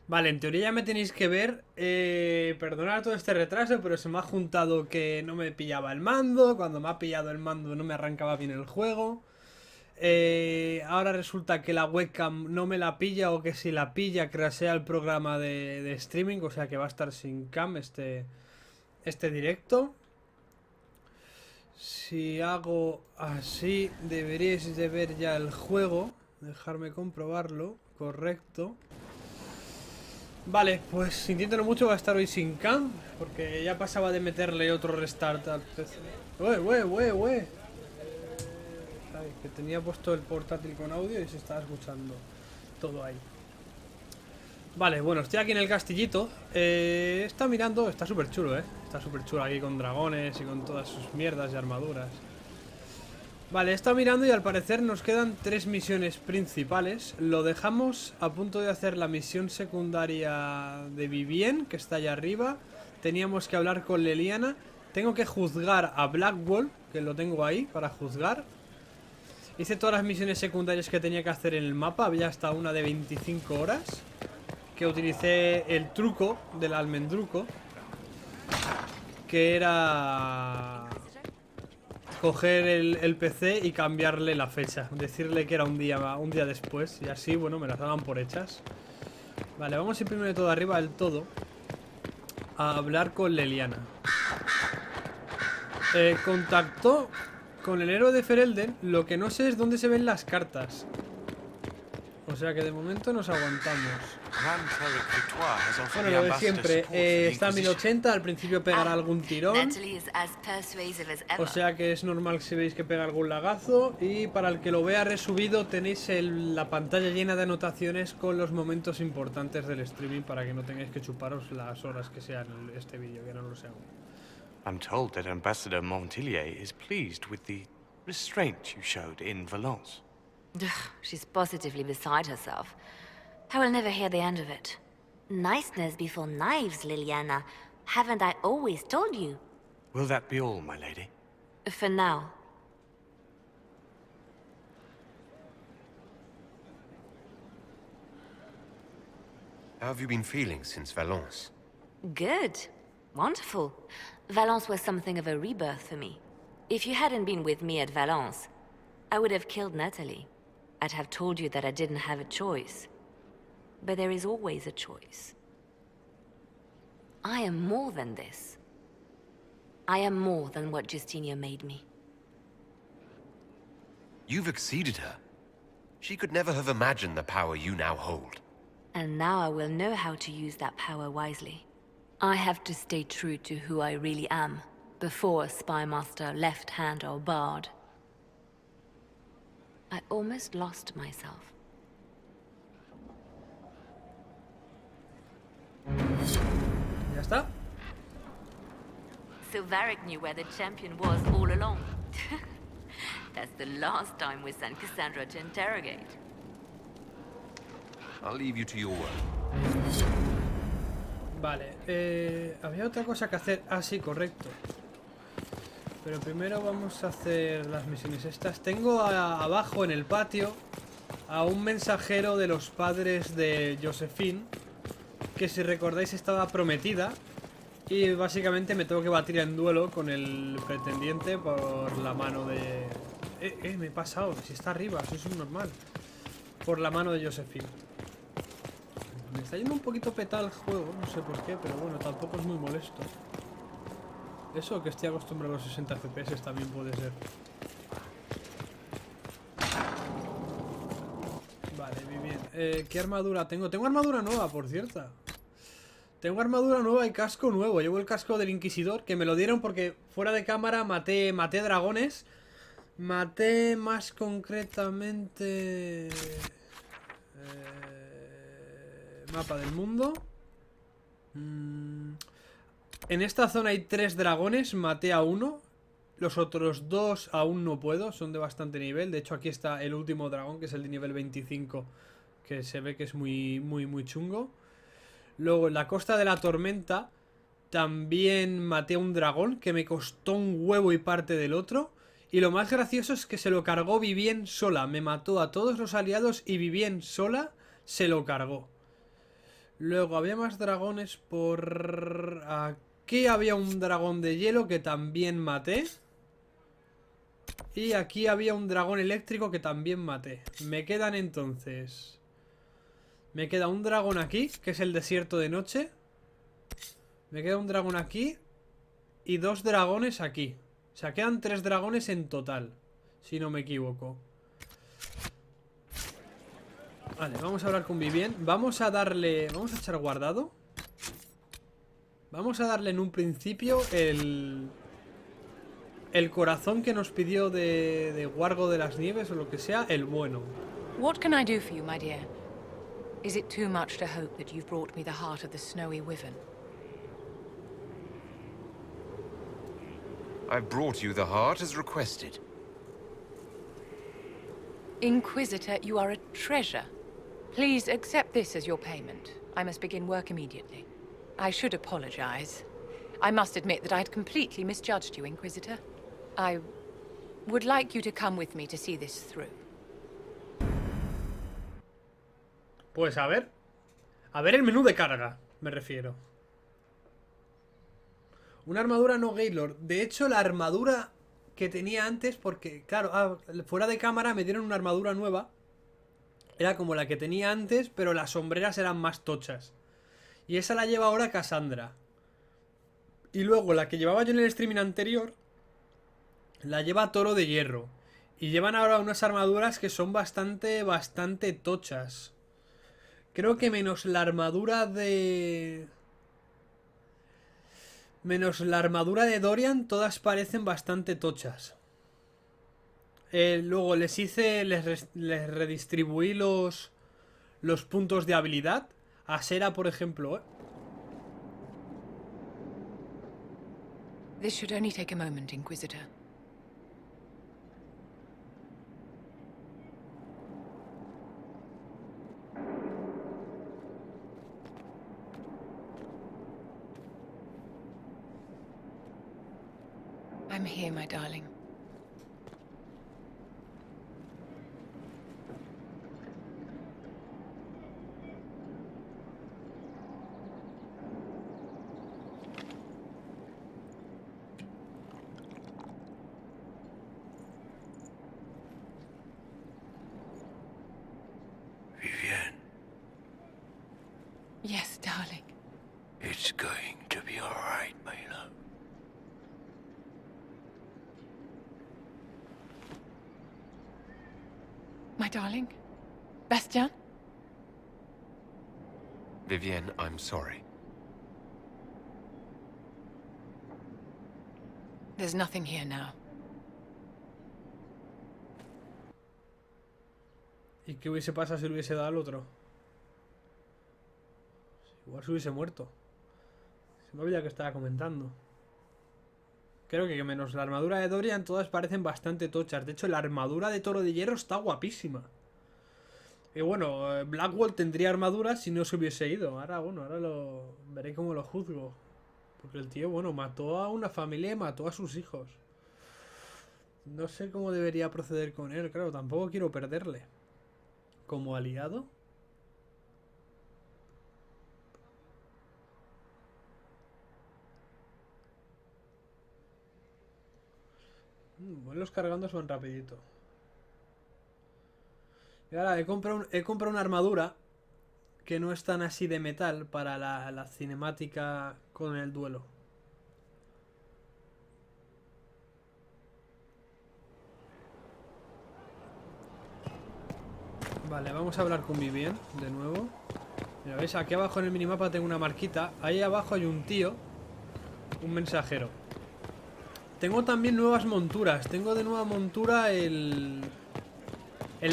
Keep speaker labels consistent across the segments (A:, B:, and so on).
A: Vale, en teoría ya me tenéis que ver. Perdonad todo este retraso, pero se me ha juntado que no me pillaba el mando. Cuando me ha pillado el mando no me arrancaba bien el juego. Ahora resulta que la webcam no me la pilla, o que si la pilla crashea el programa de streaming. O sea que va a estar sin cam este directo. Si hago así, deberíais de ver ya el juego. Dejarme comprobarlo. Correcto. Vale, pues sintiéndolo mucho va a estar hoy sin cam, porque ya pasaba de meterle otro restart al PC. Ay, que tenía puesto el portátil con audio y se estaba escuchando todo ahí. Vale, bueno, estoy aquí en el castillito. Está mirando, está súper chulo, Está súper chulo aquí con dragones y con todas sus mierdas y armaduras. Vale, he estado mirando y al parecer nos quedan 3 misiones principales. Lo dejamos a punto de hacer la misión secundaria de Vivien, que está allá arriba. Teníamos que hablar con Leliana. Tengo que juzgar a Blackwall, que lo tengo ahí para juzgar. Hice todas las misiones secundarias que tenía que hacer en el mapa. Había hasta una de 25 horas. Que utilicé el truco del almendruco, que era coger el PC y cambiarle la fecha, decirle que era un día después, y así, bueno, me las daban por hechas. Vale, vamos a ir primero de todo arriba del todo a hablar con Leliana. Contactó con el héroe de Ferelden. Lo que no sé es dónde se ven las cartas. O sea que de momento nos aguantamos. Bueno, lo de siempre, está a 1080, al principio pegará algún tirón. O sea que es normal si veis que pega algún lagazo. Y para el que lo vea resubido tenéis la pantalla llena de anotaciones con los momentos importantes del streaming, para que no tengáis que chuparos las horas que sean este vídeo, que no lo sé aún.
B: I'm told that Ambassador Montillier is pleased with the restraint you showed in Valence.
C: She's positively beside herself. I will never hear the end of it. Niceness before knives, Liliana. Haven't I always told you?
B: Will that be all, my lady?
C: For now.
D: How have you been feeling since Valence?
C: Good. Wonderful. Valence was something of a rebirth for me. If you hadn't been with me at Valence, I would have killed Natalie. I'd have told you that I didn't have a choice. But there is always a choice. I am more than this. I am more than what Justinia made me.
D: You've exceeded her. She could never have imagined the power you now hold.
C: And now I will know how to use that power wisely. I have to stay true to who I really am, before a spymaster, left hand or bard. I almost lost myself.
A: Ya está.
C: So Varric knew where the champion was all along. That's the last time we sent Cassandra to interrogate.
D: I'll leave you to your work.
A: Vale, había otra cosa que hacer. Ah, sí, correcto. Pero primero vamos a hacer las misiones estas. Tengo abajo en el patio a un mensajero de los padres de Josephine, que si recordáis estaba prometida. Y básicamente me tengo que batir en duelo con el pretendiente por la mano de... me he pasado, si está arriba, eso es un normal. Por la mano de Josephine. Me está yendo un poquito petado el juego, no sé por qué, pero bueno, tampoco es muy molesto. Eso, que estoy acostumbrado a los 60 FPS también puede ser. Vale, muy bien. ¿Qué armadura tengo? Tengo armadura nueva, por cierto. Tengo armadura nueva y casco nuevo. Llevo el casco del Inquisidor, que me lo dieron porque fuera de cámara maté dragones. Maté más concretamente... mapa del mundo. En esta zona hay 3 dragones. Maté a uno. Los otros 2 aún no puedo. Son de bastante nivel. De hecho aquí está el último dragón, que es el de nivel 25, que se ve que es muy chungo. Luego en la Costa de la Tormenta también maté a un dragón, que me costó un huevo y parte del otro. Y lo más gracioso es que se lo cargó Vivien sola. Me mató a todos los aliados y Vivien sola se lo cargó. Luego había más dragones por... Aquí había un dragón de hielo que también maté. Y aquí había un dragón eléctrico que también maté. Me quedan entonces... Me queda un dragón aquí, que es el desierto de noche. Me queda un dragón aquí. Y 2 dragones aquí. O sea, quedan 3 dragones en total, si no me equivoco. Vale, vamos a hablar con Vivien. Vamos a darle... Vamos a echar guardado. Vamos a darle en un principio el corazón que nos pidió de Wargo de las Nieves o lo que sea, el bueno.
E: What can I do for you, my dear? Is it too much to hope that you've brought me the heart of the snowy wyvern?
D: I've brought you the heart as requested.
E: Inquisitor, you are a treasure. Please accept this as your payment. I must begin work immediately. I should apologize. I must admit that I'd completely misjudged you, Inquisitor. I would like you to come with me to see this through.
A: Pues a ver el menú de carga, me refiero. Una armadura no Gaylord. De hecho, la armadura que tenía antes, porque, claro, fuera de cámara me dieron una armadura nueva. Era como la que tenía antes, pero las sombreras eran más tochas. Y esa la lleva ahora Cassandra. Y luego la que llevaba yo en el streaming anterior la lleva Toro de Hierro. Y llevan ahora unas armaduras que son bastante tochas. Creo que menos la armadura de... Menos la armadura de Dorian, todas parecen bastante tochas. Luego les redistribuí los puntos de habilidad. A Sera, por ejemplo,
E: This should only take a moment, Inquisitor. I'm here, my darling.
D: Vivien,
E: Yes, darling.
D: it's going to be all right, my love.
E: My darling? Bastian?
D: Vivien, I'm sorry.
E: There's nothing here now.
A: ¿Y qué hubiese pasado si le hubiese dado al otro? Igual se hubiese muerto. Se me olvidó que estaba comentando. Creo que menos la armadura de Dorian todas parecen bastante tochas. De hecho, la armadura de Toro de Hierro está guapísima. Y bueno, Blackwall tendría armadura si no se hubiese ido. Ahora, bueno, ahora lo veré cómo lo juzgo. Porque el tío, bueno, mató a una familia y mató a sus hijos. No sé cómo debería proceder con él. Claro, tampoco quiero perderle. Como aliado. Los cargando son rapidito. Y ahora he comprado una armadura que no es tan así de metal para la cinemática con el duelo. Vale, vamos a hablar con Vivien de nuevo. Mira, ¿veis? Aquí abajo en el minimapa tengo una marquita. Ahí abajo hay un tío, un mensajero. Tengo también nuevas monturas. Tengo de nueva montura el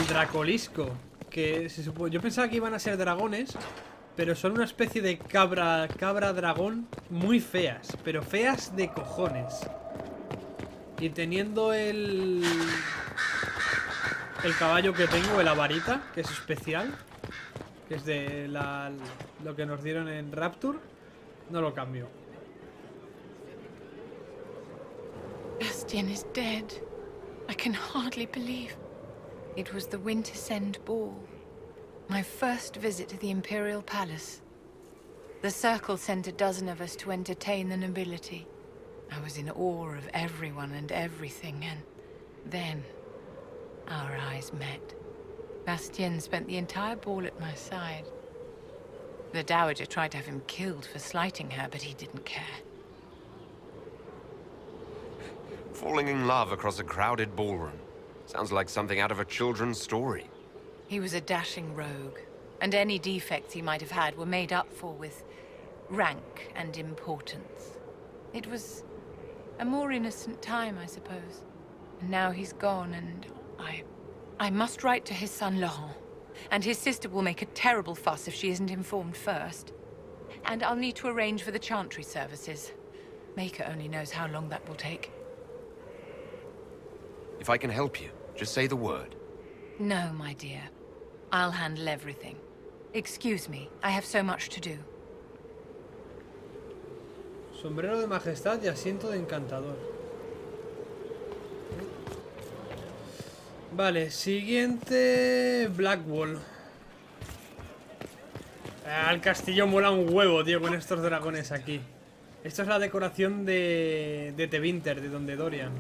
A: Dracolisco. Que se supone... Yo pensaba que iban a ser dragones, pero son una especie de cabra dragón muy feas. Pero feas de cojones. Y teniendo el caballo que tengo, el Avarita, que es especial, que es de lo que nos dieron en Rapture, no lo cambio.
E: Bastian is dead. I can hardly believe. It was the Winter Send Ball. My first visit to the Imperial Palace. The circle sent a dozen of us to entertain the nobility. I was in awe of everyone and everything, and then our eyes met. Bastien spent the entire ball at my side. The Dowager tried to have him killed for slighting her, but he didn't care.
D: Falling in love across a crowded ballroom. Sounds like something out of a children's story.
E: He was a dashing rogue, and any defects he might have had were made up for with rank and importance. It was a more innocent time, I suppose. And now he's gone, and I must write to his son Laurent. And his sister will make a terrible fuss if she isn't informed first. And I'll need to arrange for the chantry services. Maker only knows how long that will take.
D: If I can help you, just say the word.
E: No, my dear. I'll handle everything. Excuse me, I have so much to do.
A: Sombrero de majestad y asiento de encantador. Vale, siguiente... Blackwall. El castillo mola un huevo, tío, con estos dragones aquí. Esto es la decoración de Tevinter, de donde Dorian.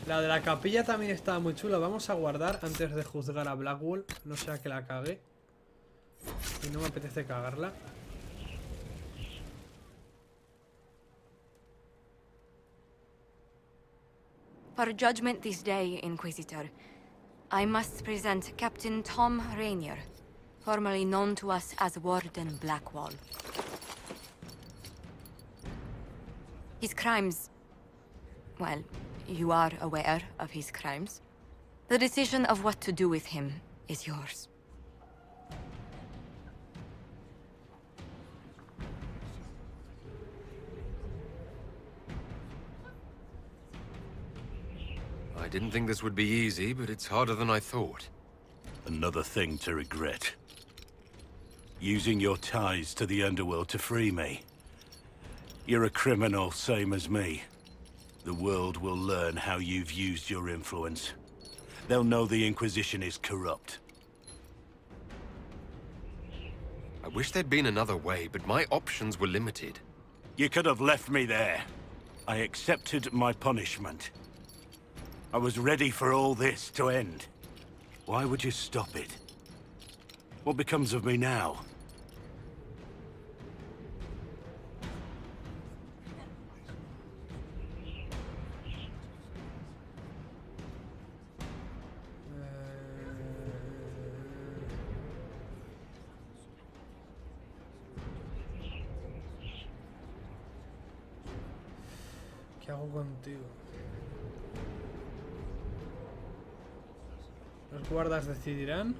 A: La de la capilla también estaba muy chula. Vamos a guardar antes de juzgar a Blackwall. No sea que la cague. Y no me apetece cagarla.
C: For judgment this day, Inquisitor, I must present Captain Tom Rainier, formerly known to us as Warden Blackwall. His crimes... well, you are aware of his crimes. The decision of what to do with him is yours.
D: I didn't think this would be easy, but it's harder than I thought.
F: Another thing to regret. Using your ties to the underworld to free me. You're a criminal, same as me. The world will learn how you've used your influence. They'll know the Inquisition is corrupt.
D: I wish there'd been another way, but my options were limited.
F: You could have left me there. I accepted my punishment. I was ready for all this to end. Why would you stop it? What becomes of me now?
A: ¿Qué hago contigo? Los guardas decidirán.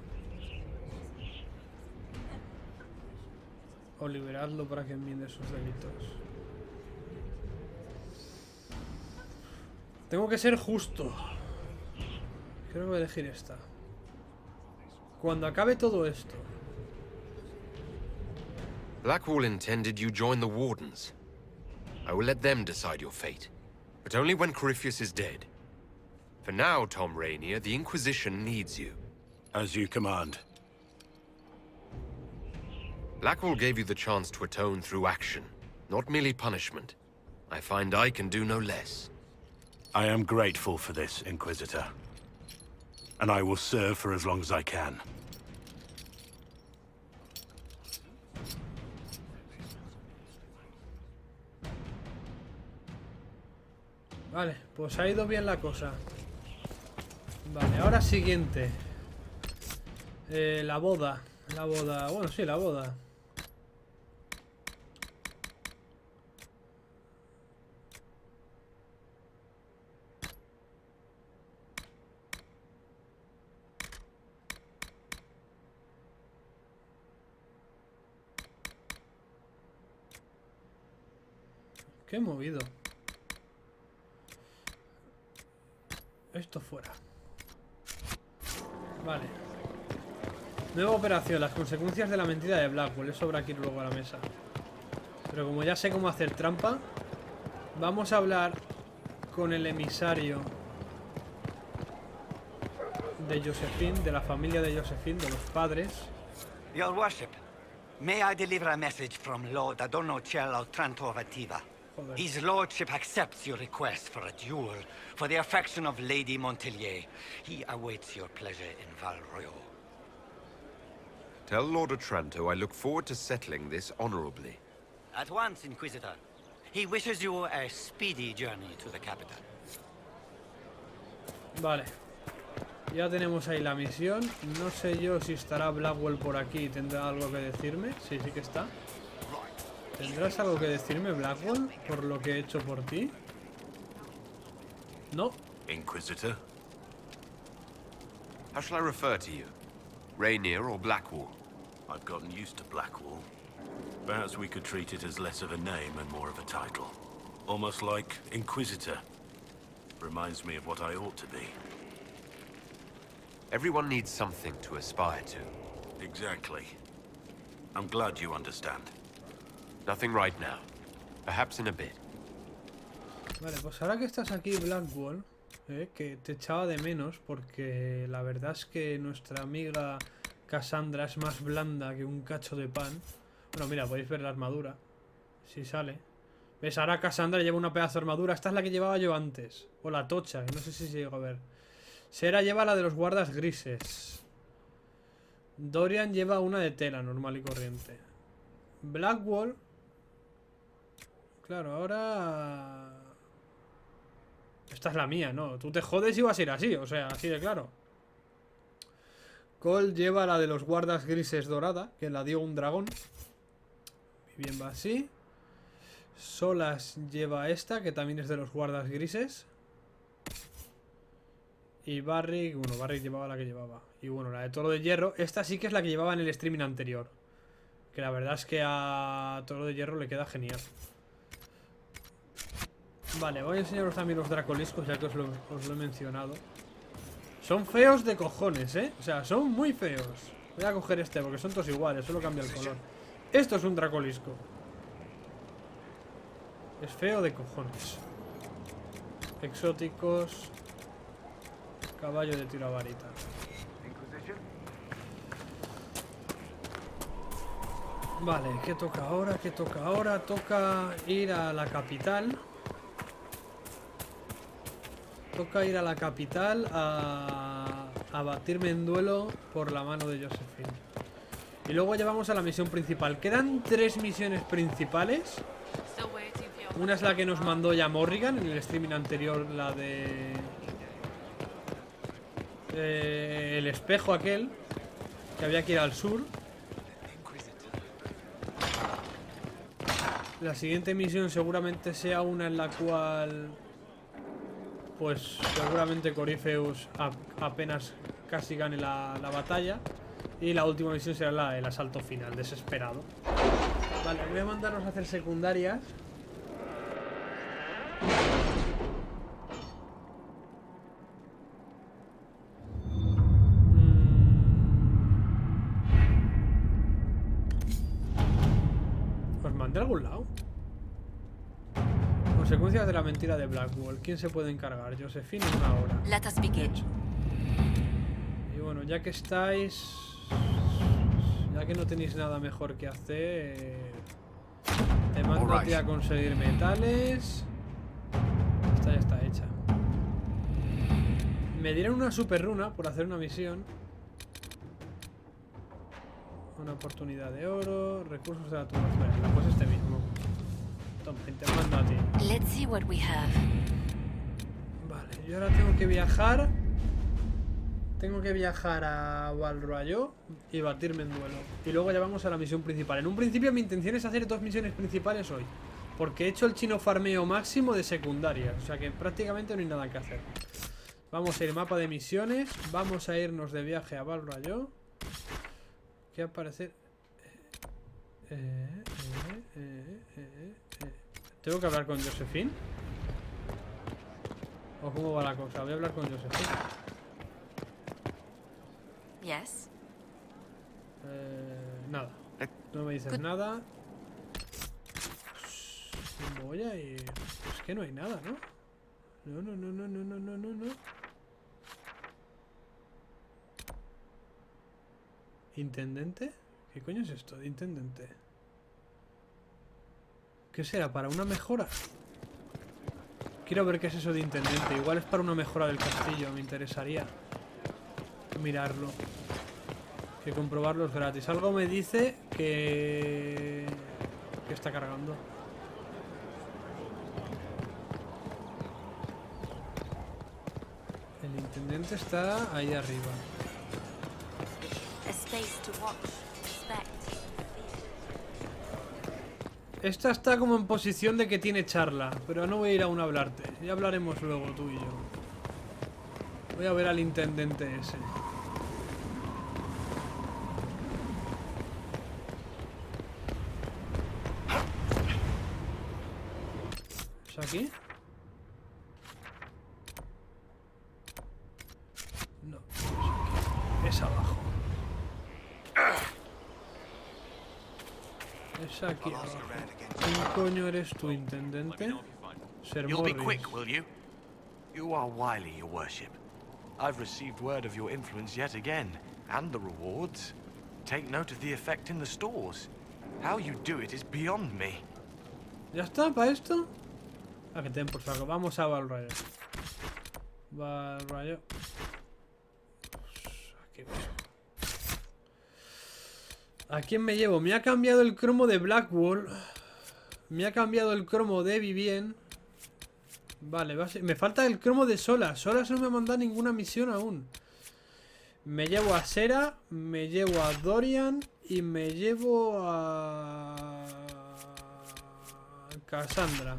A: O liberadlo para que enmiende sus delitos. Tengo que ser justo. Creo que voy a elegir esta. Cuando acabe todo esto.
D: Blackwall intended you join the Wardens. I will let them decide your fate, but only when Corypheus is dead. For now, Tom Rainier, the Inquisition needs you.
F: As you command.
D: Blackwall gave you the chance to atone through action, not merely punishment. I find I can do no less.
F: I am grateful for this, Inquisitor. And I will serve for as long as I can.
A: Vale, pues ha ido bien la cosa. Vale, ahora siguiente. La boda. La boda. Bueno, sí, la boda. Qué movido. Esto fuera. Vale. Nueva operación. Las consecuencias de la mentira de Blackwall. Eso habrá que ir luego a la mesa. Pero como ya sé cómo hacer trampa, vamos a hablar con el emisario de Josephine, de la familia de Josephine, de los padres.
G: Your worship, May I deliver a message from Lord Adorno Cielo Trantovativa?
A: Joder.
G: His lordship accepts your request for a duel for the affection of Lady Montelier. He awaits your pleasure in Val Royal.
D: Tell Lord Otranto I look forward to settling this honorably.
G: At once, Inquisitor. He wishes you a speedy journey to the capital.
A: Vale. Ya tenemos ahí la misión. No sé yo si estará Blackwell por aquí y tendrá algo que decirme. Sí, sí que está. ¿Tendrás algo que decirme, Blackwell, por lo que he hecho por ti? No.
F: Inquisitor?
D: How shall I refer to you? Rainier or Blackwall?
F: I've gotten used to Blackwall. Perhaps we could treat it as less of a name and more of a title. Almost like Inquisitor. Reminds me of what I ought to be.
D: Everyone needs something to aspire to.
F: Exactly. I'm glad you understand.
D: Nothing right now. Perhaps in a bit.
A: Vale, pues ahora que estás aquí, Blackwall, que te echaba de menos porque la verdad es que nuestra amiga Cassandra es más blanda que un cacho de pan. Bueno, mira, podéis ver la armadura. Si sale. ¿Ves? Ahora Cassandra lleva una pedazo de armadura. Esta es la que llevaba yo antes. O la tocha, que no sé si se llega a ver. Sera lleva la de los guardas grises. Dorian lleva una de tela, normal y corriente. Blackwall. Claro, ahora... Esta es la mía, ¿no? Tú te jodes y vas a ir así, o sea, así de claro. Cole lleva la de los guardas grises dorada, que la dio un dragón. Y bien, va así. Solas lleva esta, que también es de los guardas grises. Y Barrick, bueno, Barrick llevaba la que llevaba. Y bueno, la de Toro de Hierro, esta sí que es la que llevaba en el streaming anterior. Que la verdad es que a Toro de Hierro le queda genial. Vale, voy a enseñaros también los dracoliscos, ya que os lo he mencionado. Son feos de cojones, ¿eh? O sea, son muy feos. Voy a coger este porque son todos iguales, solo cambia el color. Esto es un dracolisco. Es feo de cojones. Exóticos. Caballo de tiro a varita. Vale, ¿qué toca ahora? ¿Qué toca ahora? Toca ir a la capital. Toca ir a la capital a batirme en duelo por la mano de Josephine. Y luego llevamos a la misión principal. Quedan 3 misiones principales. Una es la que nos mandó ya Morrigan en el streaming anterior, la de... el espejo aquel, que había que ir al sur. La siguiente misión seguramente sea una en la cual... pues seguramente Corypheus apenas casi gane la batalla. Y la última misión será el asalto final, desesperado. Vale, voy a mandaros a hacer secundarias. ¿Os mandé a algún lado? Consecuencias de la mentira de Blackwall. ¿Quién se puede encargar? Josephine en una hora.
C: Let us begin.
A: Y bueno, ya que estáis... ya que no tenéis nada mejor que hacer... te mando a ti a conseguir metales. Esta ya está hecha. Me dieron una super runa por hacer una misión. Una oportunidad de oro. Recursos de la tumba. Venga, pues este mismo. Toma, te mando a ti.
C: Let's see what we have.
A: Vale, yo ahora tengo que viajar. Tengo que viajar a Val Royal y batirme en duelo. Y luego ya vamos a la misión principal. En un principio mi intención es hacer 2 misiones principales hoy, porque he hecho el chino farmeo máximo de secundarias. O sea que prácticamente no hay nada que hacer. Vamos a ir mapa de misiones. Vamos a irnos de viaje a Val Royal. ¿Qué aparece? ¿Tengo que hablar con Josephine? ¿O cómo va la cosa? Voy a hablar con Josephine.
C: Yes.
A: Nada. No me dices nada. Voy a ir... es que no hay nada, ¿no? No. ¿Intendente? ¿Qué coño es esto de intendente? ¿Qué será? ¿Para una mejora? Quiero ver qué es eso de intendente. Igual es para una mejora del castillo. Me interesaría mirarlo. Que comprobarlo es gratis. Algo me dice que está cargando. El intendente está ahí arriba. Esta está como en posición de que tiene charla, pero no voy a ir aún a hablarte. Ya hablaremos luego tú y yo. Voy a ver al intendente ese. ¿Es aquí? No, es aquí. Es abajo. Es aquí abajo. ¿Quién coño eres tú, intendente?
B: You'll be quick, will you? You are wily, your worship. I've received word of your influence yet again, and the rewards. Take note of the effect in the stores. How you do it is beyond me.
A: ¿Ya está para esto? A que te den por saco. Vamos a Valrayo. Valrayo. Aquí voy. ¿A quién me llevo? Me ha cambiado el cromo de Blackwall. Me ha cambiado el cromo de Vivien. Vale, me falta el cromo de Solas. Solas no me ha mandado ninguna misión aún. Me llevo a Sera, me llevo a Dorian y me llevo a Cassandra.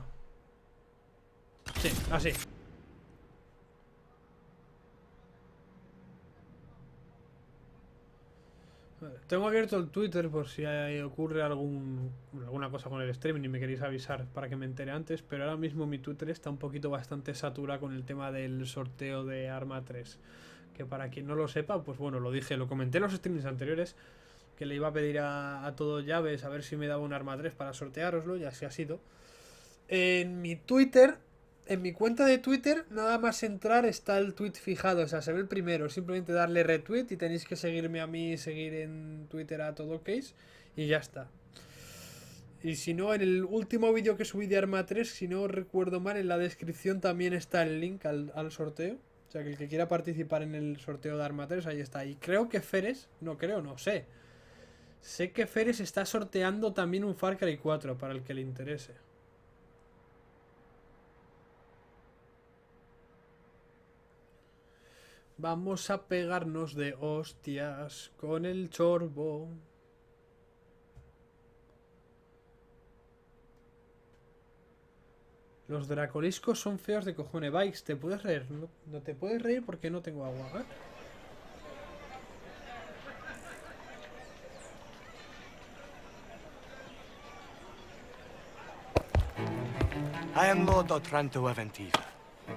A: Sí, así. Vale, tengo abierto el Twitter por si ocurre alguna cosa con el streaming y me queréis avisar para que me entere antes, pero ahora mismo mi Twitter está un poquito bastante saturado con el tema del sorteo de Arma 3. Que para quien no lo sepa, pues bueno, lo dije, lo comenté en los streamings anteriores, que le iba a pedir a todo llaves a ver si me daba un Arma 3 para sorteároslo, y así ha sido. En mi Twitter, en mi cuenta de Twitter, nada más entrar está el tweet fijado, o sea, se ve el primero, simplemente darle retweet y tenéis que seguirme a mí, seguir en Twitter a todo case y ya está. Y si no, en el último vídeo que subí de Arma 3, si no recuerdo mal, en la descripción también está el link al sorteo. O sea, que el que quiera participar en el sorteo de Arma 3, ahí está. Y creo que Feres, no sé. Sé que Feres está sorteando también un Far Cry 4 para el que le interese. Vamos a pegarnos de hostias con el chorbo. Los dracoliscos son feos de cojones. Bikes, ¿te puedes reír? No te puedes reír porque no tengo agua, ¿eh?
B: I am Lord Otranto of Antiva,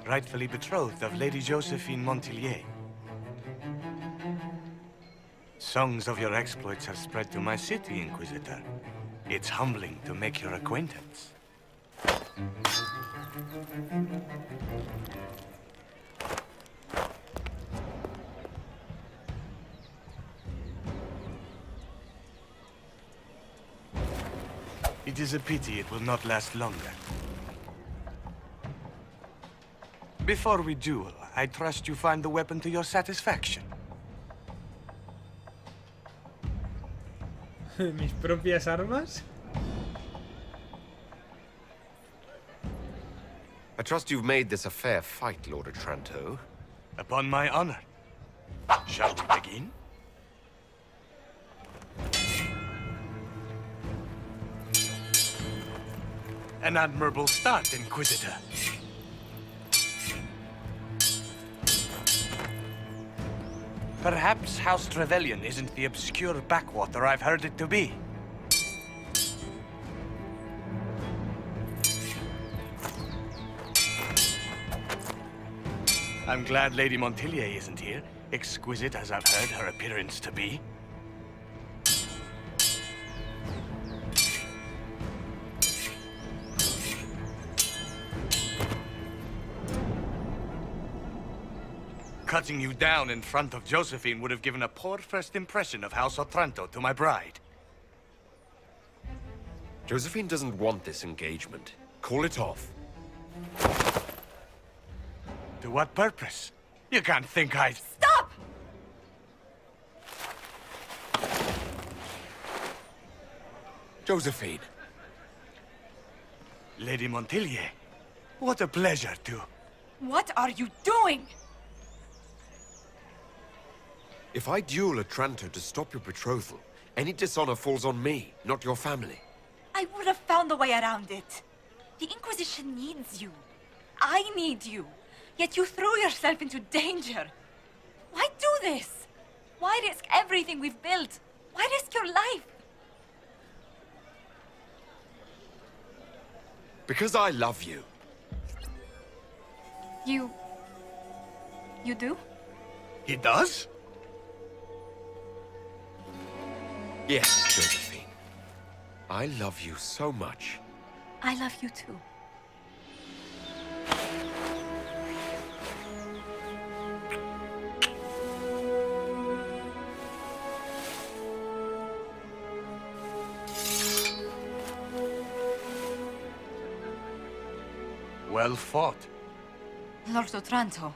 B: rightfully betrothed of Lady Josephine Montillier. Songs of your exploits have spread to my city, Inquisitor. It's humbling to make your acquaintance. It is a pity it will not last longer. Before we duel, I trust you find the weapon to your satisfaction.
A: ¿Mis propias armas?
D: I trust you've made this a fair fight, Lord Otranto.
B: Upon my honor. Shall we begin? An admirable start, Inquisitor. Perhaps House Trevelyan isn't the obscure backwater I've heard it to be. I'm glad Lady Montillier isn't here, exquisite as I've heard her appearance to be. Cutting you down in front of Josephine would have given a poor first impression of House Otranto to my bride.
D: Josephine doesn't want this engagement. Call it off.
B: To what purpose? You can't think I'd...
E: Stop!
D: Josephine.
B: Lady Montilyet, what a pleasure to...
E: What are you doing?
D: If I duel Otranto to stop your betrothal, any dishonor falls on me, not your family.
H: I would have found a way around it. The Inquisition needs you. I need you. Yet you threw yourself into danger. Why do this? Why risk everything we've built? Why risk your life?
D: Because I love you.
H: You do?
B: He does?
D: Yes, Josephine. I love you so much.
H: I love you too.
B: Well fought.
H: Lord Otranto.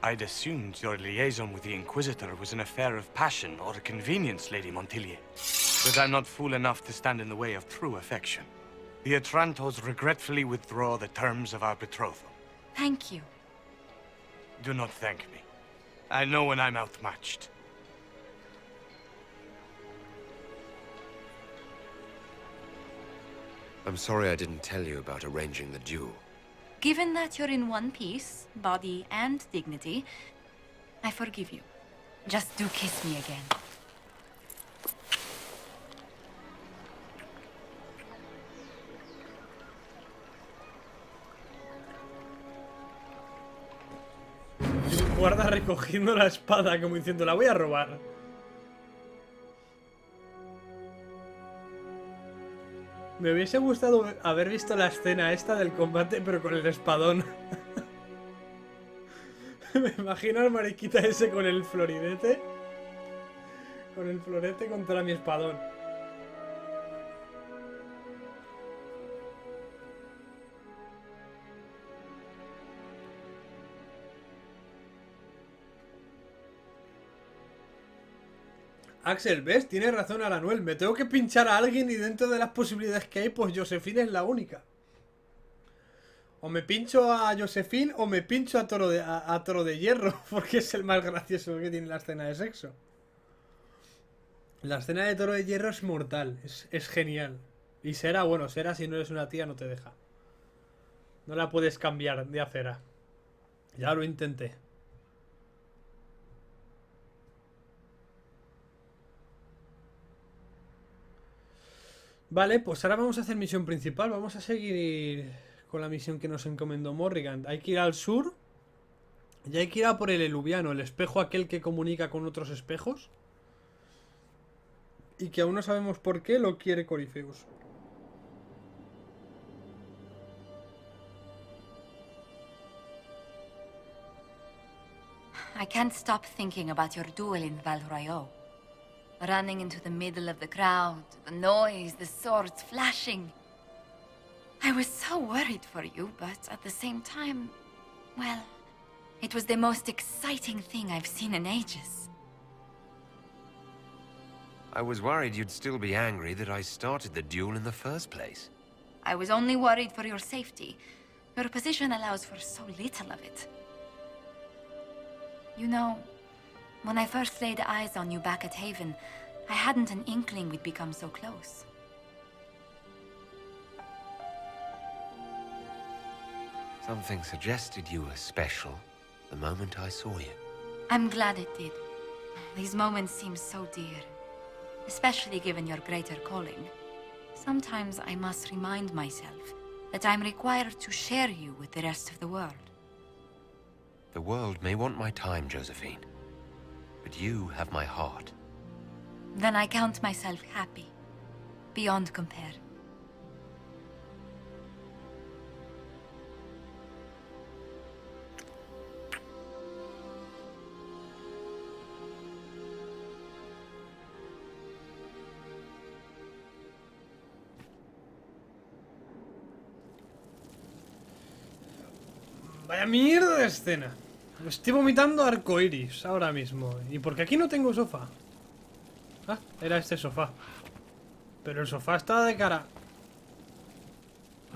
B: I'd assumed your liaison with the Inquisitor was an affair of passion or convenience, Lady Montilyet. But I'm not fool enough to stand in the way of true affection. The Otrantos regretfully withdraw the terms of our betrothal.
H: Thank you.
B: Do not thank me. I know when I'm outmatched.
D: I'm sorry I didn't tell you about arranging the duel.
H: Given that you're in one piece, body and dignity, I forgive you. Just do kiss me again.
A: Guarda recogiendo la espada como diciendo, la voy a robar. Me hubiese gustado haber visto la escena esta del combate, pero con el espadón. Me imagino al mariquita ese con el floridete. Con el florete contra mi espadón. Axel, ¿ves? Tienes razón Aranuel. Me tengo que pinchar a alguien y dentro de las posibilidades que hay, pues Josephine es la única. O me pincho a Josephine o me pincho a Toro de Hierro, porque es el más gracioso que tiene la escena de sexo. La escena de Toro de Hierro es mortal, es genial. Y Sera, bueno, Sera si no eres una tía no te deja. No la puedes cambiar de acera. Ya lo intenté. Vale, pues ahora vamos a hacer misión principal. Vamos a seguir con la misión que nos encomendó Morrigan. Hay que ir al sur. Y hay que ir a por el eluviano, el espejo aquel que comunica con otros espejos. Y que aún no sabemos por qué lo quiere Corypheus.
H: I can't stop thinking about your duel in Val Royeaux. Running into the middle of the crowd, the noise, the swords flashing. I was so worried for you, but at the same time, well, it was the most exciting thing I've seen in ages.
D: I was worried you'd still be angry that I started the duel in the first place.
H: I was only worried for your safety. Your position allows for so little of it. You know, when I first laid eyes on you back at Haven, I hadn't an inkling we'd become so close.
D: Something suggested you were special the moment I saw you.
H: I'm glad it did. These moments seem so dear, especially given your greater calling. Sometimes I must remind myself that I'm required to share you with the rest of the world.
D: The world may want my time, Josephine, but you have my heart.
H: Then I count myself happy, beyond compare.
A: Vaya mierda de escena. Me estoy vomitando arcoiris ahora mismo. ¿Y porque aquí no tengo sofá? Ah, era este sofá. Pero el sofá está de cara.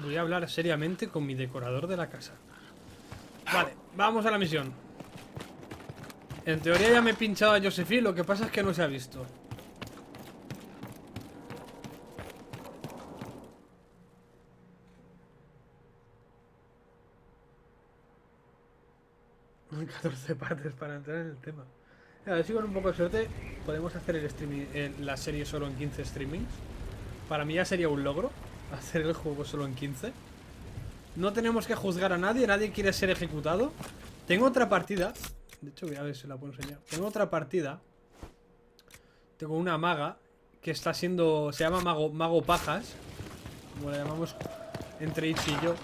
A: Voy a hablar seriamente con mi decorador de la casa. Vale, vamos a la misión. En teoría ya me he pinchado a Josephine, lo que pasa es que no se ha visto. Hay 14 partes para entrar en el tema. A ver si con un poco de suerte podemos hacer el streaming, la serie solo en 15 streamings. Para mí ya sería un logro hacer el juego solo en 15. No tenemos que juzgar a nadie, nadie quiere ser ejecutado. Tengo otra partida. De hecho voy a ver si la puedo enseñar. Tengo otra partida. Tengo una maga que está siendo... Se llama Mago Pajas, como la llamamos entre Itch y yo.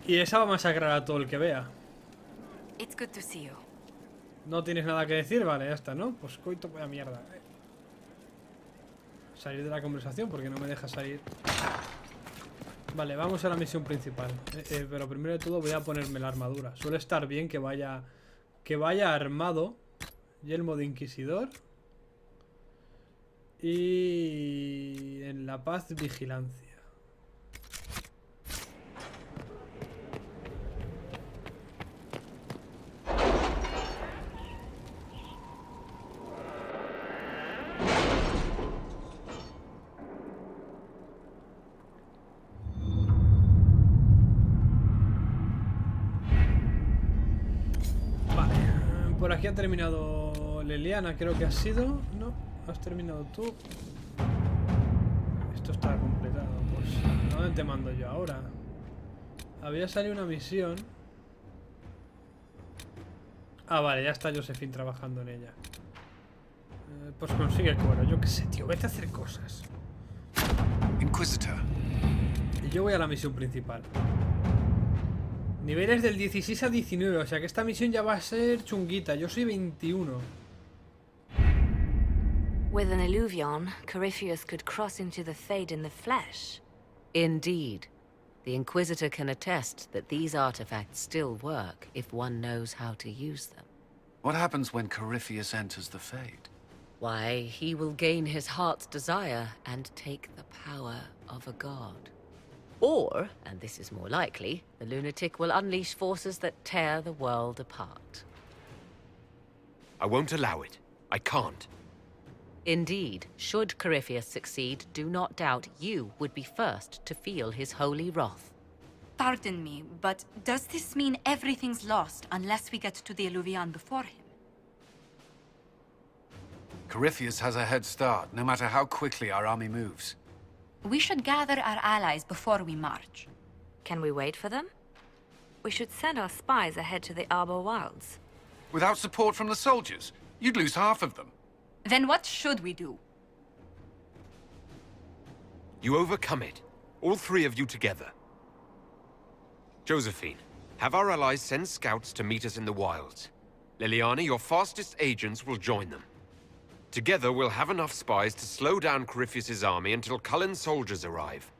A: Y esa va a masacrar a todo el que vea.
H: It's good to see you.
A: ¿No tienes nada que decir? Vale, ya está, ¿no? Pues coito pues a mierda. Salir de la conversación porque no me deja salir. Vale, vamos a la misión principal. Pero primero de todo voy a ponerme la armadura. Suele estar bien que vaya armado. Yelmo de Inquisidor. Y en la paz vigilancia. Por aquí ha terminado Leliana, creo que has sido. No, has terminado tú. Esto está completado. Pues, ¿a dónde te mando yo ahora? Había salido una misión. Ah, vale, ya está Josephine trabajando en ella. Pues consigue el cuero. Yo qué sé, tío, vete a hacer cosas.
I: Inquisitor.
A: Y yo voy a la misión principal. Niveles del 16 a 19, o sea que esta misión ya va a ser chunguita. Yo soy 21.
C: With an illuvion, Corypheus could cross into the Fade in the flesh.
J: Indeed. The Inquisitor can attest that these artifacts still work if one knows how to use them.
I: What happens when Corypheus enters the Fade?
J: Why, he will gain his heart's desire and take the power of a god. Or, and this is more likely, the lunatic will unleash forces that tear the world apart.
D: I won't allow it. I can't.
J: Indeed, should Corypheus succeed, do not doubt you would be first to feel his holy wrath.
H: Pardon me, but does this mean everything's lost unless we get to the Illuvion before him?
I: Corypheus has a head start, no matter how quickly our army moves.
H: We should gather our allies before we march.
C: Can we wait for them? We should send our spies ahead to the Arbor Wilds.
I: Without support from the soldiers, you'd lose half of them.
H: Then what should we do?
D: You overcome it. All three of you together. Josephine, have our allies send scouts to meet us in the wilds. Liliana, your fastest agents will join them. Together, we'll have enough spies to slow down Corypheus's army until Cullen's soldiers arrive.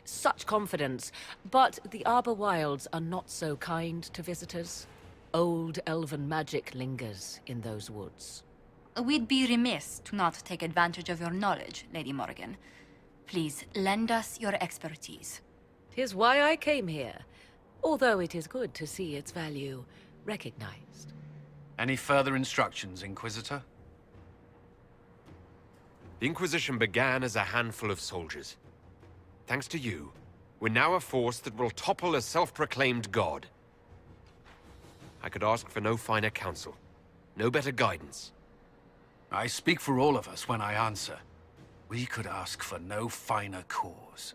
J: Such confidence. But the Arbor Wilds are not so kind to visitors. Old elven magic lingers in those woods.
H: We'd be remiss to not take advantage of your knowledge, Lady Morgan. Please, lend us your expertise.
J: 'Tis why I came here, although it is good to see its value recognized.
I: Any further instructions, Inquisitor?
D: The Inquisition began as a handful of soldiers. Thanks to you, we're now a force that will topple a self-proclaimed god. I could ask for no finer counsel, no better guidance.
I: I speak for all of us when I answer. We could ask for no finer cause.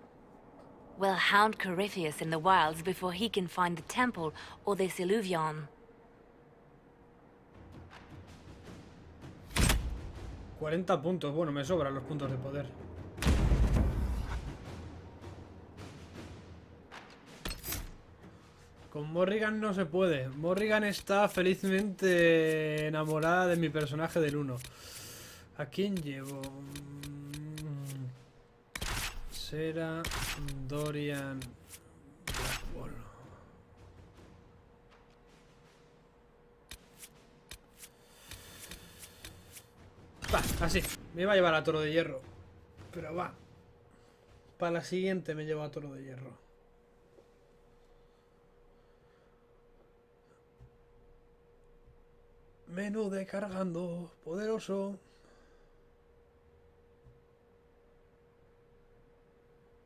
C: We'll hound Corypheus in the wilds before he can find the temple or this illuvion.
A: 40 puntos, bueno, me sobran los puntos de poder. Con Morrigan no se puede. Morrigan está felizmente enamorada de mi personaje del 1. ¿A quién llevo? Sera, Dorian, Blackball. Va, así. Me iba a llevar a Toro de Hierro. Pero va. Para la siguiente me llevo a Toro de Hierro. Menú de cargando. Poderoso.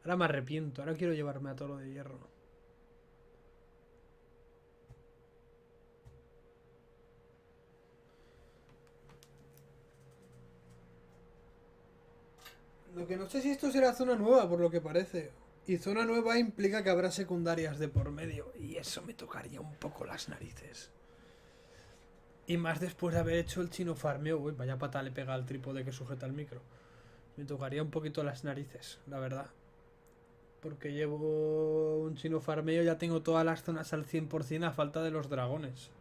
A: Ahora me arrepiento. Ahora quiero llevarme a Toro de Hierro. Lo que no sé si esto será zona nueva, por lo que parece. Y zona nueva implica que habrá secundarias de por medio. Y eso me tocaría un poco las narices. Y más después de haber hecho el chino farmeo. Uy, vaya pata le pega al trípode que sujeta el micro. Me tocaría un poquito las narices, la verdad. Porque llevo un chino farmeo, ya tengo todas las zonas al 100% a falta de los dragones.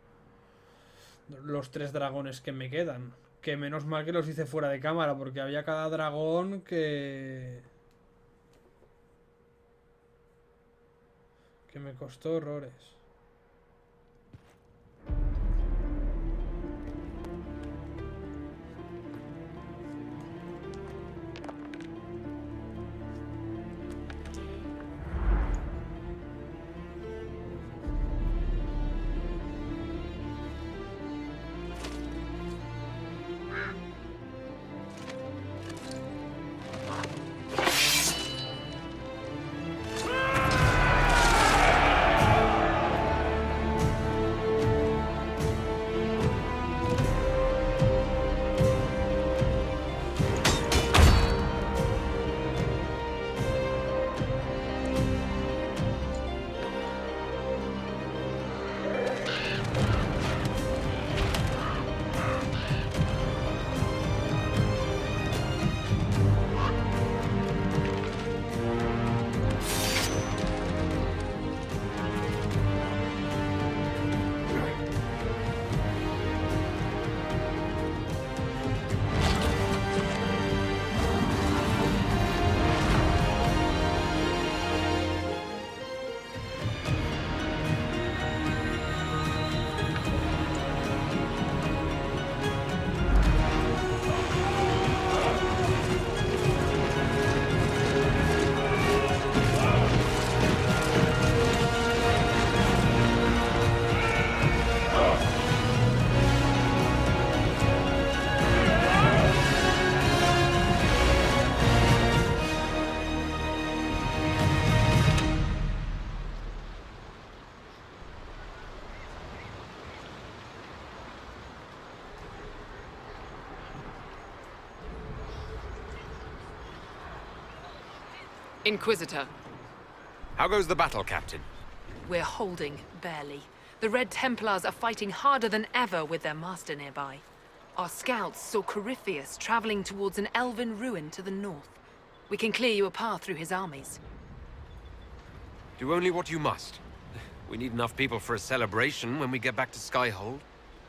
A: Los 3 dragones que me quedan. Que menos mal que los hice fuera de cámara, porque había cada dragón que me costó horrores.
E: Inquisitor.
D: How goes the battle, Captain?
E: We're holding, barely. The Red Templars are fighting harder than ever with their master nearby. Our scouts saw Corypheus traveling towards an elven ruin to the north. We can clear you a path through his armies.
D: Do only what you must. We need enough people for a celebration when we get back to Skyhold.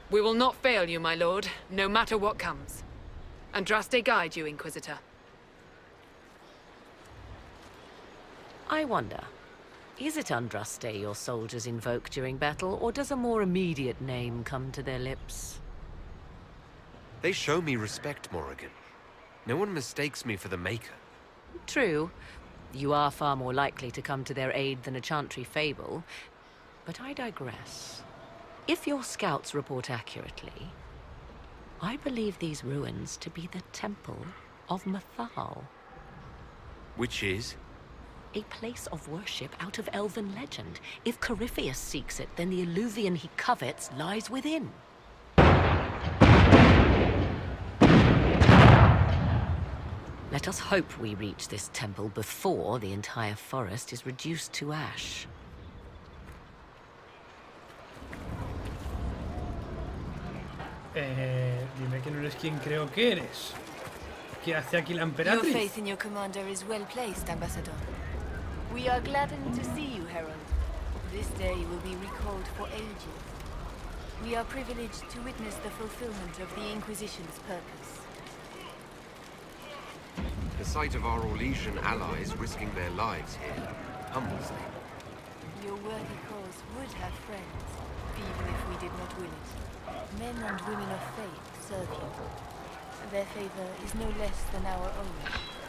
E: We will not fail you, my lord, no matter what comes. Andraste guide you, Inquisitor.
J: I wonder, is it Andraste your soldiers invoke during battle, or does a more immediate name come to their lips?
D: They show me respect, Morrigan. No one mistakes me for the Maker.
J: True. You are far more likely to come to their aid than a chantry fable. But I digress. If your scouts report accurately, I believe these ruins to be the Temple of Mathal.
D: Which is?
J: A place of worship out of elven legend. If Corypheus seeks it, then the Illuvian he covets lies within. Let us hope we reach this temple before the entire forest is reduced to ash.
A: Dime que no eres quien creo que eres. ¿Qué hace aquí la
H: Your
A: emperatriz?
H: faith in your commander is well placed, Ambassador. We are gladdened to see you, Herald. This day will be recalled for ages. We are privileged to witness the fulfillment of the Inquisition's purpose.
D: The sight of our Orlesian allies risking their lives here humbles me.
H: Your worthy cause would have friends, even if we did not will it. Men and women of faith serve you. Their favor is no less than our own.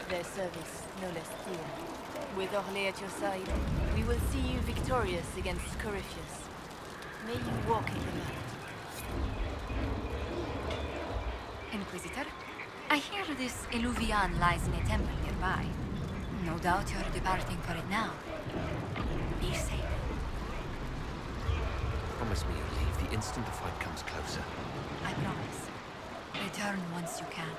H: Their service no less dear. With Orlé at your side, we will see you victorious against Corypheus. May you walk in the light. Inquisitor, I hear this Eluvian lies in a temple nearby. No doubt you're departing for it now. Be safe.
D: Promise me you'll leave the instant the fight comes closer.
H: I promise. Return once you can.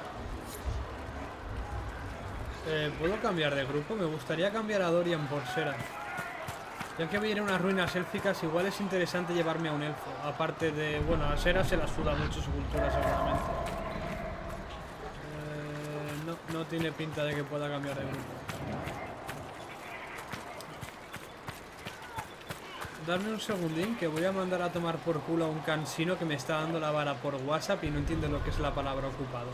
A: ¿Puedo cambiar de grupo? Me gustaría cambiar a Dorian por Sera. Ya que vienen unas ruinas élficas, igual es interesante llevarme a un elfo. Aparte de... Bueno, a Sera se la suda mucho su cultura seguramente. No tiene pinta de que pueda cambiar de grupo. Dame un segundín que voy a mandar a tomar por culo a un cansino que me está dando la vara por WhatsApp y no entiende lo que es la palabra ocupado.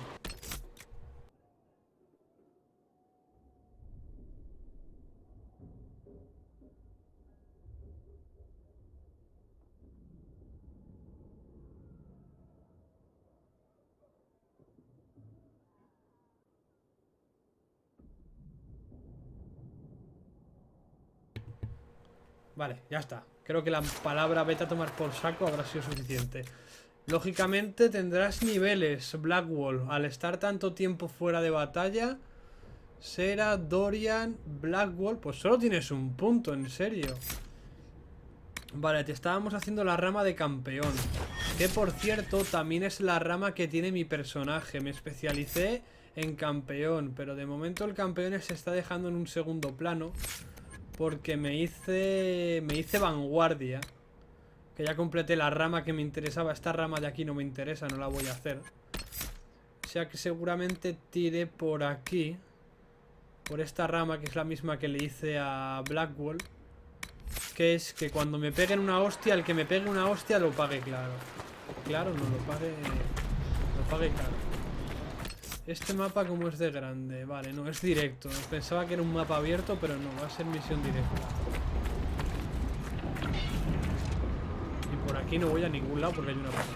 A: Vale, ya está. Creo que la palabra vete a tomar por saco habrá sido suficiente. Lógicamente tendrás niveles, Blackwall, al estar tanto tiempo fuera de batalla. Sera, Dorian, Blackwall. Pues solo tienes un punto, en serio. Vale, te estábamos haciendo la rama de campeón. Que por cierto, también es la rama que tiene mi personaje. Me especialicé en campeón, pero de momento el campeón se está dejando en un segundo plano. Porque me hice vanguardia. Que ya completé la rama que me interesaba. Esta rama de aquí no me interesa, no la voy a hacer. O sea que seguramente tiré por aquí. Por esta rama, que es la misma que le hice a Blackwall. Que es que cuando me peguen una hostia, el que me pegue una hostia lo pague claro. Claro, no lo pague. Lo pague claro. Este mapa como es de grande. Vale, no, es directo. Pensaba que era un mapa abierto, pero no, va a ser misión directa. Y por aquí no voy a ningún lado porque hay una pared.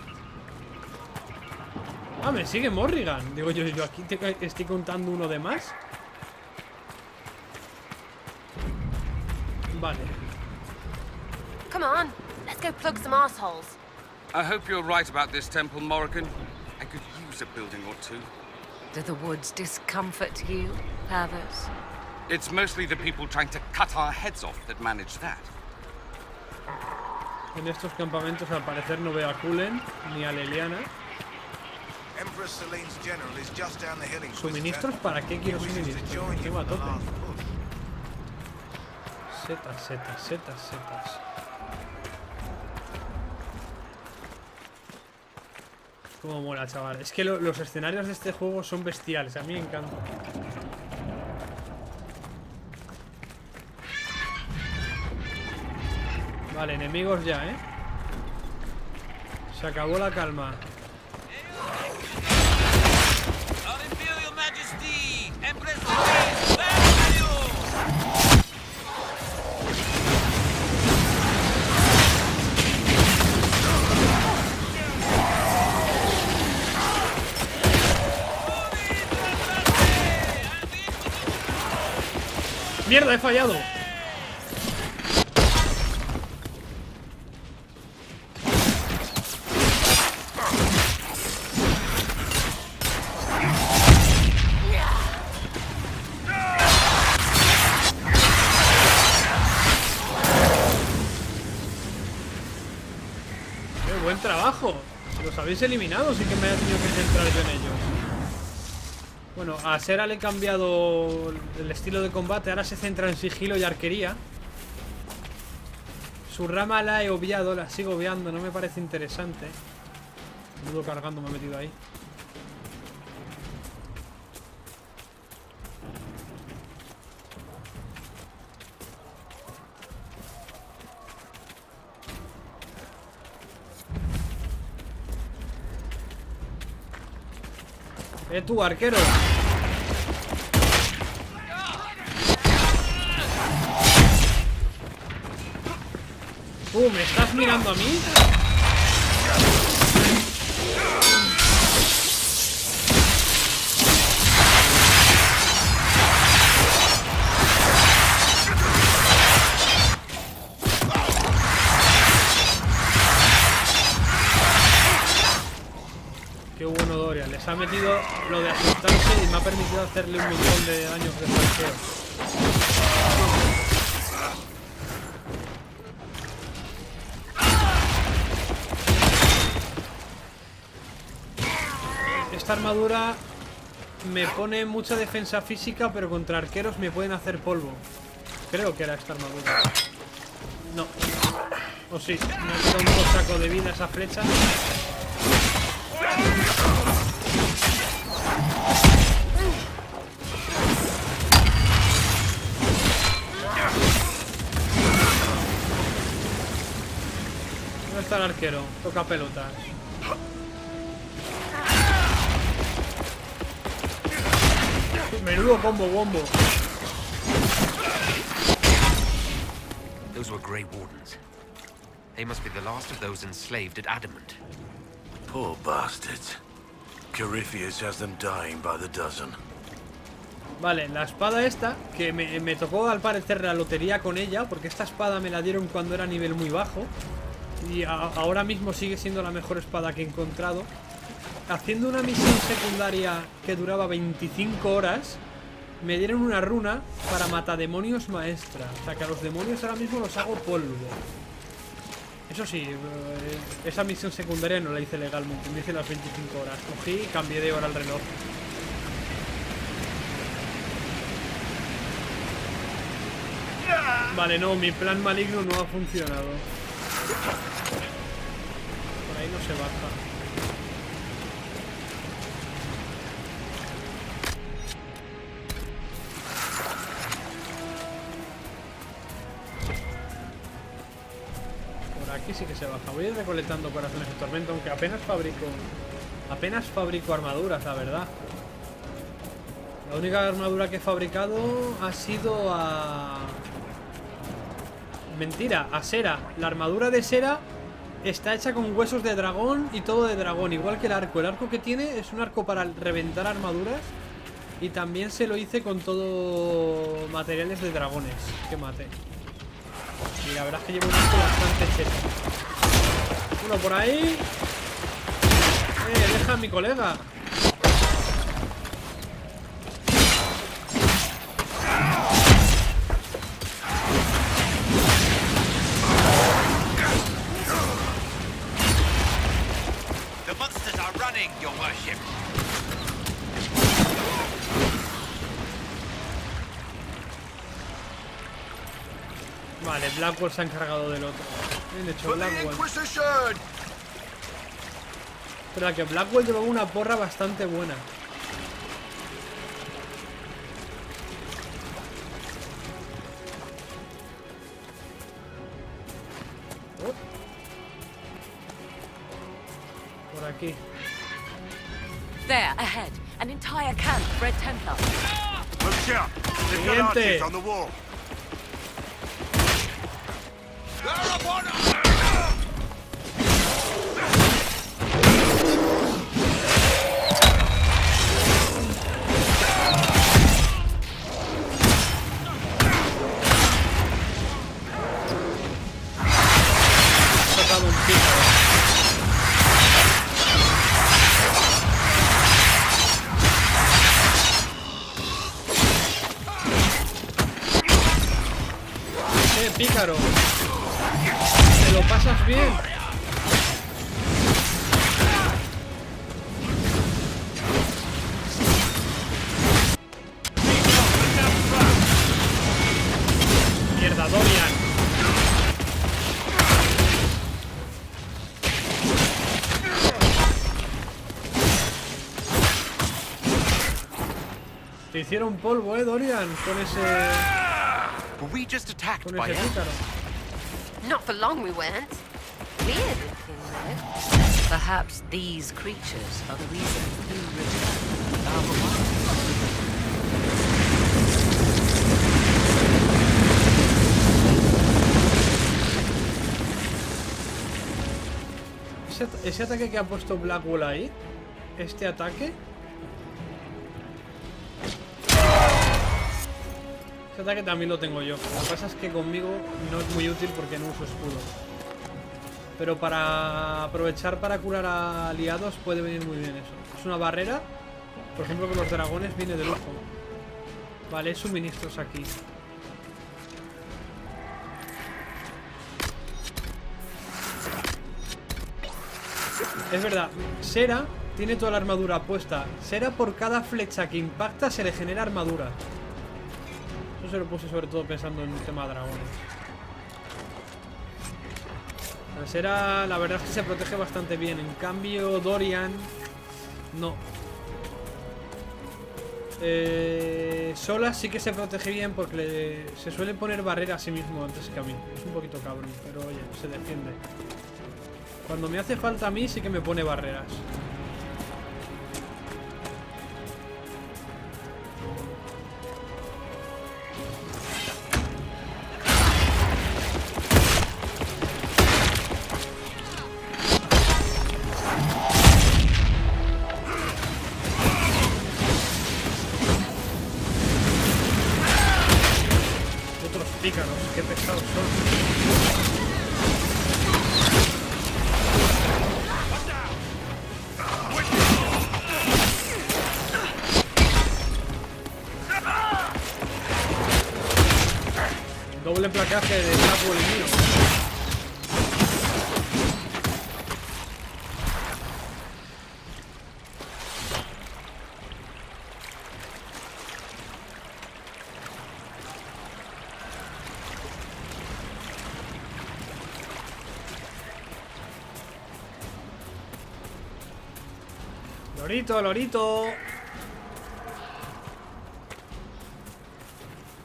A: Ah, me sigue Morrigan. Digo yo aquí estoy contando uno de más. Vale.
K: Come on, let's go plug some assholes.
I: I hope you're right about this temple, Morrigan. I could use a building or two.
J: Do the woods discomfort you, Pavos?
I: It's mostly the people trying to cut our heads off that manage that.
A: En estos campamentos al parecer no veo a Kulen ni a Leliana. ¿Suministros? ¿Para qué quiero suministros? Tengo a tope. Setas. Cómo mola, chaval. Es que los escenarios de este juego son bestiales. A mí me encanta. Vale, enemigos ya, ¿eh? Se acabó la calma. ¡Mierda, he fallado! ¡Qué buen trabajo! Los habéis eliminado, sí que me he tenido que centrar yo en ellos. Bueno, a Sera le he cambiado el estilo de combate. Ahora se centra en sigilo y arquería. Su rama la he obviado, la sigo obviando. No me parece interesante. Dudo cargando, me he metido ahí. Tú, arquero. ¿Me estás mirando a mí? Qué bueno Dorian, les ha metido lo de asustarse y me ha permitido hacerle un montón de daños de flanqueo. Esta armadura me pone mucha defensa física, pero contra arqueros me pueden hacer polvo. Creo que era esta armadura. No. O sí, me ha quitado un saco de vida esa flecha. ¿Dónde está el arquero? Toca pelotas. Menudo combo wombo.
D: Those were Grey Wardens. They must be the last of those enslaved at Adamant.
F: Poor bastards. Corypheus has them dying by the dozen.
A: Vale, la espada esta, que me tocó al parecer la lotería con ella, porque esta espada me la dieron cuando era nivel muy bajo. Y ahora mismo sigue siendo la mejor espada que he encontrado. Haciendo una misión secundaria que duraba 25 horas, me dieron una runa para matademonios maestra. O sea que a los demonios ahora mismo los hago polvo. Eso sí, esa misión secundaria no la hice legalmente, me hice las 25 horas. Cogí y cambié de hora el reloj. Vale, no, mi plan maligno no ha funcionado. Por ahí no se baja. Aquí sí que se baja. Voy a ir recolectando corazones de tormenta, aunque apenas fabrico armaduras, la verdad. La única armadura que he fabricado ha sido mentira, a Sera. La armadura de Sera está hecha con huesos de dragón y todo de dragón, igual que el arco. El arco que tiene es un arco para reventar armaduras. Y también se lo hice con todo materiales de dragones que maté. Y la verdad es que llevo un arco bastante cheto. Uno por ahí. Deja a mi colega.
B: The monsters are running, your worship.
A: Vale, Blackwell se ha encargado del otro. Bien hecho, Blackwell. Pero que Blackwell llevaba una porra bastante buena. Por aquí.
J: There, ahead. An entire camp of Red Templar.
A: Siguiente. Tocado un pico. Pícaro. ¿Te lo pasas bien? Mierda, Dorian. Te hicieron polvo, Dorian, con ese...
D: Were we just attacked
A: con
D: by
A: ese pícaro.
K: Not for long we weren't. Weird looking, though.
J: Perhaps these creatures are the reason you returned our world.
A: ese ataque que ha puesto Blackwell ahí, este ataque... Ese ataque también lo tengo yo. Lo que pasa es que conmigo no es muy útil porque no uso escudo. Pero para aprovechar para curar a aliados puede venir muy bien eso. Es una barrera. Por ejemplo, con los dragones viene de lujo. Vale, suministros aquí. Es verdad, Sera tiene toda la armadura puesta. Sera por cada flecha que impacta se le genera armadura. Eso se lo puse sobre todo pensando en el tema de dragones. La Sera, la verdad es que se protege bastante bien. En cambio, Dorian, no. Sola sí que se protege bien porque se suele poner barrera a sí mismo antes que a mí. Es un poquito cabrón, pero oye, se defiende. Cuando me hace falta a mí sí que me pone barreras. Otros pícaros, qué pesados son. Doble placaje de Blackwell y mío. Lorito, lorito.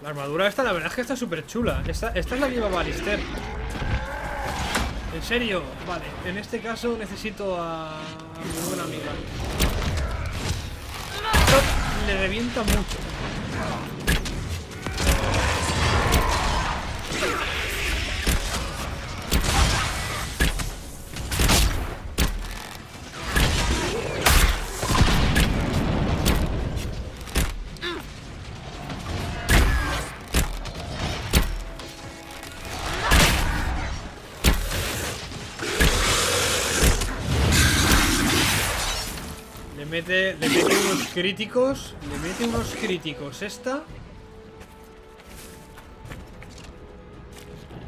A: La armadura esta, la verdad es que está súper chula. Esta es la que llevaba Alistair. En serio, vale. En este caso necesito a mi buena amiga. Esto le revienta mucho. Le mete unos críticos. Le mete unos críticos esta.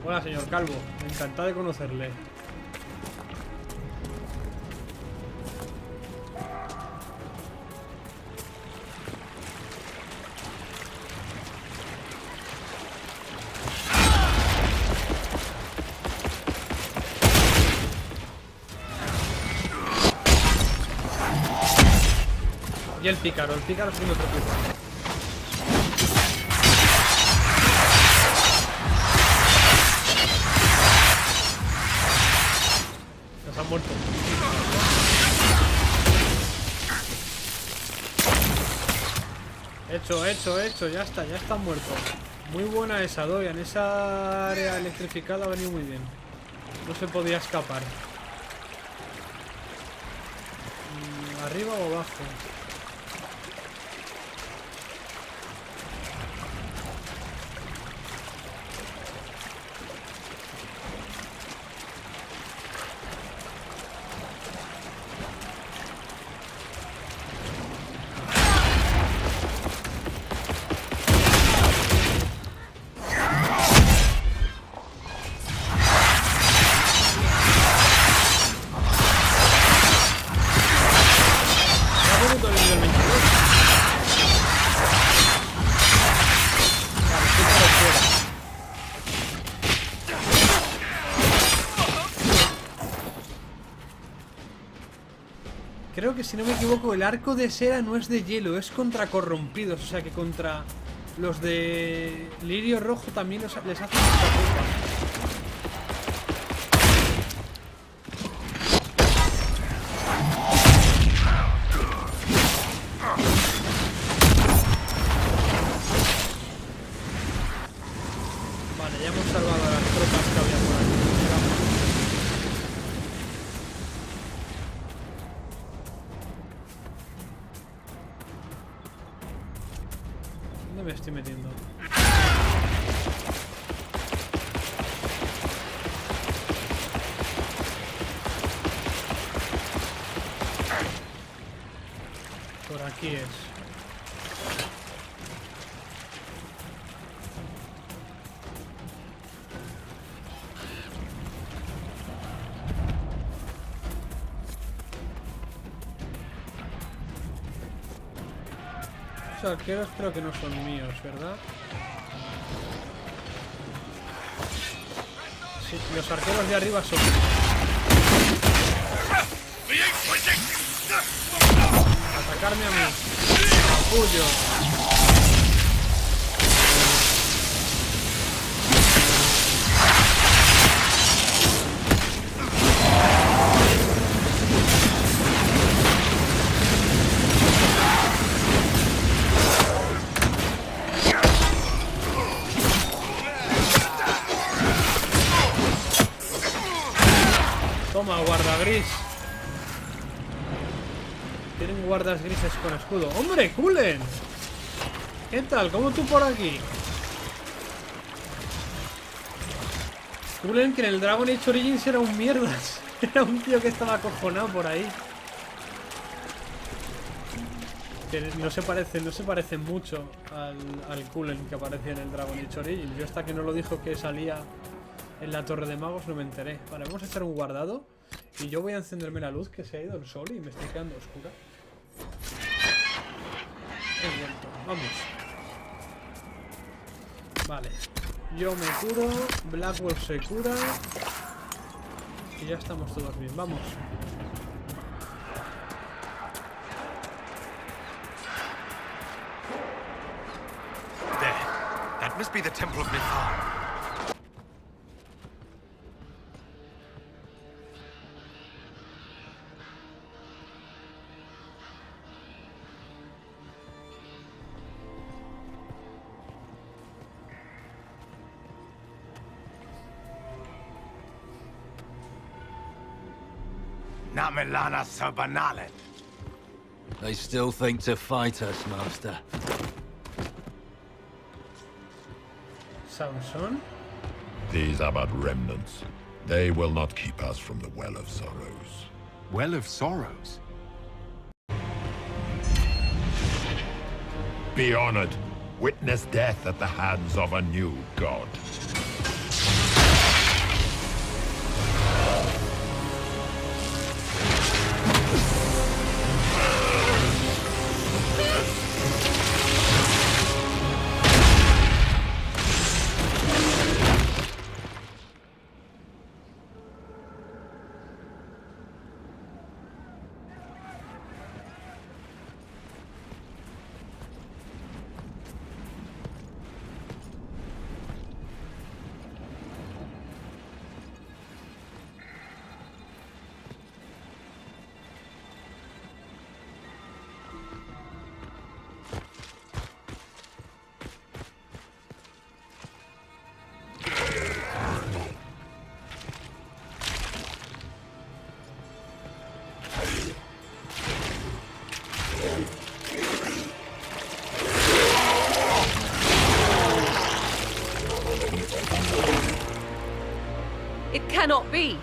A: Hola, señor Calvo. Encantado de conocerle. Y el pícaro sí me preocupa. Nos han muerto. Hecho, ya están muertos. Muy buena esa Dorian, esa área electrificada ha venido muy bien. No se podía escapar. ¿Arriba o abajo? Creo que si no me equivoco el arco de Sera no es de hielo, es contra corrompidos, o sea que contra los de lirio rojo también les hace mucha culpa. Vale, ya hemos salvado a las tropas que había por aquí. ¿Dónde me estoy metiendo? Por aquí es. Los arqueros creo que no son míos, ¿verdad? Sí, los arqueros de arriba son míos. Atacarme a mí. Huyo. Toma, guarda gris. Tienen guardas grises con escudo. ¡Hombre, Cullen! ¿Qué tal? ¿Cómo tú por aquí? Cullen, que en el Dragon Age Origins era un mierdas. Era un tío que estaba acojonado por ahí. Que no se parece mucho al Cullen que aparece en el Dragon Age Origins. Yo hasta que no lo dijo que salía en la Torre de Magos no me enteré. Vale, vamos a echar un guardado. Y yo voy a encenderme la luz, que se ha ido el sol y me estoy quedando oscura. He vuelto, vamos. Vale, yo me curo, Blackwolf se cura. Y ya estamos todos bien, vamos.
D: There. That must be the Temple of Mithar.
F: Namelana Sabanalet.
I: They still think to fight us, Master.
A: Samson.
L: These are but remnants. They will not keep us from the Well of Sorrows.
D: Well of Sorrows?
L: Be honored. Witness death at the hands of a new god.
J: It cannot be.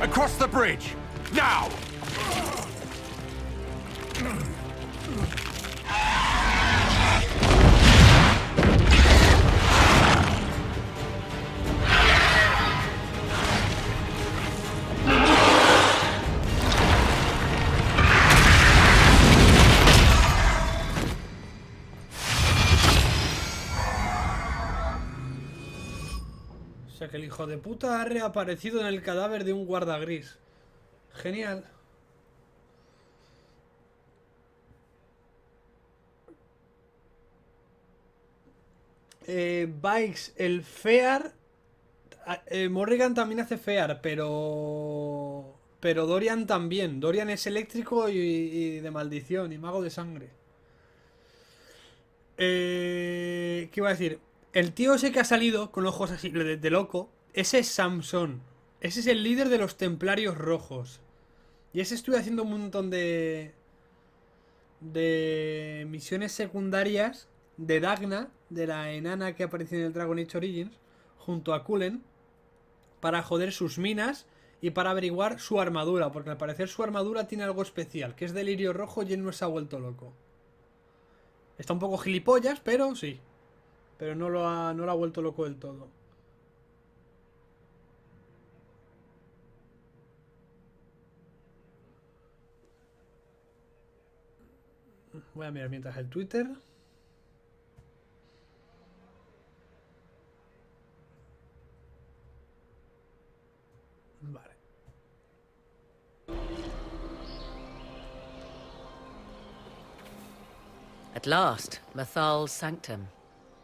D: Across the bridge! Now!
A: O sea que el hijo de puta ha reaparecido en el cadáver de un guarda gris. Genial. Bikes, el Fear. Morrigan también hace Fear, pero Dorian también. Dorian es eléctrico y de maldición y mago de sangre. ¿Qué iba a decir? El tío ese que ha salido con ojos así de loco, ese es Samson. Ese es el líder de los templarios rojos. Y ese estuve haciendo un montón de de misiones secundarias de Dagna, de la enana que apareció en el Dragon Age Origins, junto a Cullen, para joder sus minas y para averiguar su armadura, porque al parecer su armadura tiene algo especial, que es delirio rojo y él no se ha vuelto loco. Está un poco gilipollas, pero sí. Pero no lo ha vuelto loco del todo. Voy a mirar mientras el Twitter. Vale.
J: At last, Mathal's sanctum.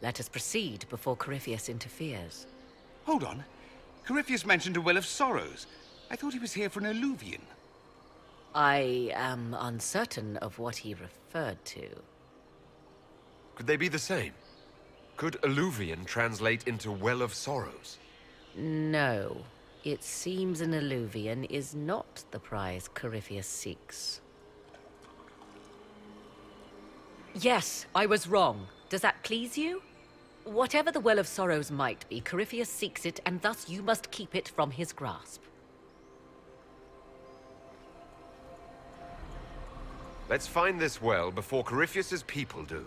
J: Let us proceed before Corypheus interferes.
I: Hold on. Corypheus mentioned a Well of Sorrows. I thought he was here for an alluvion.
J: I am uncertain of what he referred to.
D: Could they be the same? Could alluvion translate into Well of Sorrows?
J: No. It seems an alluvion is not the prize Corypheus seeks. Yes, I was wrong. Does that please you? Whatever the Well of Sorrows might be, Corypheus seeks it, and thus you must keep it from his grasp.
D: Let's find this well before Corypheus's people do.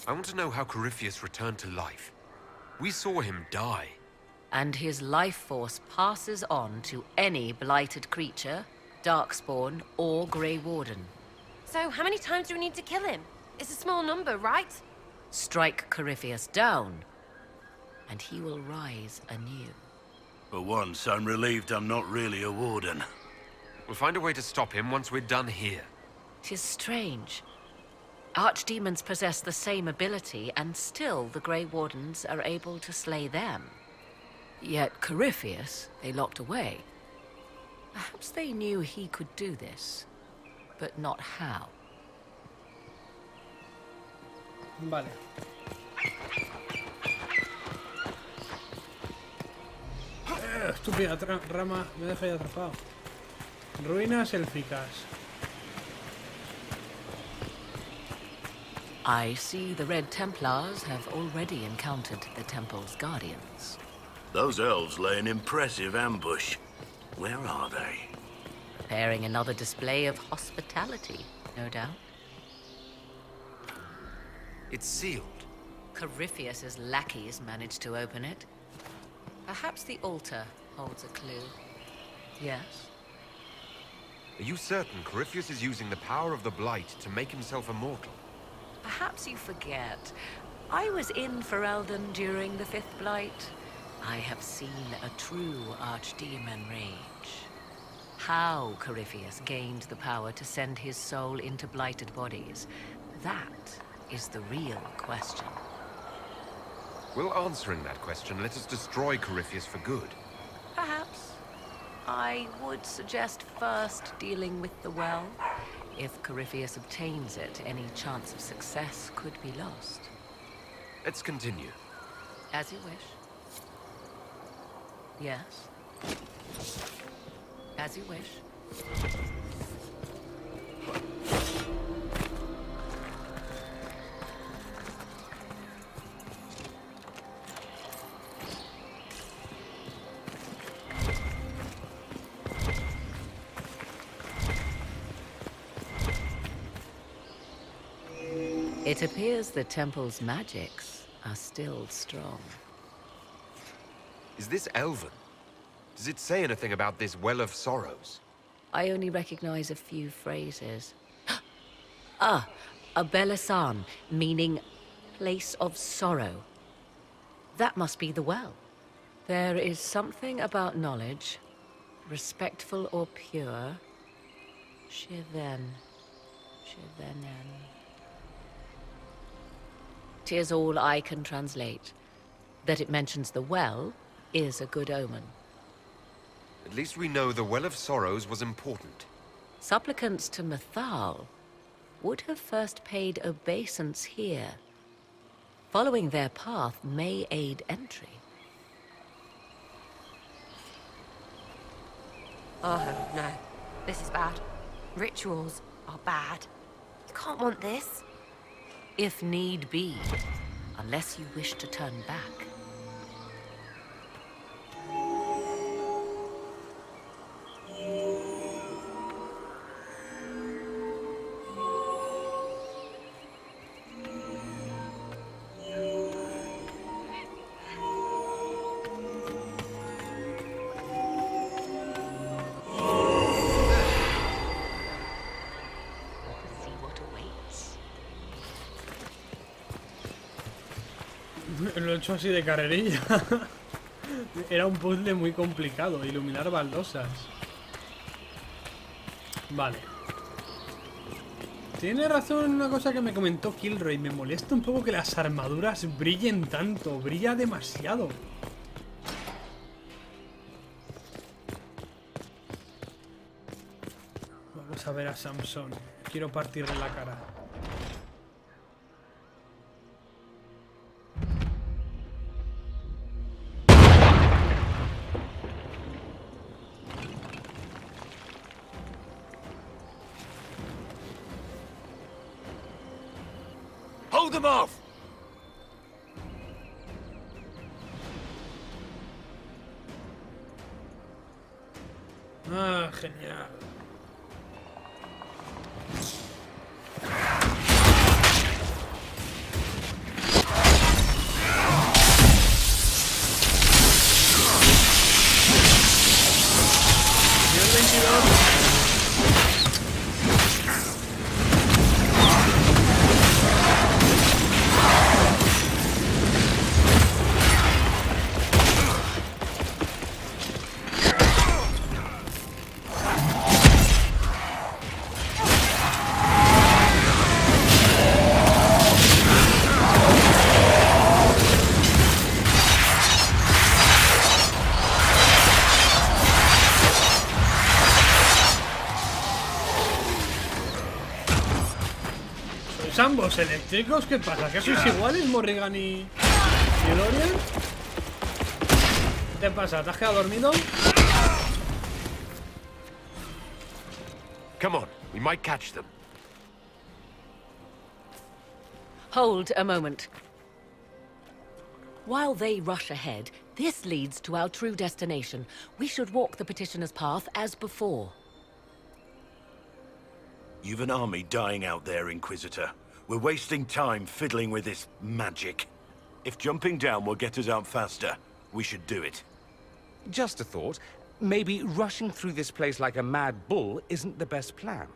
D: I want to know how Corypheus returned to life. We saw him die.
J: And his life force passes on to any blighted creature, darkspawn, or Grey Warden.
K: So, how many times do we need to kill him? It's a small number, right?
J: Strike Corypheus down, and he will rise anew.
F: For once, I'm relieved I'm not really a warden.
D: We'll find a way to stop him once we're done here.
J: 'Tis strange. Archdemons possess the same ability, and still the Grey Wardens are able to slay them. Yet Corypheus they locked away. Perhaps they knew he could do this, but not how.
A: Vale. Estúpida rama, me deja ya atrapado. Ruinas élficas.
J: I see the Red Templars have already encountered the temple's guardians.
F: Those elves lay an impressive ambush. Where are they?
J: Preparing another display of hospitality, no doubt.
D: It's sealed.
J: Corypheus's lackeys managed to open it. Perhaps the altar holds a clue. Yes?
D: Are you certain Corypheus is using the power of the Blight to make himself immortal?
J: Perhaps you forget. I was in Ferelden during the Fifth Blight. I have seen a true archdemon rage. How Corypheus gained the power to send his soul into blighted bodies, that is the real question.
D: Will answering that question let us destroy Corypheus for good?
J: Perhaps. I would suggest first dealing with the well. If Corypheus obtains it, any chance of success could be lost.
D: Let's continue.
J: As you wish. Yes. As you wish. It appears the temple's magics are still strong.
D: Is this Elven? Does it say anything about this Well of Sorrows?
J: I only recognize a few phrases. Ah, a Belasan, meaning place of sorrow. That must be the well. There is something about knowledge, respectful or pure. Shiven. Shivenen. 'Tis all I can translate. That it mentions the well is a good omen.
D: At least we know the Well of Sorrows was important.
J: Supplicants to Mathal would have first paid obeisance here. Following their path may aid entry.
K: Oh, no. This is bad. Rituals. are bad. You can't want this.
J: If need be, unless you wish to turn back.
A: Lo he hecho así de carrerilla. Era un puzzle muy complicado, iluminar baldosas. Vale. Tiene razón en una cosa que me comentó Kilroy. Me molesta un poco que las armaduras brillen tanto. Brilla demasiado. Vamos a ver a Samson. Quiero partirle la cara.
F: Hold them off!
A: Ah, genial. Ambos eléctricos, ¿qué pasa? ¿Que sois iguales, Morrigan y Dorian? ¿Qué te pasa? ¿Te has quedado dormido?
D: Come on, we might catch them.
J: Hold a moment. While they rush ahead, this leads to our true destination. We should walk the petitioner's path as before.
F: You've an army dying out there, Inquisitor. We're wasting time fiddling with this magic. If jumping down will get us out faster, we should do it.
M: Just a thought. Maybe rushing through this place like a mad bull isn't the best plan.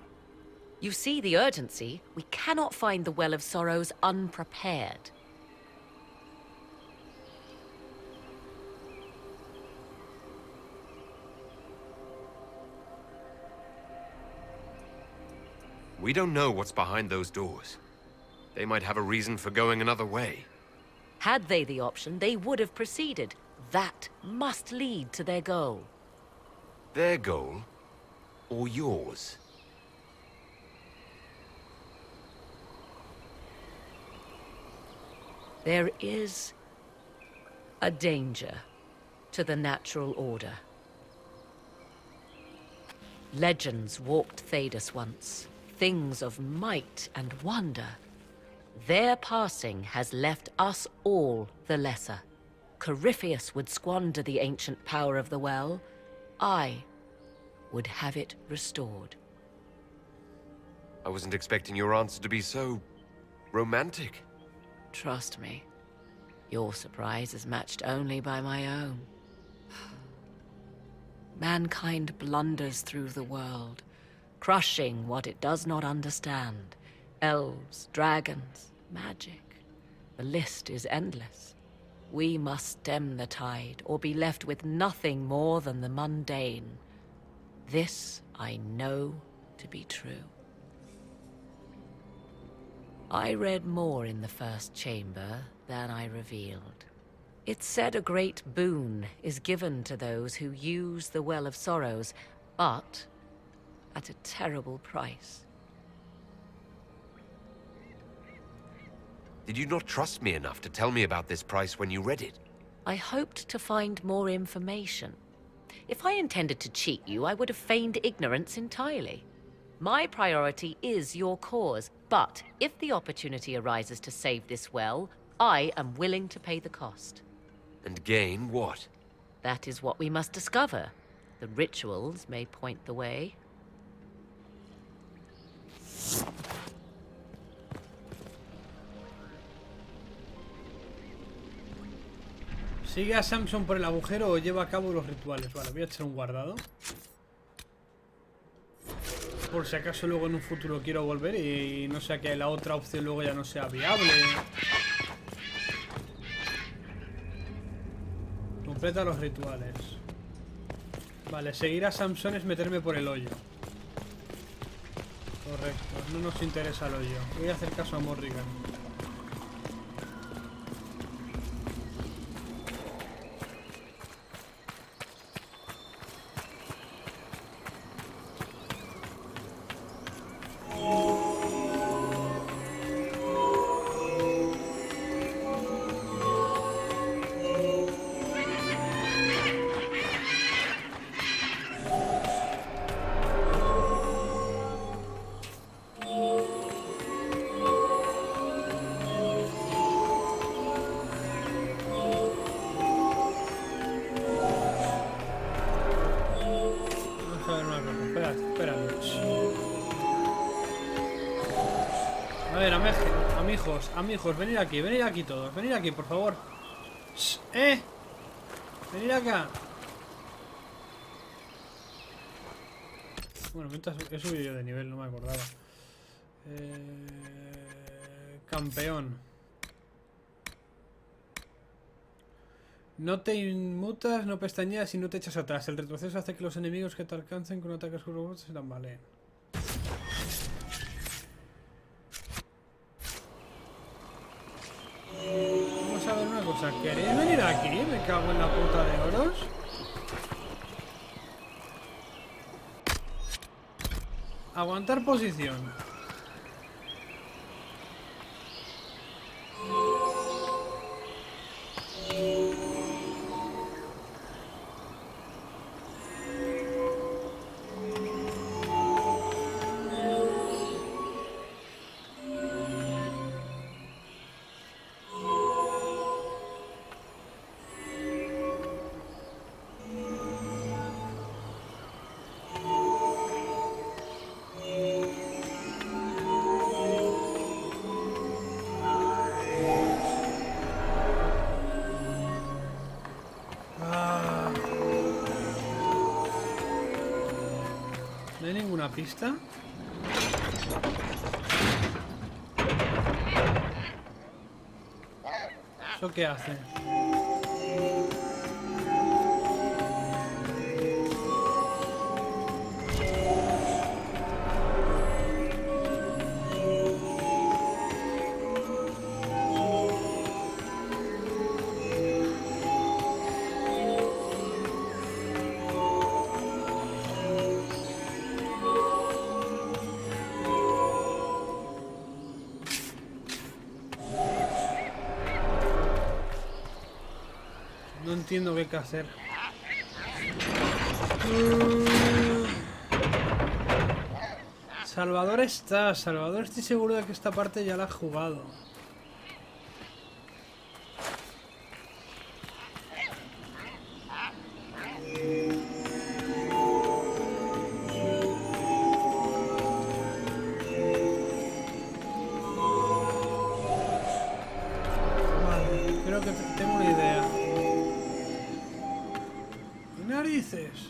J: You see the urgency? We cannot find the Well of Sorrows unprepared.
D: We don't know what's behind those doors. They might have a reason for going another way.
J: Had they the option, they would have proceeded. That must lead to their goal.
D: Their goal? Or yours?
J: There is a danger to the natural order. Legends walked Thedas once, things of might and wonder. Their passing has left us all the lesser. Corypheus would squander the ancient power of the well. I would have it restored.
D: I wasn't expecting your answer to be so romantic.
J: Trust me, your surprise is matched only by my own. Mankind blunders through the world, crushing what it does not understand. Elves, dragons, magic. The list is endless. We must stem the tide, or be left with nothing more than the mundane. This I know to be true. I read more in the first chamber than I revealed. It said a great boon is given to those who use the Well of Sorrows, but at a terrible price.
D: Did you not trust me enough to tell me about this price when you read it?
J: I hoped to find more information. If I intended to cheat you, I would have feigned ignorance entirely. My priority is your cause, but if the opportunity arises to save this well, I am willing to pay the cost.
D: And gain what?
J: That is what we must discover. The rituals may point the way.
A: ¿Sigue a Samson por el agujero o lleva a cabo los rituales? Vale, voy a echar un guardado. Por si acaso luego en un futuro quiero volver y no sea que la otra opción luego ya no sea viable. Completa los rituales. Vale, seguir a Samson es meterme por el hoyo. Correcto, no nos interesa el hoyo. Voy a hacer caso a Morrigan. Amigos, venid aquí todos, venid aquí, por favor. Venid acá. Bueno, mientras he subido yo de nivel, no me acordaba. Campeón. No te inmutas, no pestañeas y no te echas atrás. El retroceso hace que los enemigos que te alcancen con ataques con robots se tambaleen. Vamos a ver una cosa. ¿Queréis venir aquí? Me cago en la puta de oros. Aguantar posición. ¿No hay ninguna pista? ¿Eso qué hace? No entiendo qué hay que hacer. Salvador está. Salvador, estoy seguro de que esta parte ya la has jugado. Vale, creo que tengo una idea. Narices.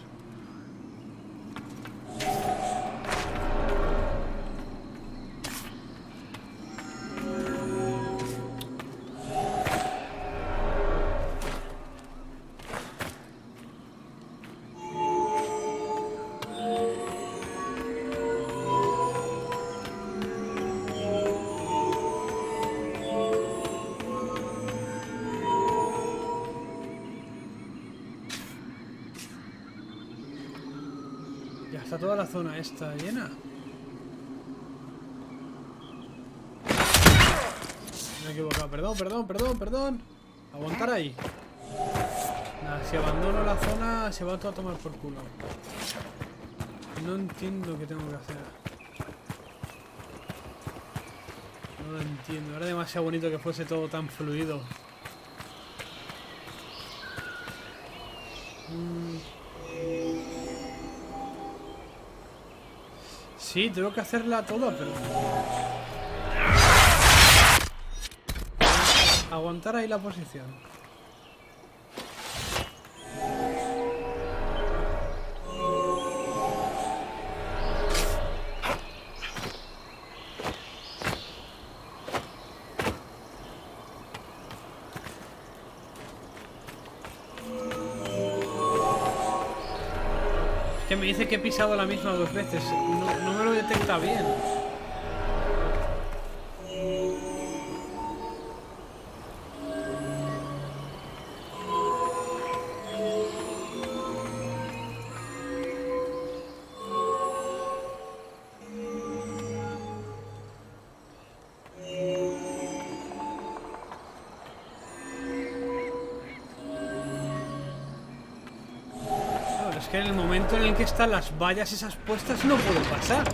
A: Ya está toda la zona esta llena. Me he equivocado, perdón. Aguantar ahí. Nada, si abandono la zona se va todo a tomar por culo. No entiendo qué tengo que hacer. No lo entiendo. Era demasiado bonito que fuese todo tan fluido. Sí, tengo que hacerla toda, pero... Aguantar ahí la posición. Que me dice que he pisado la misma 2 veces. No me lo detecta bien. Es que en el momento en el que están las vallas esas puestas no puedo pasar.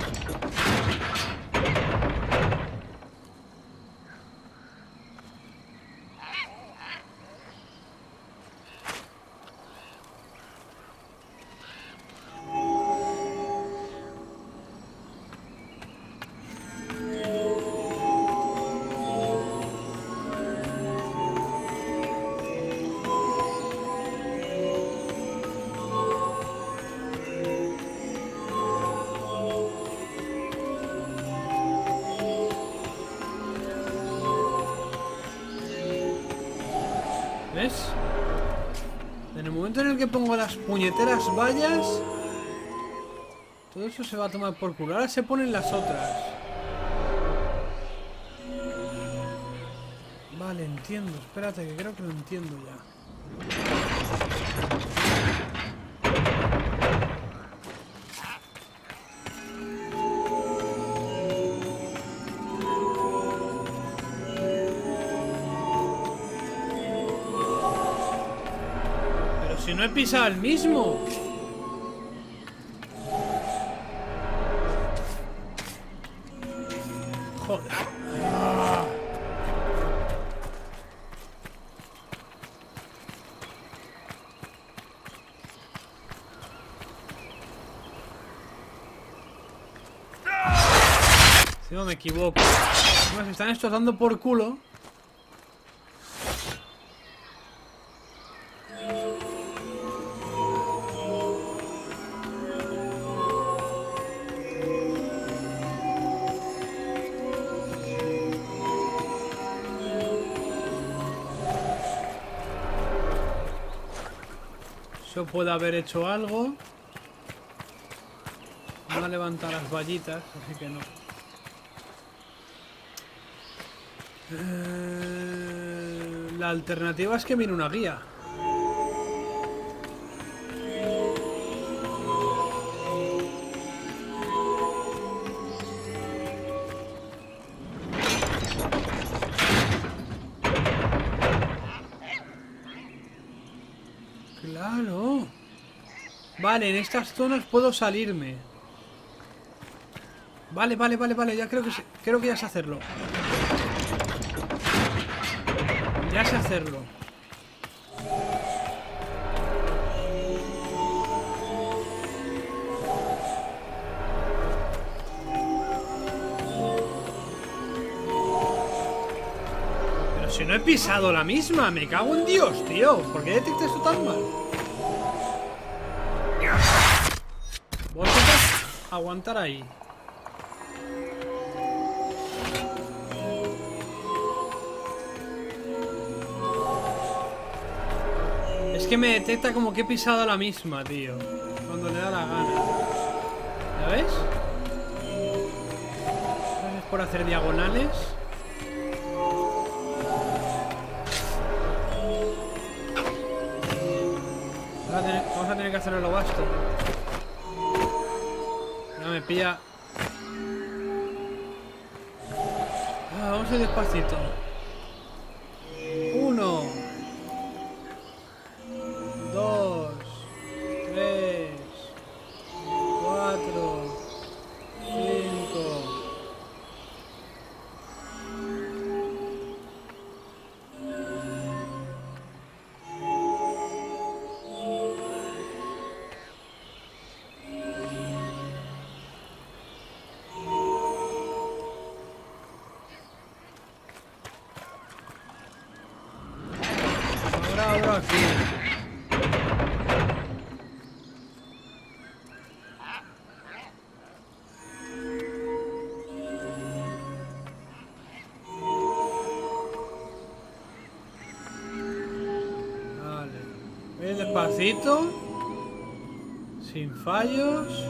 A: ¿Ves? En el momento en el que pongo las puñeteras vallas, todo eso se va a tomar por culo. Ahora se ponen las otras. Vale, entiendo. Espérate, que creo que lo entiendo ya. Si no he pisado el mismo. Joder. Si no me equivoco. Se están estos dando por culo. Yo puedo haber hecho algo. No ha levantado las vallitas, así que no. La alternativa es que mire una guía. Claro. Vale, en estas zonas puedo salirme. Vale, ya creo que ya sé hacerlo. Ya sé hacerlo. Pero si no he pisado la misma, me cago en Dios, tío. ¿Por qué detectas esto tan mal? Vosotros aguantar ahí. Es que me detecta como que he pisado la misma, tío. Cuando le da la gana. ¿Ya ves? Gracias por hacer diagonales. Vamos a tener que hacerlo lo vasto. Ya me pilla. Vamos a ir despacito. 1, 2, 3, 4, 5, Despacito. Sin fallos.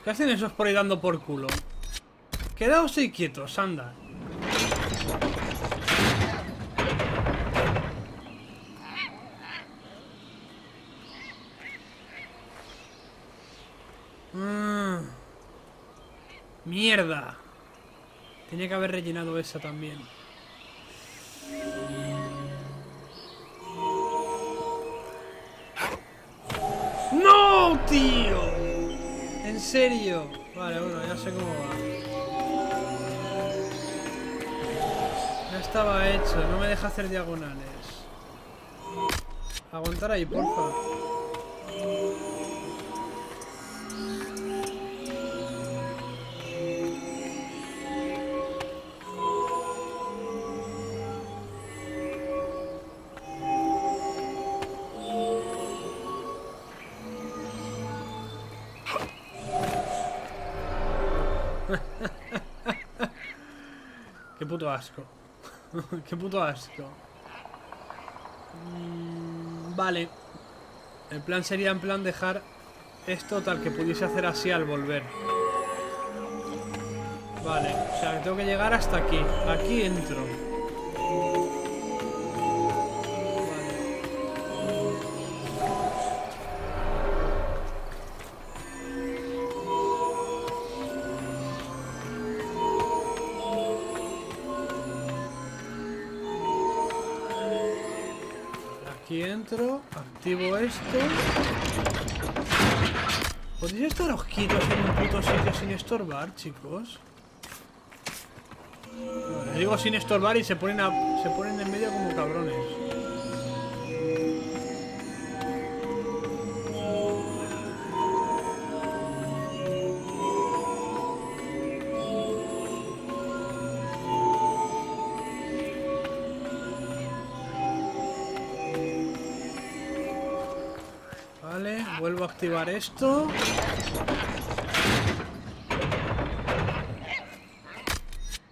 A: ¿Qué hacen esos por ahí dando por culo? Quedaos ahí quietos, anda. Mierda. Tenía que haber rellenado esa también. ¡No, tío! ¿En serio? Vale, bueno, ya sé cómo va. Ya estaba hecho, no me deja hacer diagonales. Aguantar ahí, porfa. Qué puto asco. Qué puto asco. Vale. El plan sería en plan dejar esto tal que pudiese hacer así al volver. Vale, o sea que tengo que llegar hasta aquí. Aquí entro. Aquí entro, activo esto. ¿Podéis estaros quietos en un puto sitio sin estorbar, chicos? Les digo sin estorbar y se ponen en medio como cabrones. Vale, vuelvo a activar esto.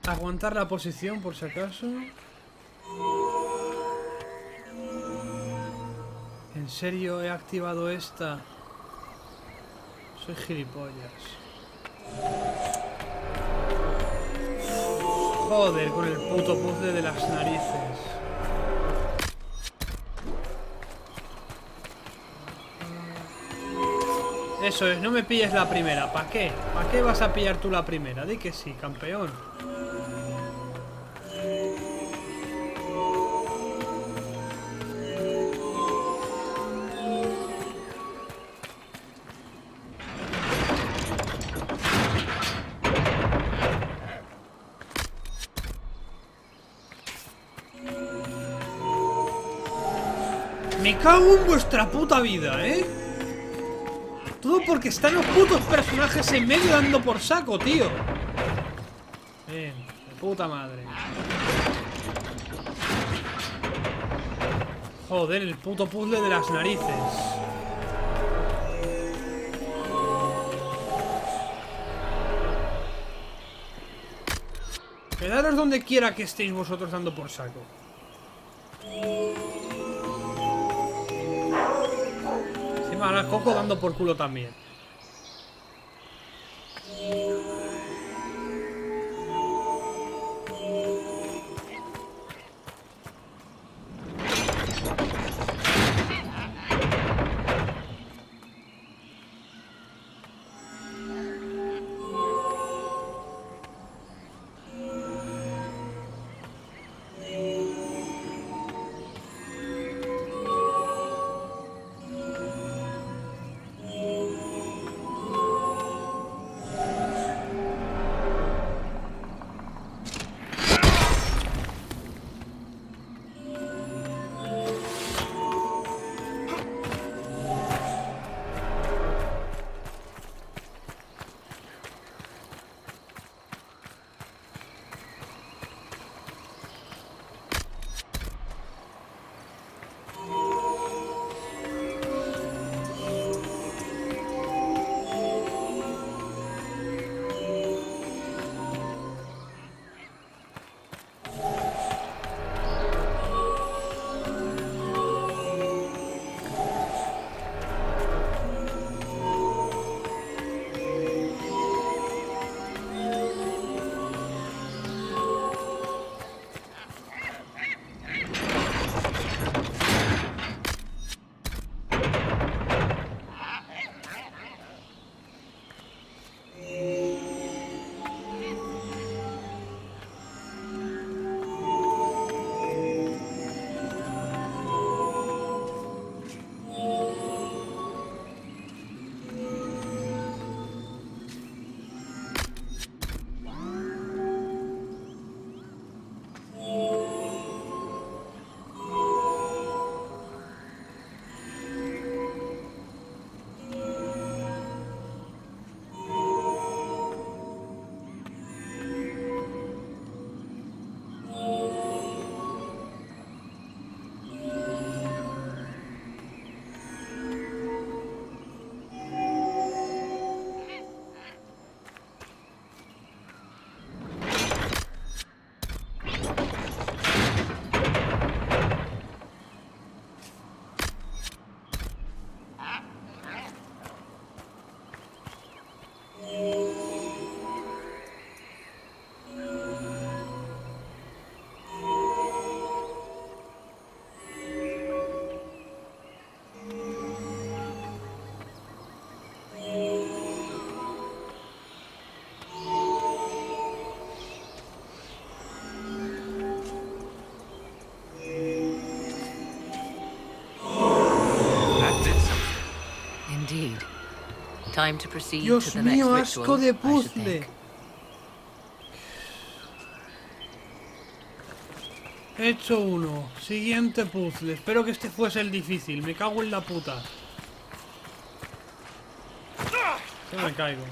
A: Aguantar la posición por si acaso. ¿En serio he activado esta? Soy gilipollas. Joder, con el puto puzzle de las narices. Eso es, no me pilles la primera. ¿Para qué? ¿Para qué vas a pillar tú la primera? Di que sí, campeón. Me cago en vuestra puta vida, ¿eh? Todo porque están los putos personajes en medio dando por saco, tío. Bien, de puta madre. Joder, el puto puzzle de las narices. Quedaros donde quiera que estéis vosotros dando por saco. Ahora Coco dando por culo también.
J: Time to proceed
A: Dios
J: to the next
A: mío,
J: ritual,
A: asco de
J: I should
A: puzzle.
J: think.
A: He hecho uno. Siguiente puzzle. Espero que este fuese el difícil. Me cago en la puta. Yo me caigo.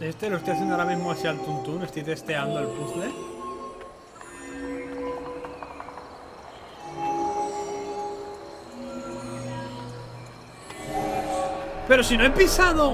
A: Este lo estoy haciendo ahora mismo hacia el tuntún. Estoy testeando el puzzle. Pero si no he pisado.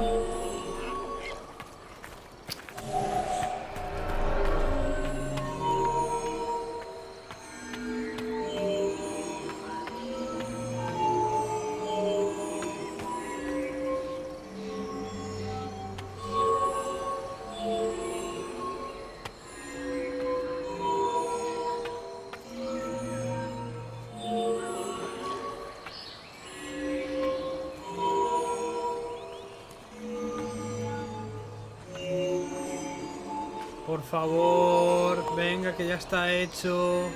A: Por favor, venga, que ya está hecho.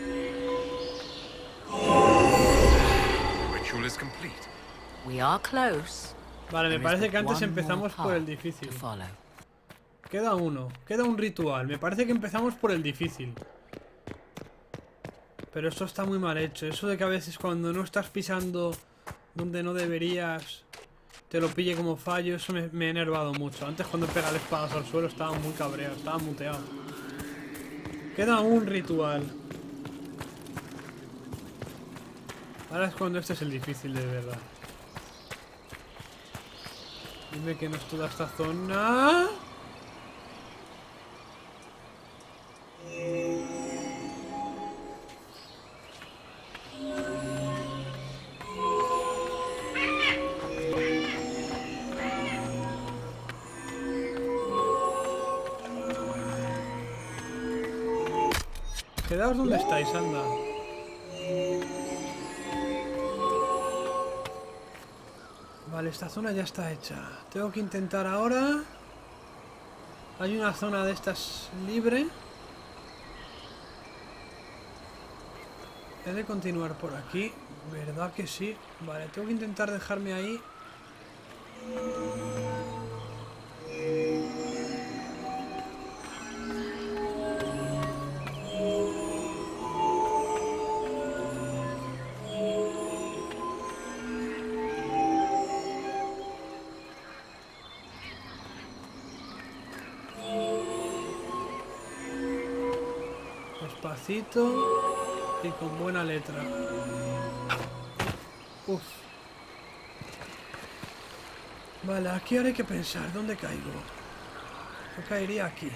D: Ritual is complete.
J: We are close.
A: Vale, me
J: There is
A: parece
J: but
A: que antes
J: one
A: empezamos
J: more
A: por el
J: path
A: difícil.
J: to follow.
A: Queda uno, queda un ritual. Me parece que empezamos por el difícil. Pero esto está muy mal hecho. Eso de que a veces cuando no estás pisando donde no deberías, te lo pille como fallo, eso me ha enervado mucho. Antes cuando pegaba espadas al suelo estaba muy cabreado, estaba muteado. Queda un ritual. Ahora es cuando este es el difícil de verdad. Dime que no es toda esta zona. Quedaos donde estáis, anda. Vale, esta zona ya está hecha. Tengo que intentar ahora. Hay una zona de estas libre. He de continuar por aquí. ¿Verdad que sí? Vale, tengo que intentar dejarme ahí. Despacito y con buena letra. Uf. Vale, aquí ahora hay que pensar. ¿Dónde caigo? Yo caería aquí.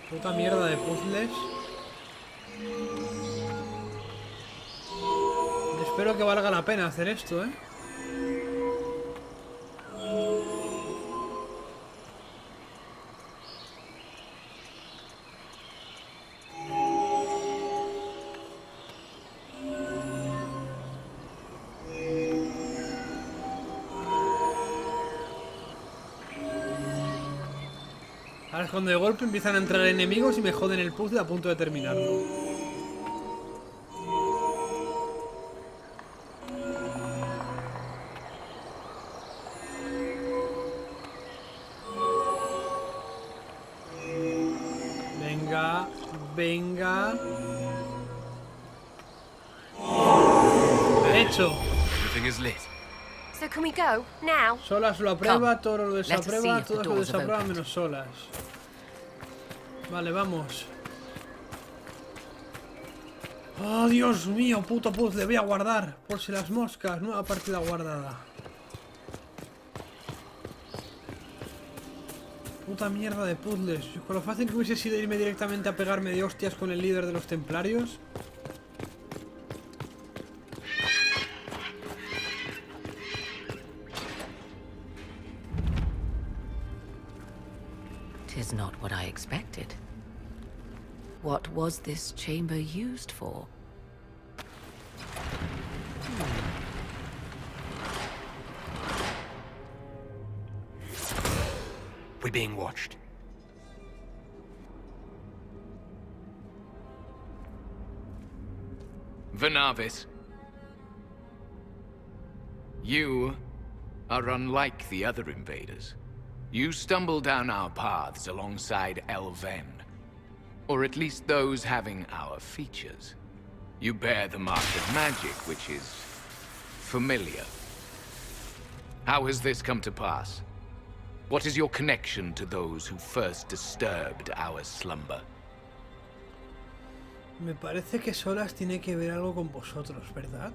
A: Puta mierda de puzzles. Espero que valga la pena hacer esto, ¿eh? Ahora es cuando de golpe empiezan a entrar enemigos y me joden el puzzle a punto de terminarlo. Venga, venga. Hecho.
D: Everything is lit.
K: So can we go now?
A: Solas lo aprueba, todo lo
J: Let us see
A: desaprueba,
J: if the
A: todo lo
J: doors have
A: desaprueba
J: opened.
A: menos solas. Vale, vamos. Oh, Dios mío, puto puzzle. Voy a guardar. Por si las moscas. Nueva partida guardada. Puta mierda de puzzles. Con lo fácil que hubiese sido irme directamente a pegarme de hostias con el líder de los templarios.
J: Tis not what I expected. What was this chamber used for?
D: We're being watched.
N: Vernavis. You are unlike the other invaders. You stumble down our paths alongside Elven. Or at least those having our features. You bear the mark of magic, which is familiar. How has this come to pass? What is your connection to those who first disturbed our slumber?
A: Me parece que Solas tiene que ver algo con vosotros, ¿verdad?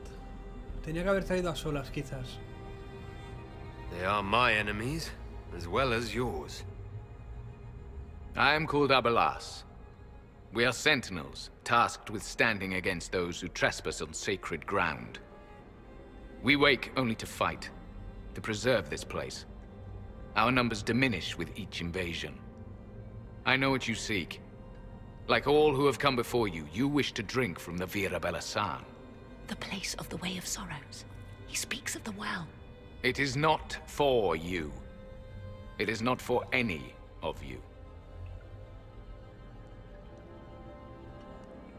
A: Tenía que haber traído a Solas, quizás.
D: They are my enemies, as well as yours.
N: I am called Abelas. We are sentinels, tasked with standing against those who trespass on sacred ground. We wake only to fight, to preserve this place. Our numbers diminish with each invasion. I know what you seek. Like all who have come before you, you wish to drink from the Vira Belasan.
J: The place of the Way of Sorrows. He speaks of the well.
N: It is not for you. It is not for any of you.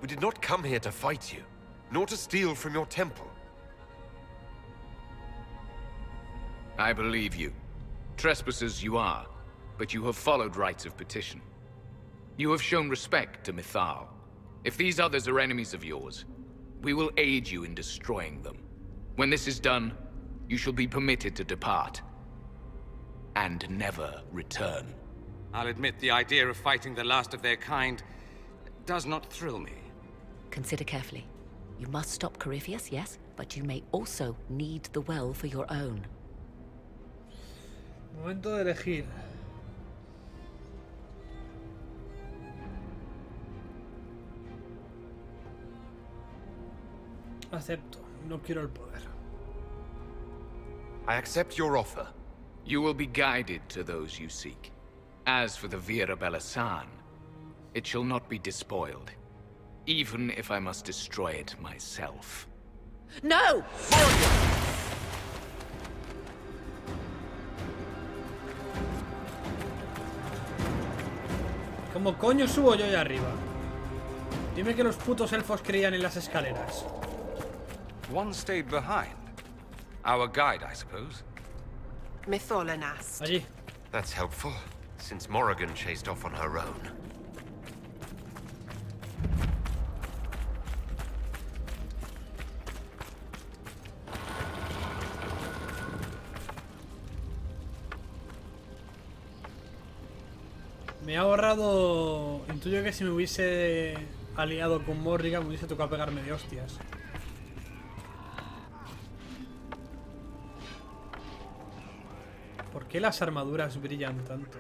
D: We did not come here to fight you, nor to steal from your temple.
N: I believe you. Trespassers you are, but you have followed rites of petition. You have shown respect to Mythal. If these others are enemies of yours, we will aid you in destroying them. When this is done, you shall be permitted to depart. And never return.
M: I'll admit the idea of fighting the last of their kind does not thrill me.
J: Consider carefully. You must stop Corypheus, yes, but you may also need the well for your own.
A: Momento de elegir. Acepto. No quiero el poder.
D: I accept your offer.
N: You will be guided to those you seek. As for the Vira Belasan, it shall not be despoiled. Even if I must destroy it myself.
J: No!
A: ¿Cómo coño subo yo allá arriba? Dime que los putos elfos creían en las escaleras.
M: One stayed behind. Our guide, I suppose.
K: Mytholanas.
A: Allí.
D: That's helpful, since Morrigan chased off on her own.
A: Me he ahorrado... Intuyo que si me hubiese aliado con Morrigan me hubiese tocado pegarme de hostias. ¿Por qué las armaduras brillan tanto?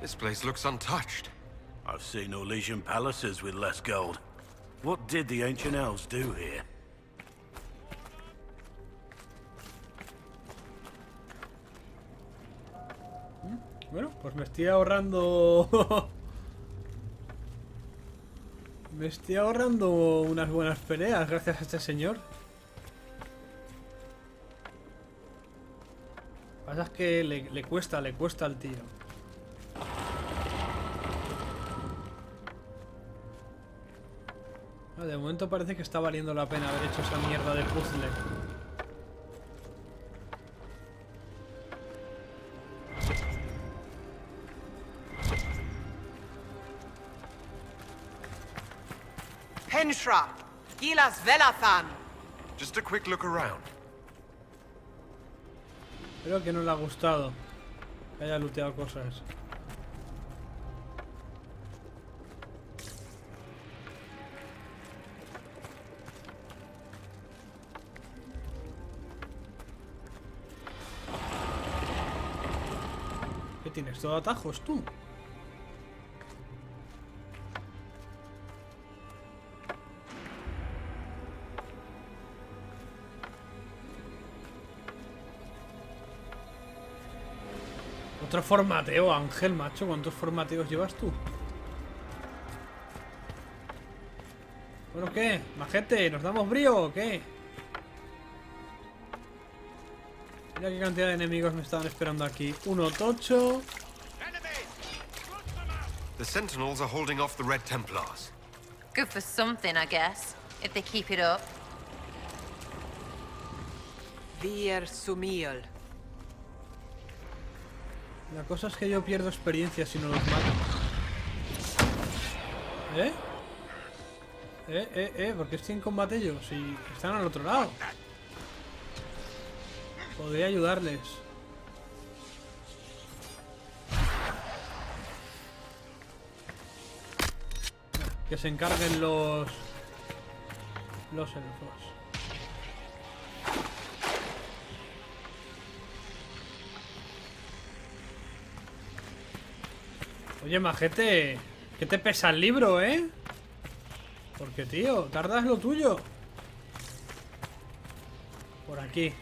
D: This place looks untouched.
F: I've seen Orlesian palaces with less gold. What did the ancient elves do here?
A: Bueno, pues me estoy ahorrando... me estoy ahorrando unas buenas peleas gracias a este señor. Lo que pasa es que le cuesta al tiro. De momento parece que está valiendo la pena haber hecho esa mierda de puzzle.
K: Henshra, Gilas Velathan.
D: Just a quick look around.
A: Creo que no le ha gustado que haya looteado cosas. ¿Qué tienes? ¿Todo atajos tú? Otro formateo, Ángel, macho. ¿Cuántos formateos llevas tú? Bueno, ¿qué? Majete, ¿nos damos brío o qué? Mira qué cantidad de enemigos me estaban esperando aquí. Uno tocho.
D: The Sentinels are holding off the Red Templars.
K: Good for something, I guess, if they keep it up.
O: Vir Sumiol.
A: La cosa es que yo pierdo experiencia si no los mato. ¿Por qué estoy en combate yo? Si están al otro lado. Podría ayudarles. Que se encarguen los elfos. Oye, majete, ¿qué te pesa el libro, Porque, tío, tardas lo tuyo. Por aquí.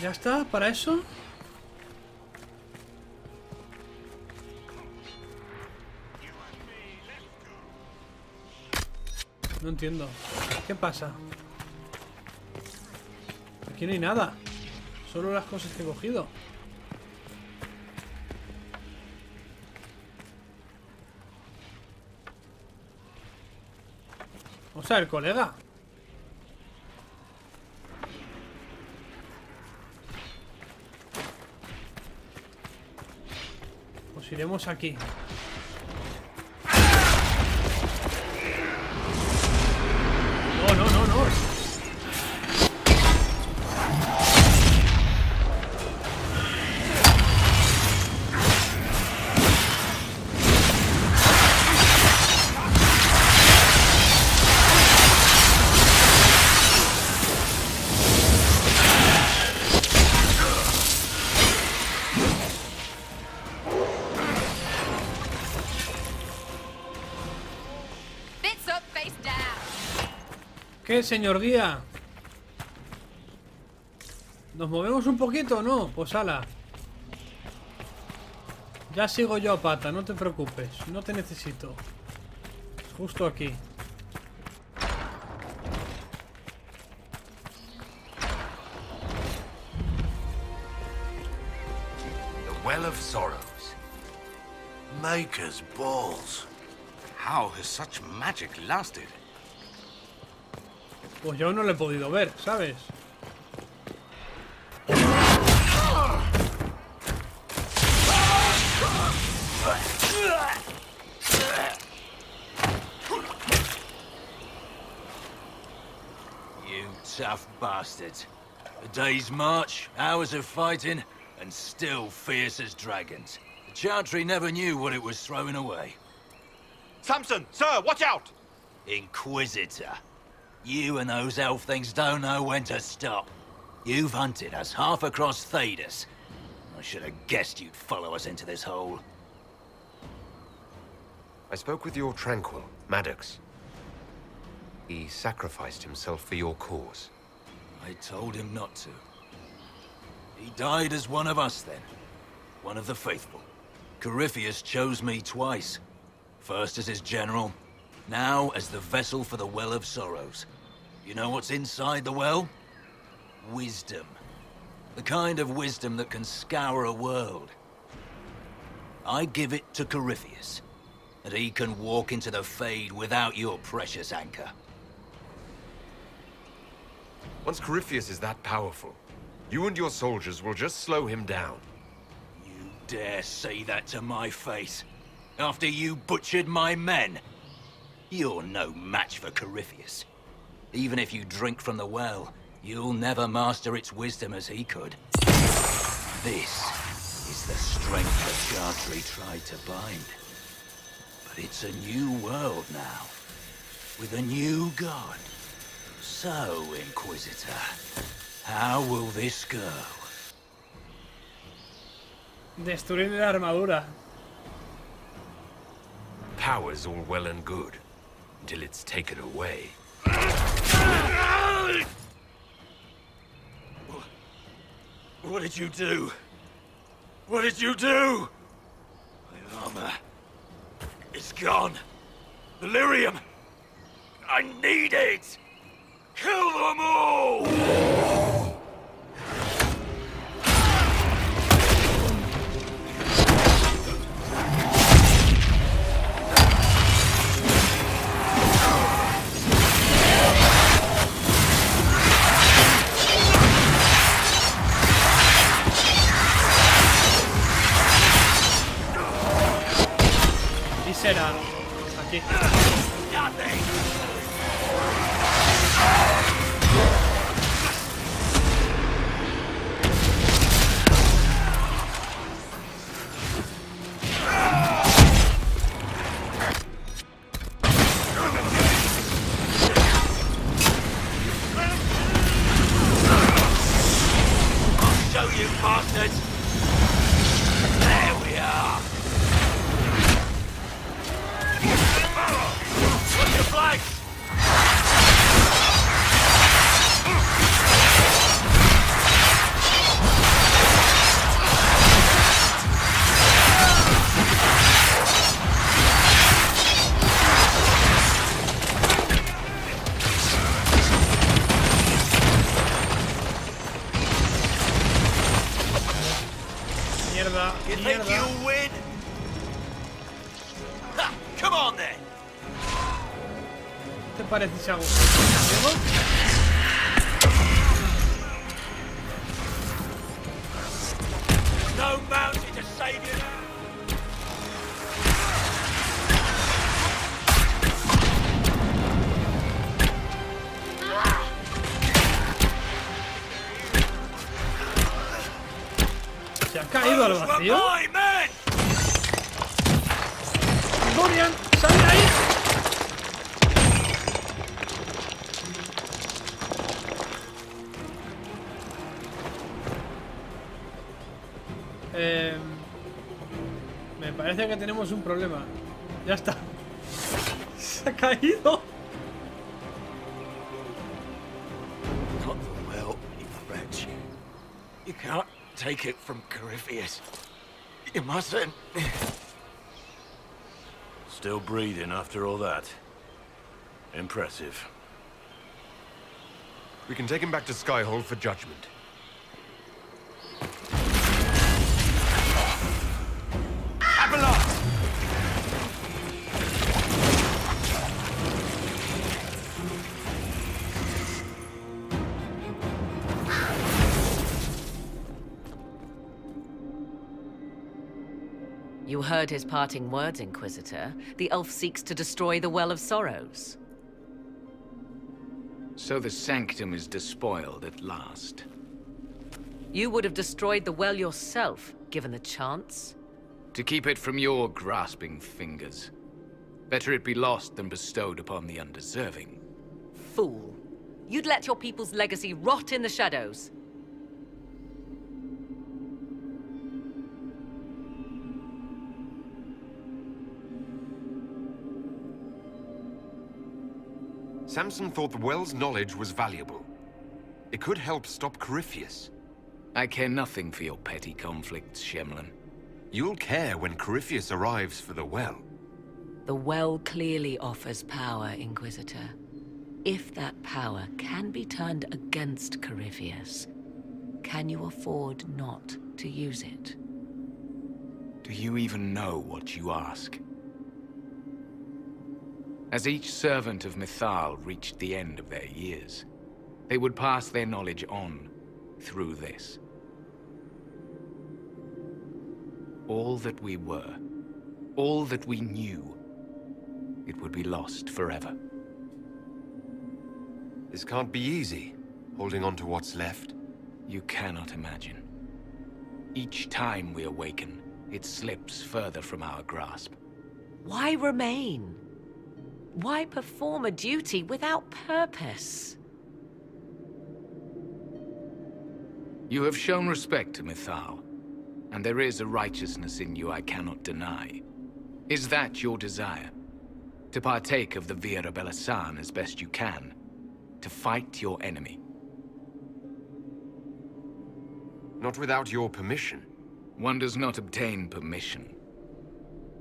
A: ¿Ya está? ¿Para eso? No entiendo. ¿Qué pasa? Aquí no hay nada. Solo las cosas que he cogido. O sea, el colega. Pues iremos aquí. No. ¿Qué, señor guía? ¿Nos movemos un poquito o no? Pues ala. Ya sigo yo a pata, no te preocupes. No te necesito. Justo aquí.
F: The Well of Sorrows. Maker's balls.
I: How has such magic lasted?
A: Pues yo aún no lo he podido ver, ¿sabes?
P: You tough bastards. A day's march, hours of fighting, and still fierce as dragons. The Chantry never knew what it was throwing away.
Q: Samson, sir, watch out!
P: Inquisitor. You and those elf things don't know when to stop. You've hunted us half across Thedas. I should have guessed you'd follow us into this hole.
D: I spoke with your Tranquil, Maddox. He sacrificed himself for your cause.
P: I told him not to. He died as one of us then. One of the faithful. Corypheus chose me twice. First as his general, now as the vessel for the Well of Sorrows. You know what's inside the well? Wisdom. The kind of wisdom that can scour a world. I give it to Corypheus, and he can walk into the Fade without your precious anchor.
D: Once Corypheus is that powerful, you and your soldiers will just slow him down.
P: You dare say that to my face, after you butchered my men? You're no match for Corypheus. Even if you drink from the well, you'll never master its wisdom as he could. This is the strength that Chantry tried to bind. But it's a new world now, with a new god. So, Inquisitor, how will this go?
A: Destruir la armadura.
D: Power's all well and good, until it's taken away.
P: What did you do? What did you do? My armor. It's gone. Delirium. I need it. Kill them all!
A: Será aquí.
P: I'll show you, bastards. There we are. What's your flag?
A: Mierda,
P: You think
A: mierda.
P: you'll win? Ha, come on then.
A: ¿Qué te parece si hago? ¿Llego?
P: No mountain to save you.
A: ¿Se ha caído al vacío? ¡Dorian! ¡Sal de ahí! Me parece que tenemos un problema. Ya está. Se ha caído.
P: Not the well, you wretch. You can't take it from Corypheus. You mustn't.
F: Still breathing after all that. Impressive.
D: We can take him back to Skyhold for judgment.
J: You heard his parting words, Inquisitor. The elf seeks to destroy the Well of Sorrows.
N: So the Sanctum is despoiled at last.
J: You would have destroyed the well yourself, given the chance.
N: To keep it from your grasping fingers. Better it be lost than bestowed upon the undeserving.
J: Fool. You'd let your people's legacy rot in the shadows.
D: Samson thought the well's knowledge was valuable. It could help stop Corypheus.
N: I care nothing for your petty conflicts, Shemlin.
D: You'll care when Corypheus arrives for the well.
J: The well clearly offers power, Inquisitor. If that power can be turned against Corypheus, can you afford not to use it?
N: Do you even know what you ask? As each servant of Mythal reached the end of their years, they would pass their knowledge on through this. All that we were, all that we knew, it would be lost forever.
D: This can't be easy, holding on to what's left.
N: You cannot imagine. Each time we awaken, it slips further from our grasp.
J: Why remain? Why perform a duty without purpose?
N: You have shown respect to Mythal, and there is a righteousness in you I cannot deny. Is that your desire? To partake of the Via Rebellisan as best you can? To fight your enemy?
D: Not without your permission.
N: One does not obtain permission.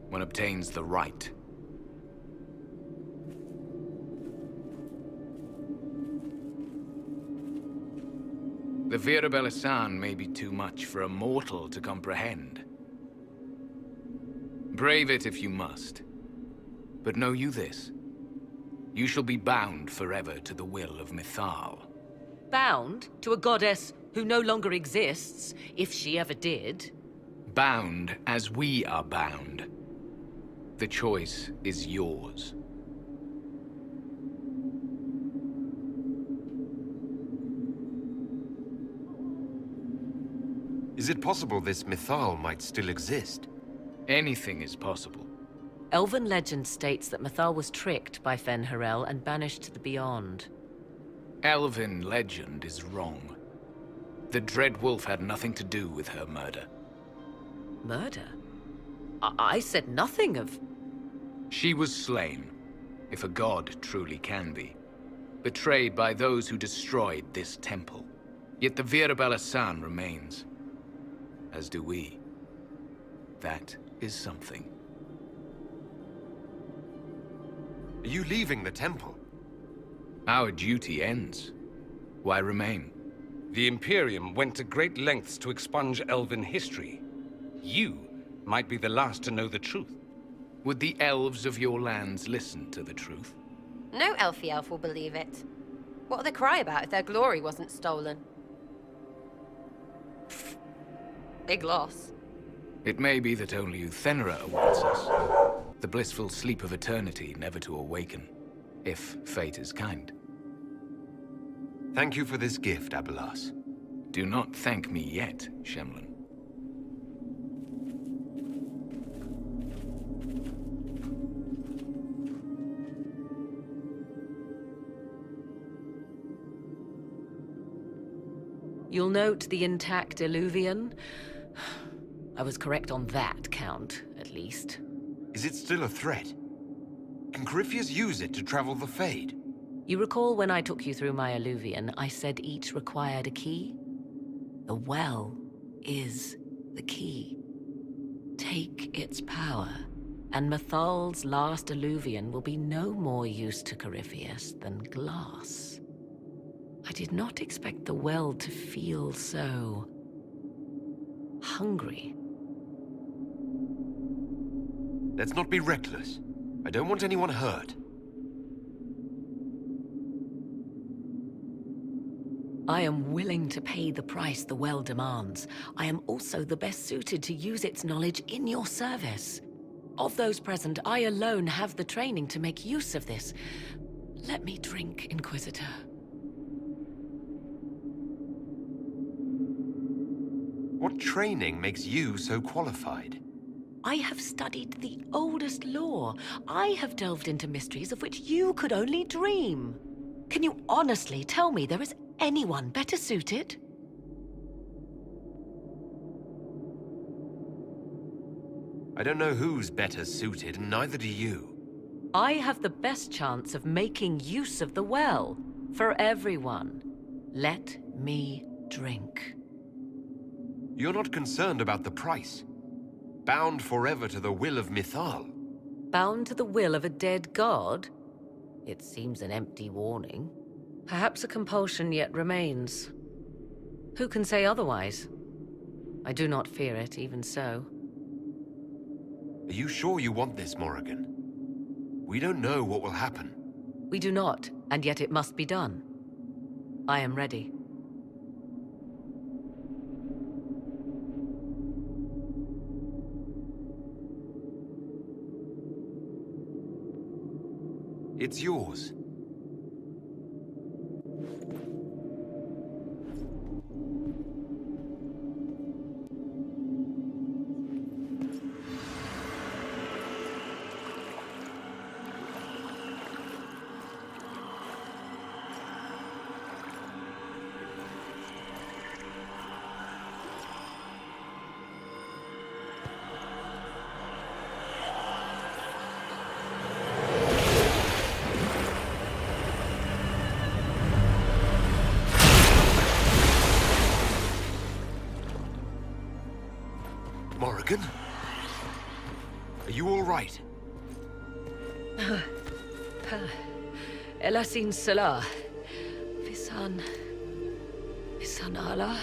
N: One obtains the right. The Via Rebellisan may be too much for a mortal to comprehend. Brave it if you must. But know you this. You shall be bound forever to the will of Mythal.
J: Bound to a goddess who no longer exists, if she ever did.
N: Bound as we are bound. The choice is yours.
D: Is it possible this Mythal might still exist?
N: Anything is possible.
J: Elven legend states that Mythal was tricked by Fen-Harel and banished to the Beyond.
N: Elven legend is wrong. The Dread Wolf had nothing to do with her murder.
J: Murder? I said nothing of...
N: She was slain, if a god truly can be. Betrayed by those who destroyed this temple. Yet the Via Rebellisan remains. As do we. That is something.
D: Are you leaving the temple?
N: Our duty ends. Why remain?
M: The Imperium went to great lengths to expunge Elven history. You might be the last to know the truth.
N: Would the elves of your lands listen to the truth?
K: No elfie elf will believe it. What would they cry about if their glory wasn't stolen? Big loss.
N: It may be that only Uthenra awaits us. The blissful sleep of eternity, never to awaken, if fate is kind.
D: Thank you for this gift, Abelas.
N: Do not thank me yet, Shemlin.
J: You'll note the intact Illuvian. I was correct on that count, at least.
D: Is it still a threat? Can Corypheus use it to travel the Fade?
J: You recall when I took you through my Illuvian, I said each required a key? The well is the key. Take its power, and Mythal's last Illuvian will be no more use to Corypheus than glass. I did not expect the well to feel so... hungry.
D: Let's not be reckless. I don't want anyone hurt.
J: I am willing to pay the price the well demands. I am also the best suited to use its knowledge in your service. Of those present, I alone have the training to make use of this. Let me drink, Inquisitor.
D: What training makes you so qualified?
J: I have studied the oldest lore. I have delved into mysteries of which you could only dream. Can you honestly tell me there is anyone better suited?
D: I don't know who's better suited, and neither do you.
J: I have the best chance of making use of the well. For everyone. Let me drink.
D: You're not concerned about the price. Bound forever to the will of Mythal.
J: Bound to the will of a dead god? It seems an empty warning. Perhaps a compulsion yet remains. Who can say otherwise? I do not fear it, even so.
D: Are you sure you want this, Morrigan? We don't know what will happen.
J: We do not, and yet it must be done. I am ready.
D: It's yours. Morrigan? Are you all right?
J: Elasin Salah. Visan Allah.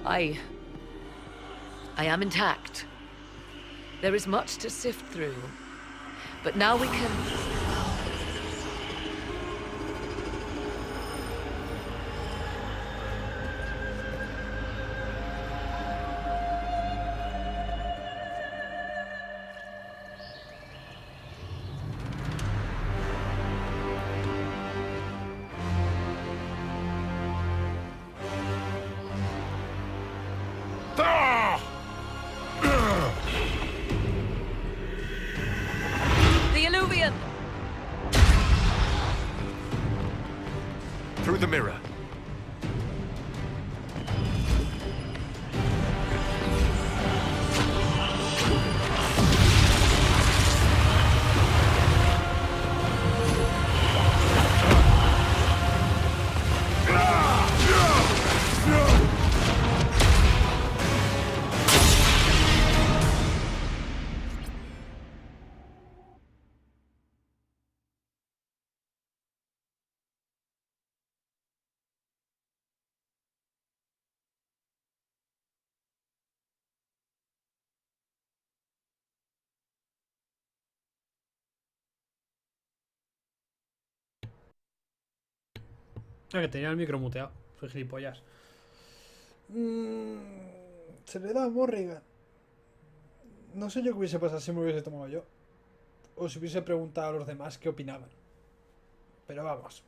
J: I am intact. There is much to sift through, but now we can...
D: Through the mirror.
A: Ah, que tenía el micro muteado. Soy gilipollas. Se le da a Morrigan. No sé yo qué hubiese pasado si me hubiese tomado yo. O si hubiese preguntado a los demás qué opinaban. Pero vamos.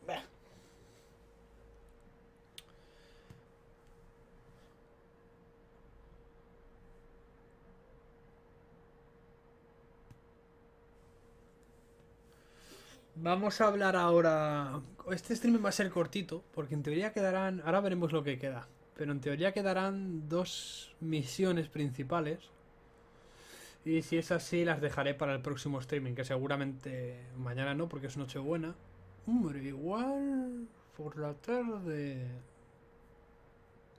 A: Vamos a hablar ahora... Este stream va a ser cortito, porque en teoría quedarán... Ahora veremos lo que queda. Pero en teoría quedarán 2 misiones principales. Y si es así, las dejaré para el próximo streaming, que seguramente mañana no, porque es Nochebuena. Hombre, igual por la tarde...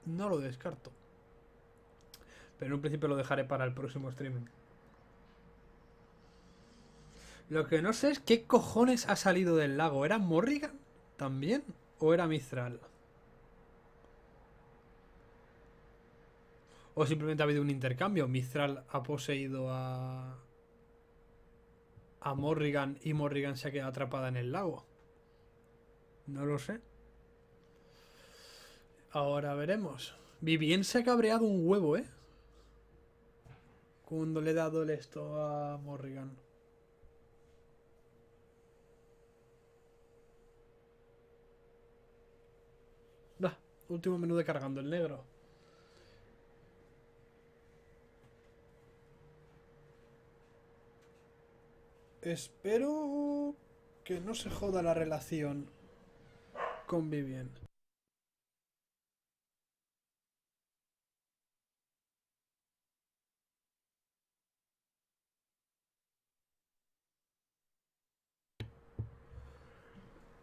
A: No lo descarto. Pero en un principio lo dejaré para el próximo streaming. Lo que no sé es qué cojones ha salido del lago. ¿Era Morrigan también? ¿O era Mithral? ¿O simplemente ha habido un intercambio? Mithral ha poseído a Morrigan y Morrigan se ha quedado atrapada en el lago. No lo sé. Ahora veremos. Vivien se ha cabreado un huevo, ¿eh? Cuando le he dado el esto a Morrigan. Último menú de cargando el negro. Espero que no se joda la relación con Vivien.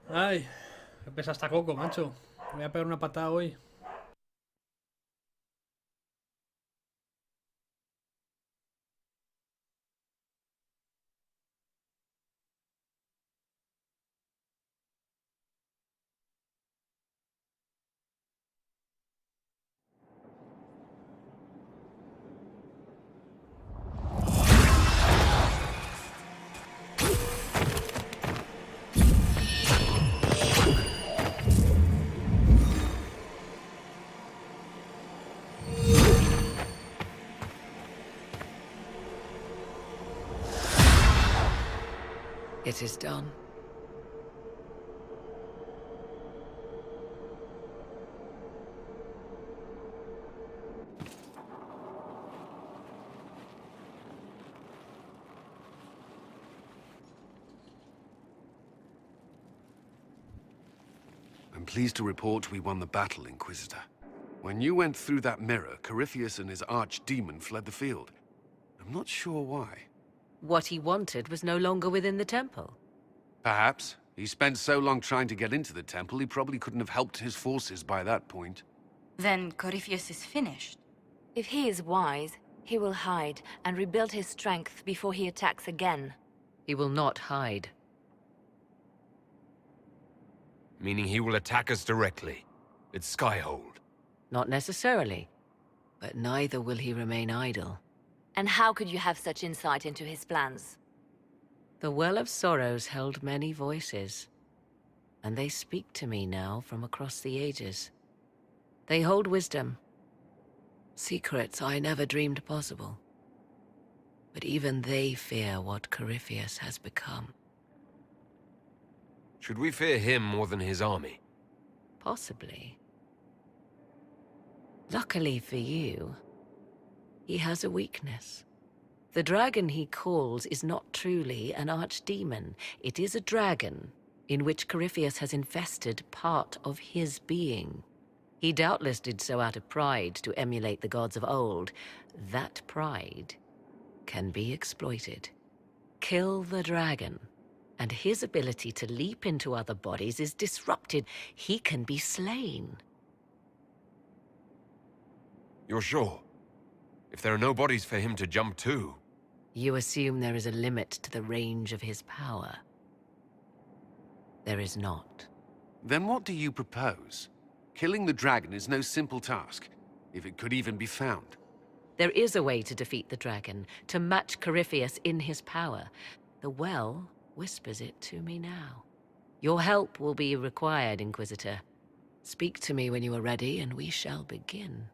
A: Ay, me pesa hasta coco, macho. Voy a pegar una patada hoy.
J: It is done.
I: I'm pleased to report we won the battle, Inquisitor. When you went through that mirror, Corypheus and his archdemon fled the field. I'm not sure why.
J: What he wanted was no longer within the temple.
I: Perhaps. He spent so long trying to get into the temple, he probably couldn't have helped his forces by that point.
H: Then Corypheus is finished.
C: If he is wise, he will hide and rebuild his strength before he attacks again.
J: He will not hide.
D: Meaning he will attack us directly. It's Skyhold.
J: Not necessarily. But neither will he remain idle.
C: And how could you have such insight into his plans?
J: The Well of Sorrows held many voices. And they speak to me now from across the ages. They hold wisdom. Secrets I never dreamed possible. But even they fear what Corypheus has become.
D: Should we fear him more than his army?
J: Possibly. Luckily for you, he has a weakness. The dragon he calls is not truly an archdemon. It is a dragon in which Corypheus has infested part of his being. He doubtless did so out of pride to emulate the gods of old. That pride can be exploited. Kill the dragon, and his ability to leap into other bodies is disrupted. He can be slain.
D: You're sure? If there are no bodies for him to jump to...
J: You assume there is a limit to the range of his power. There is not.
I: Then what do you propose? Killing the dragon is no simple task, if it could even be found.
J: There is a way to defeat the dragon, to match Corypheus in his power. The well whispers it to me now. Your help will be required, Inquisitor. Speak to me when you are ready, and we shall begin.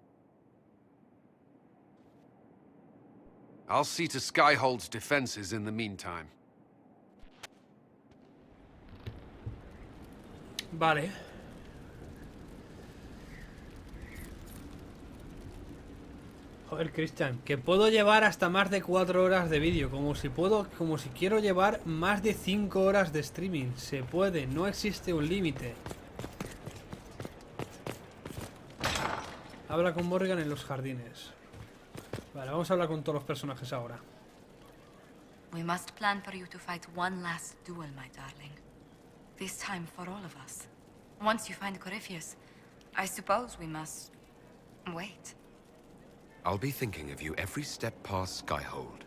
I: I'll see to Skyhold's defenses in the meantime.
A: Vale. Joder, Christian, que puedo llevar hasta más de 4 horas de vídeo, como si quiero llevar más de 5 horas de streaming. Se puede, no existe un límite. Habla con Morrigan en los jardines. Vale, vamos a hablar con todos los personajes ahora.
H: We must plan for you to fight one last duel, my darling. This time for all of us. Once you find Corypheus, I suppose we must... wait.
D: I'll be thinking of you every step past Skyhold.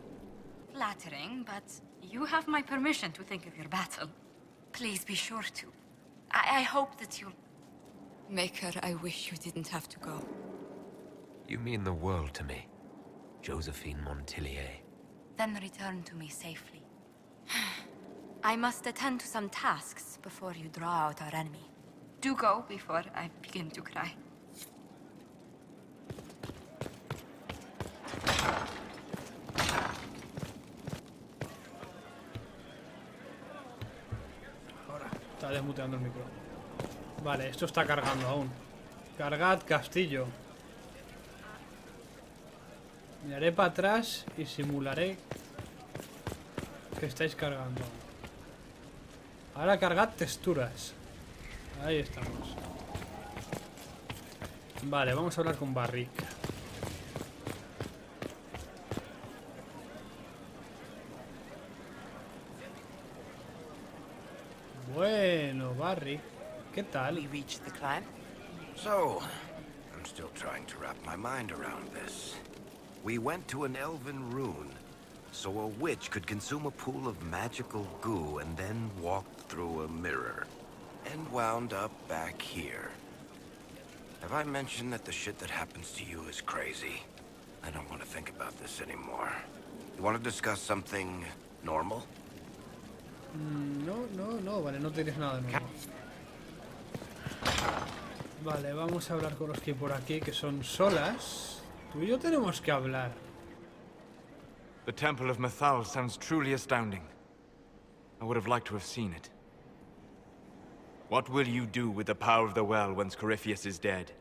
H: Flattering, but you have my permission to think of your battle. Please be sure to. I hope that you'll... Maker, I wish you didn't have to go.
D: You mean the world to me, Josephine Montillier.
H: Then return to me safely. I must attend to some tasks before you draw out our enemy. Do go before I begin to cry.
A: Ahora, está desmuteando el micro. Vale, esto está cargando aún. Cargad castillo. Miraré para atrás y simularé que estáis cargando. Ahora cargad texturas. Ahí estamos. Vale, vamos a hablar con Barrick. Bueno, Barrick, ¿qué tal?
R: We reached the climb. So, I'm still trying to wrap my mind around this. We went to an elven rune, so a witch could consume a pool of magical goo and then walked through a mirror. And wound up back here. Have I mentioned that the shit that happens to you is crazy? I don't want to think about this anymore. You want to discuss something normal?
A: No, vale, no tienes nada de nuevo. Vale, vamos a hablar con los que hay por aquí, que son solas. Tú y yo tenemos que hablar.
Q: The Temple of Mythal sounds truly astounding. I would have liked to have seen it. What will you do with the power of the well once Corypheus is dead?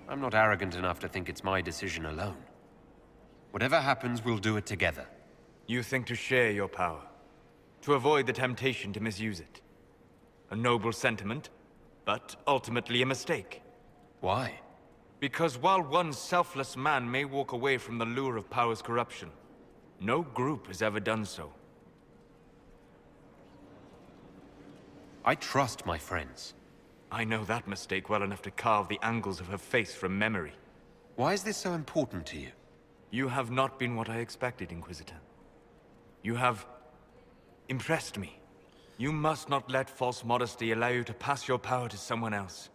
D: I'm not arrogant enough to think it's my decision alone. Whatever happens, we'll do it together.
Q: You think to share your power, to avoid the temptation to misuse it. A noble sentiment, but ultimately a mistake.
D: Why?
Q: Because while one selfless man may walk away from the lure of power's corruption, no group has ever done so.
D: I trust my friends.
Q: I know that mistake well enough to carve the angles of her face from memory.
D: Why is this so important to you?
Q: You have not been what I expected, Inquisitor. You have impressed me. You must not let false modesty allow you to pass your power to someone else.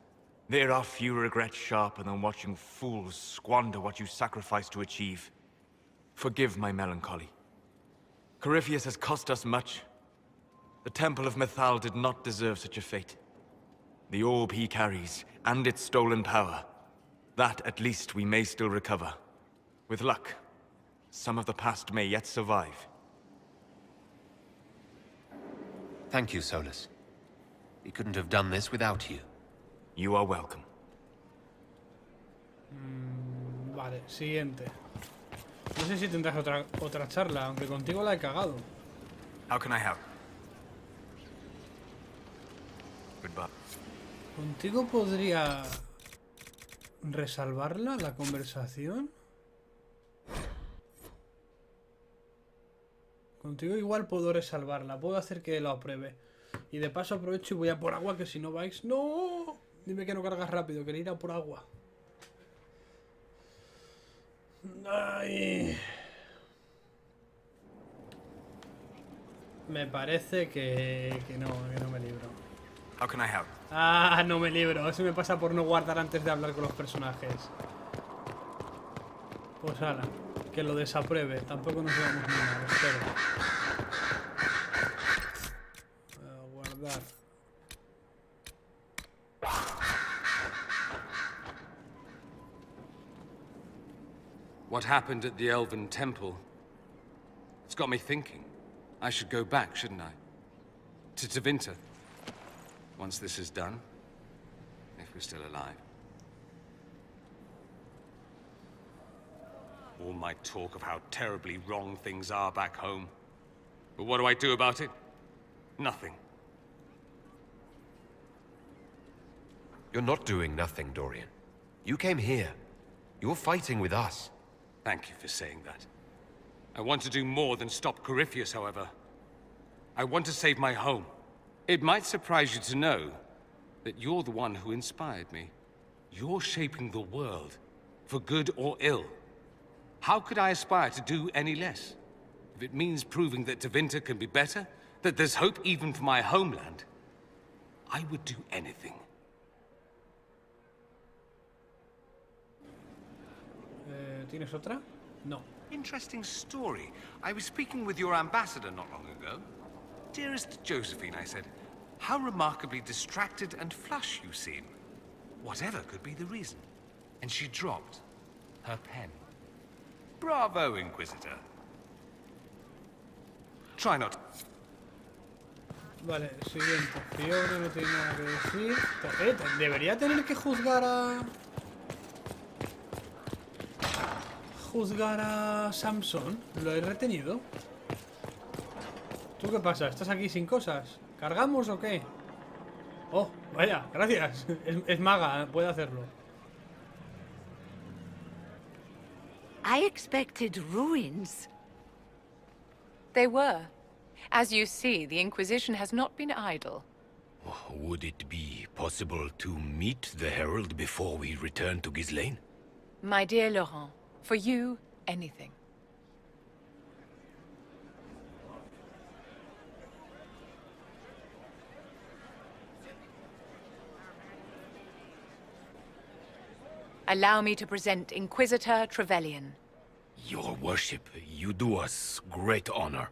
Q: There are few regrets sharper than watching fools squander what you sacrifice to achieve. Forgive my melancholy. Corypheus has cost us much. The Temple of Mythal did not deserve such a fate. The orb he carries, and its stolen power, that at least we may still recover. With luck, some of the past may yet survive.
D: Thank you, Solus. We couldn't have done this without you.
Q: You are welcome.
A: Vale, siguiente. No sé si tendrás otra charla, aunque contigo la he cagado.
Q: How can I help? Goodbye.
A: ¿Contigo podría resalvarla la conversación? Contigo igual puedo resalvarla, puedo hacer que lo apruebe. Y de paso aprovecho y voy a por agua, que si no vais... ¡No! Dime que no cargas rápido, que ir a por agua. Ay. Me parece que no me libro.
Q: How can I help?
A: Ah, no me libro. Eso me pasa por no guardar antes de hablar con los personajes. Pues ala, que lo desapruebe. Tampoco nos llevamos ni nada, espero. Guardar.
M: What happened at the Elven Temple? It's got me thinking. I should go back, shouldn't I? To Tevinter. Once this is done. If we're still alive. All my talk of how terribly wrong things are back home. But what do I do about it? Nothing.
D: You're not doing nothing, Dorian. You came here. You're fighting with us.
M: Thank you for saying that. I want to do more than stop Corypheus, however. I want to save my home. It might surprise you to know that you're the one who inspired me. You're shaping the world, for good or ill. How could I aspire to do any less? If it means proving that Tevinter can be better, that there's hope even for my homeland, I would do anything.
A: ¿Tienes otra? No.
M: Interesting story. I was speaking with your ambassador not long ago. Dearest Josephine, I said, how remarkably distracted and flush you seem. Whatever could be the reason. And she dropped her pen. Bravo, Inquisitor. Try not.
A: Vale, siguiente. Fiona no tiene nada que decir. Debería tener que juzgar a Samson. ¿Lo he retenido? ¿Tú qué pasa? ¿Estás aquí sin cosas? ¿Cargamos o qué? Oh, vaya, gracias. Es maga, puede hacerlo.
J: I expected ruins.
E: They were. As you see, the Inquisition has not been idle.
S: Would it be possible to meet the Herald before we return to Ghislaine?
E: My dear Laurent, for you, anything. Allow me to present Inquisitor Trevelyan.
S: Your worship, you do us great honor.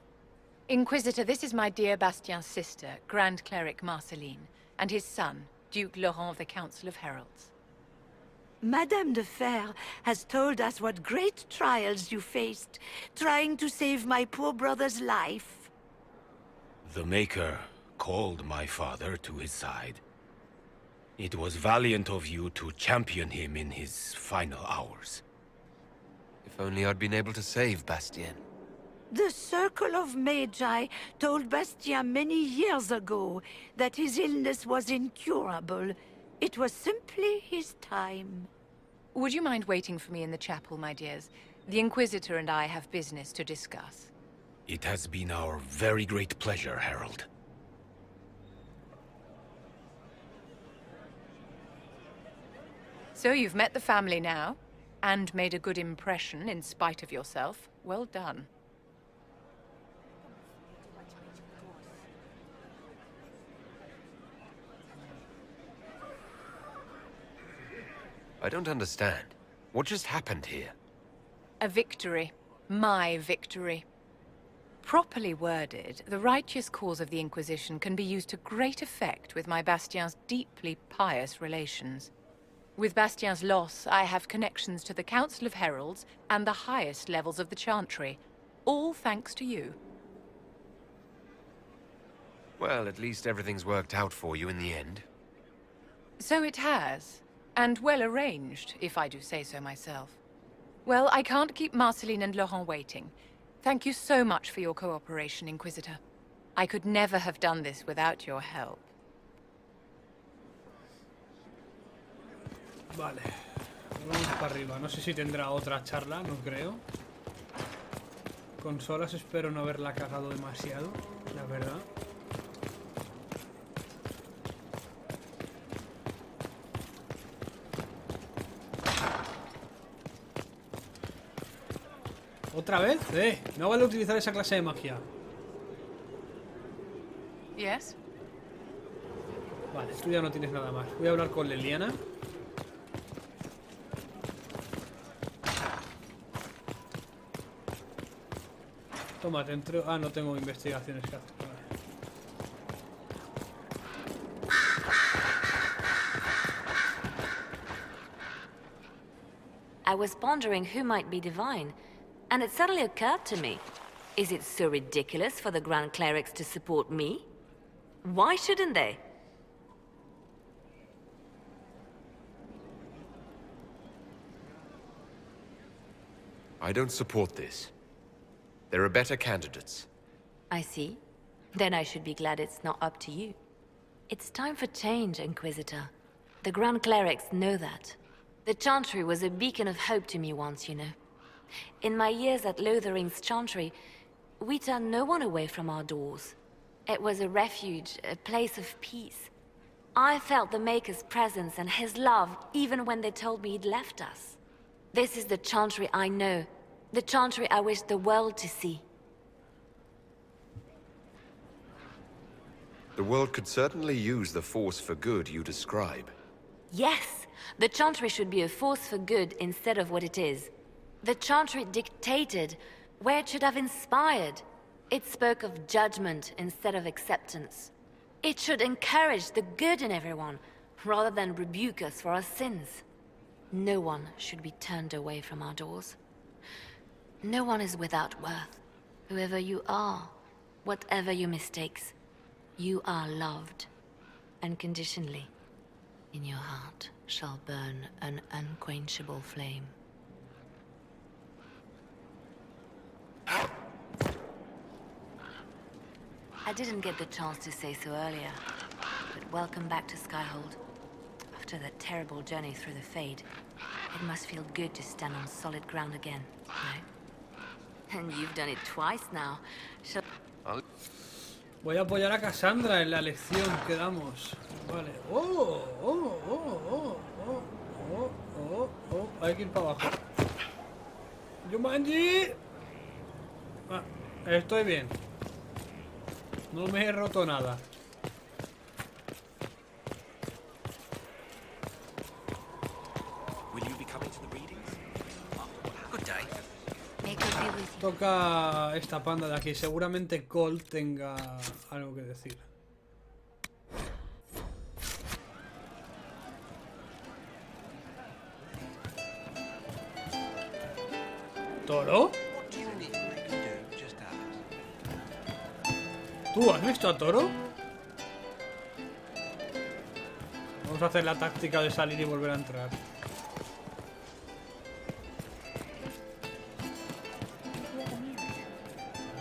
E: Inquisitor, this is my dear Bastien's sister, Grand Cleric Marceline, and his son, Duke Laurent of the Council of Heralds.
J: Madame de Fer has told us what great trials you faced, trying to save my poor brother's life.
S: The Maker called my father to his side. It was valiant of you to champion him in his final hours.
D: If only I'd been able to save Bastien.
J: The Circle of Magi told Bastien many years ago that his illness was incurable. It was simply his time.
E: Would you mind waiting for me in the chapel, my dears? The Inquisitor and I have business to discuss.
S: It has been our very great pleasure, Herald.
E: So you've met the family now, and made a good impression in spite of yourself. Well done.
D: I don't understand. What just happened here?
E: A victory. My victory. Properly worded, the righteous cause of the Inquisition can be used to great effect with my Bastien's deeply pious relations. With Bastien's loss, I have connections to the Council of Heralds and the highest levels of the Chantry. All thanks to you.
D: Well, at least everything's worked out for you in the end.
E: So it has. And well arranged, if I do say so myself. Well, I can't keep Marceline and Laurent waiting. Thank you so much for your cooperation, Inquisitor. I could never have done this without your help.
A: Vale. Vamos para arriba. No sé si tendrá otra charla, no creo. Consolas espero no haberla cagado demasiado, la verdad. ¿Otra vez? No vale utilizar esa clase de magia.
E: Yes.
A: Vale, tú ya no tienes nada más. Voy a hablar con Leliana. Tómate, entro. Ah, no tengo investigaciones que hacer. Vale.
C: I was pondering who might be divine, and it suddenly occurred to me. Is it so ridiculous for the Grand Clerics to support me? Why shouldn't they?
D: I don't support this. There are better candidates.
C: I see. Then I should be glad it's not up to you. It's time for change, Inquisitor. The Grand Clerics know that. The Chantry was a beacon of hope to me once, you know. In my years at Lothering's Chantry, we turned no one away from our doors. It was a refuge, a place of peace. I felt the Maker's presence and his love even when they told me he'd left us. This is the Chantry I know. The Chantry I wish the world to see.
D: The world could certainly use the force for good you describe.
C: Yes, the Chantry should be a force for good instead of what it is. The Chantry dictated where it should have inspired. It spoke of judgment instead of acceptance. It should encourage the good in everyone, rather than rebuke us for our sins. No one should be turned away from our doors. No one is without worth. Whoever you are, whatever your mistakes, you are loved. Unconditionally. In your heart shall burn an unquenchable flame. I didn't get the chance to say so earlier, but welcome back to Skyhold. After that terrible journey through the Fade, it must feel good to stand on solid ground again, right? And you've done it twice now.
A: Voy a apoyar a Cassandra en la lección que damos. Vale. Hay que ir para abajo. Yumanji. Ah, estoy bien. No me he roto nada. Toca esta panda de aquí. Seguramente Colt tenga algo que decir. ¿Toro? ¿Tú has visto a Toro? Vamos a hacer la táctica de salir y volver a entrar.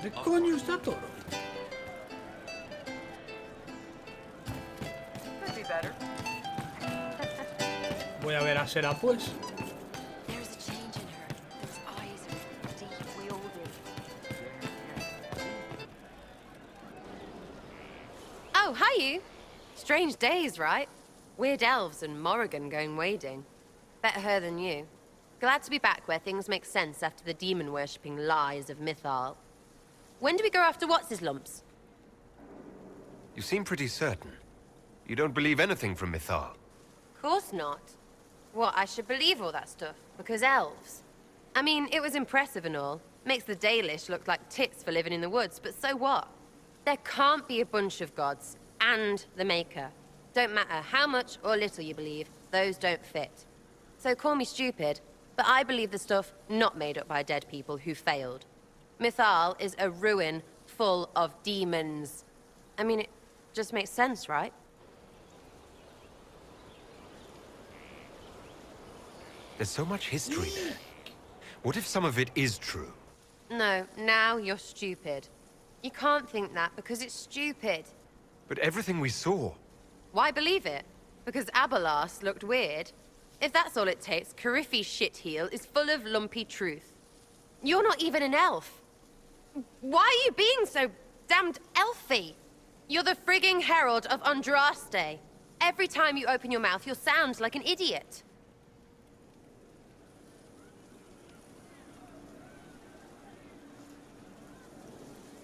A: ¿Dónde coño está Toro? Voy a ver a Sera pues.
K: Oh, hi you. Strange days, right? Weird elves and Morrigan going wading. Better her than you. Glad to be back where things make sense after the demon-worshipping lies of Mythal. When do we go after what's-his-lumps?
D: You seem pretty certain. You don't believe anything from Mythal.
K: Course not. What, I should believe all that stuff? Because elves? I mean, it was impressive and all. Makes the Dalish look like tits for living in the woods, but so what? There can't be a bunch of gods, and the Maker. Don't matter how much or little you believe, those don't fit. So call me stupid, but I believe the stuff not made up by dead people who failed. Mythal is a ruin full of demons. I mean, it just makes sense, right?
D: There's so much history there. What if some of it is true?
K: No, now you're stupid. You can't think that because it's stupid.
D: But everything we saw...
K: Why believe it? Because Abalas looked weird? If that's all it takes, Cariffi's shitheel is full of lumpy truth. You're not even an elf. Why are you being so damned elfy? You're the frigging herald of Andraste. Every time you open your mouth, you'll sound like an idiot.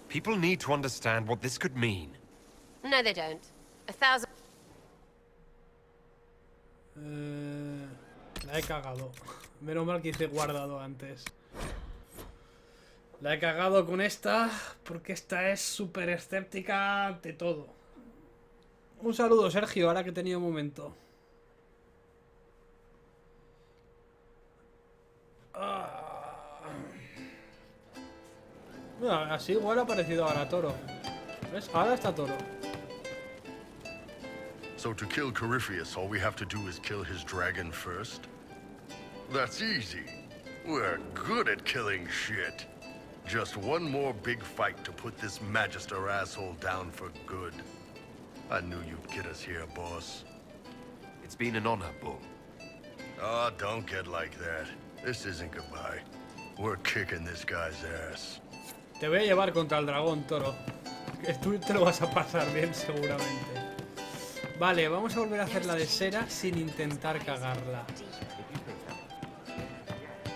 D: People need to understand what this could mean.
K: No, they don't. 1,000...
A: La he cagado. Menos mal que hice guardado antes. La he cagado con esta, porque esta es súper escéptica de todo. Un saludo, Sergio, ahora que he tenido un momento. Bueno, así igual ha parecido ahora Toro. ¿Ves? Ahora está Toro.
L: So to kill Corypheus, all we have to do is kill his dragon first? That's easy. We're good at killing shit. Just one more big fight to put this Magister asshole down for good. I knew you'd get us here, boss.
D: It's been an honor, Bull.
L: Oh, don't get like that. This isn't goodbye. We're kicking this guy's ass.
A: Te voy a llevar contra el dragón, Toro. Que tú te lo vas a pasar bien, seguramente. Vale, vamos a volver a hacer la de Sera sin intentar cagarla.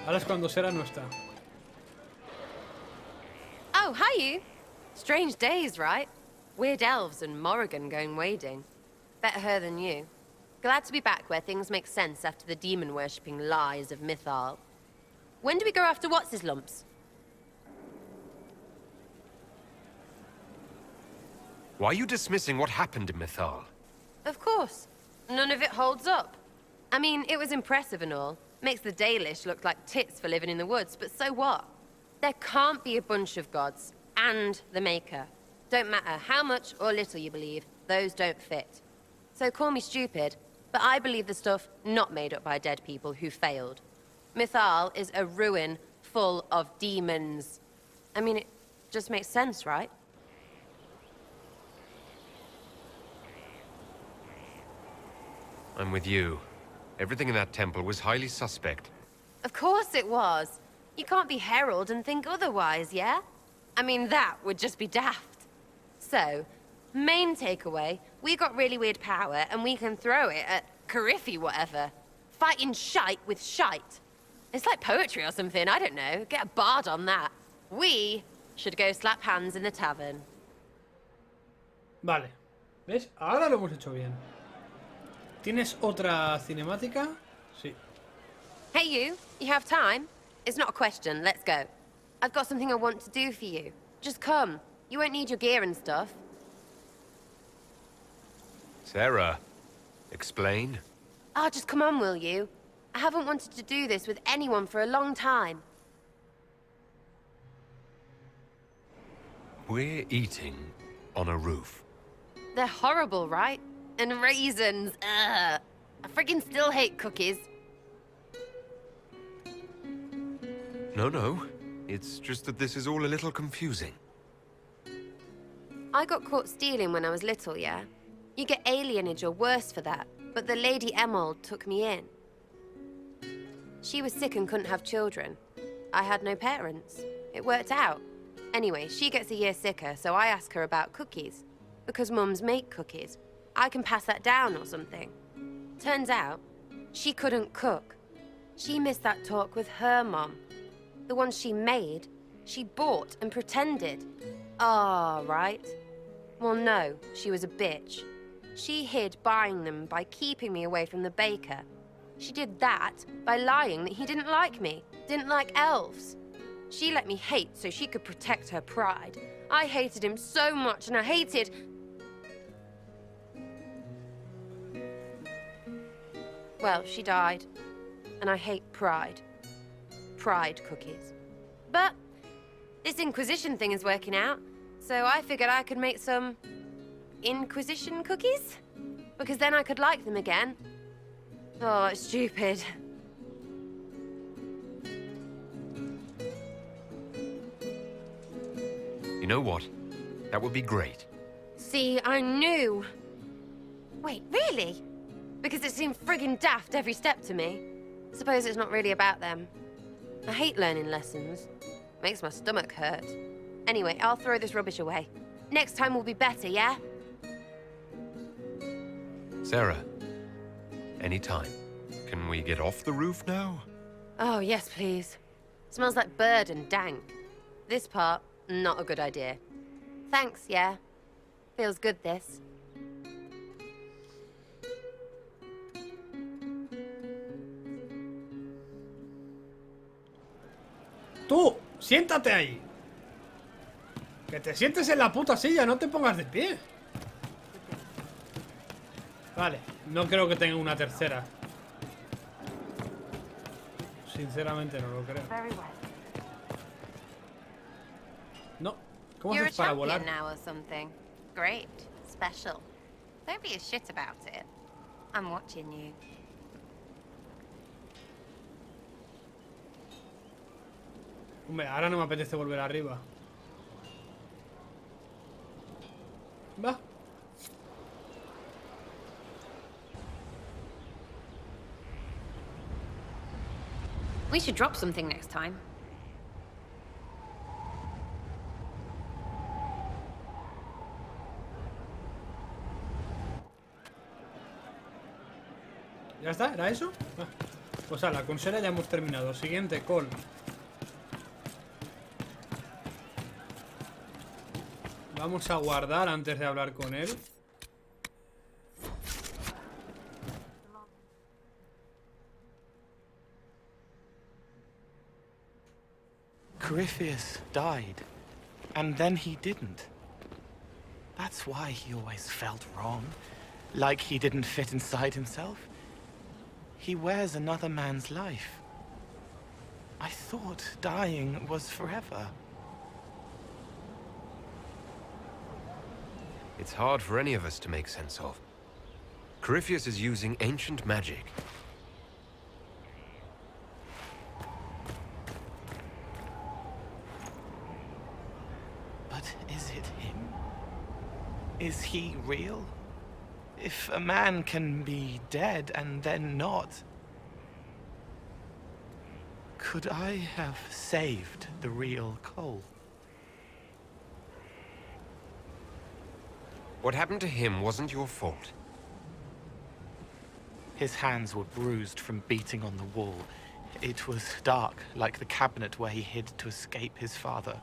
A: Ahora es cuando Sera no está.
K: Oh, hi you. Strange days, right? Weird elves and Morrigan going wading. Better her than you. Glad to be back where things make sense after the demon-worshipping lies of Mythal. When do we go after what's-his-lumps?
D: Why are you dismissing what happened in Mythal?
K: Of course. None of it holds up. I mean, it was impressive and all. Makes the Dalish look like tits for living in the woods, but so what? There can't be a bunch of gods, and the Maker. Don't matter how much or little you believe, those don't fit. So call me stupid, but I believe the stuff not made up by dead people who failed. Mythal is a ruin full of demons. I mean, it just makes sense, right?
D: I'm with you. Everything in that temple was highly suspect.
K: Of course it was. You can't be herald and think otherwise, yeah? I mean, that would just be daft. So, main takeaway, we got really weird power and we can throw it at Cariffi whatever. Fighting shite with shite. It's like poetry or something, I don't know. Get a bard on that. We should go slap hands in the tavern.
A: Vale. ¿Ves? Ahora lo hemos hecho bien. ¿Tienes otra cinemática? Sí.
K: Hey you have time? It's not a question, let's go. I've got something I want to do for you. Just come. You won't need your gear and stuff.
D: Sarah, explain.
K: Oh, just come on, will you? I haven't wanted to do this with anyone for a long time.
D: We're eating on a roof.
K: They're horrible, right? And raisins. Ugh. I friggin' still hate cookies.
D: No. It's just that this is all a little confusing.
K: I got caught stealing when I was little, yeah? You get alienage or worse for that, but the Lady Emerald took me in. She was sick and couldn't have children. I had no parents. It worked out. Anyway, she gets a year sicker, so I ask her about cookies. Because mums make cookies. I can pass that down or something. Turns out, she couldn't cook. She missed that talk with her mom. The one she made, she bought and pretended. Ah, right. Well, no, she was a bitch. She hid buying them by keeping me away from the baker. She did that by lying that he didn't like me, didn't like elves. She let me hate so she could protect her pride. I hated him so much, and I hated... Well, she died. And I hate pride. Pride cookies. But this Inquisition thing is working out, so I figured I could make some Inquisition cookies? Because then I could like them again. Oh, it's stupid.
D: You know what? That would be great.
K: See, I knew. Wait, really? Because it seemed friggin' daft every step to me. Suppose it's not really about them. I hate learning lessons. Makes my stomach hurt. Anyway, I'll throw this rubbish away. Next time will be better, yeah?
D: Sarah, anytime. Can we get off the roof now?
K: Oh, yes, please. Smells like bird and dank. This part, not a good idea. Thanks, yeah. Feels good, this.
A: ¡Tú! ¡Siéntate ahí! Que te sientes en la puta silla, no te pongas de pie. Vale, no creo que tenga una tercera. Sinceramente no lo creo. No. ¿Cómo haces para volar?
K: You're a champion now or something. Great. Special. Don't be a shit about it. I'm watching you.
A: Hombre, ahora no me apetece volver arriba. Va.
K: We should drop something next time.
A: ¿Ya está? ¿Era eso? Ah. Pues ala, con Sera ya hemos terminado. Siguiente, call. Vamos a guardar antes de hablar con él.
T: Corypheus died, and then he didn't. That's why he always felt wrong, like he didn't fit inside himself. He wears another man's life. I thought dying was forever.
D: It's hard for any of us to make sense of. Corypheus is using ancient magic.
T: But is it him? Is he real? If a man can be dead and then not, could I have saved the real Cole?
D: What happened to him wasn't your fault.
T: His hands were bruised from beating on the wall. It was dark, like the cabinet where he hid to escape his father.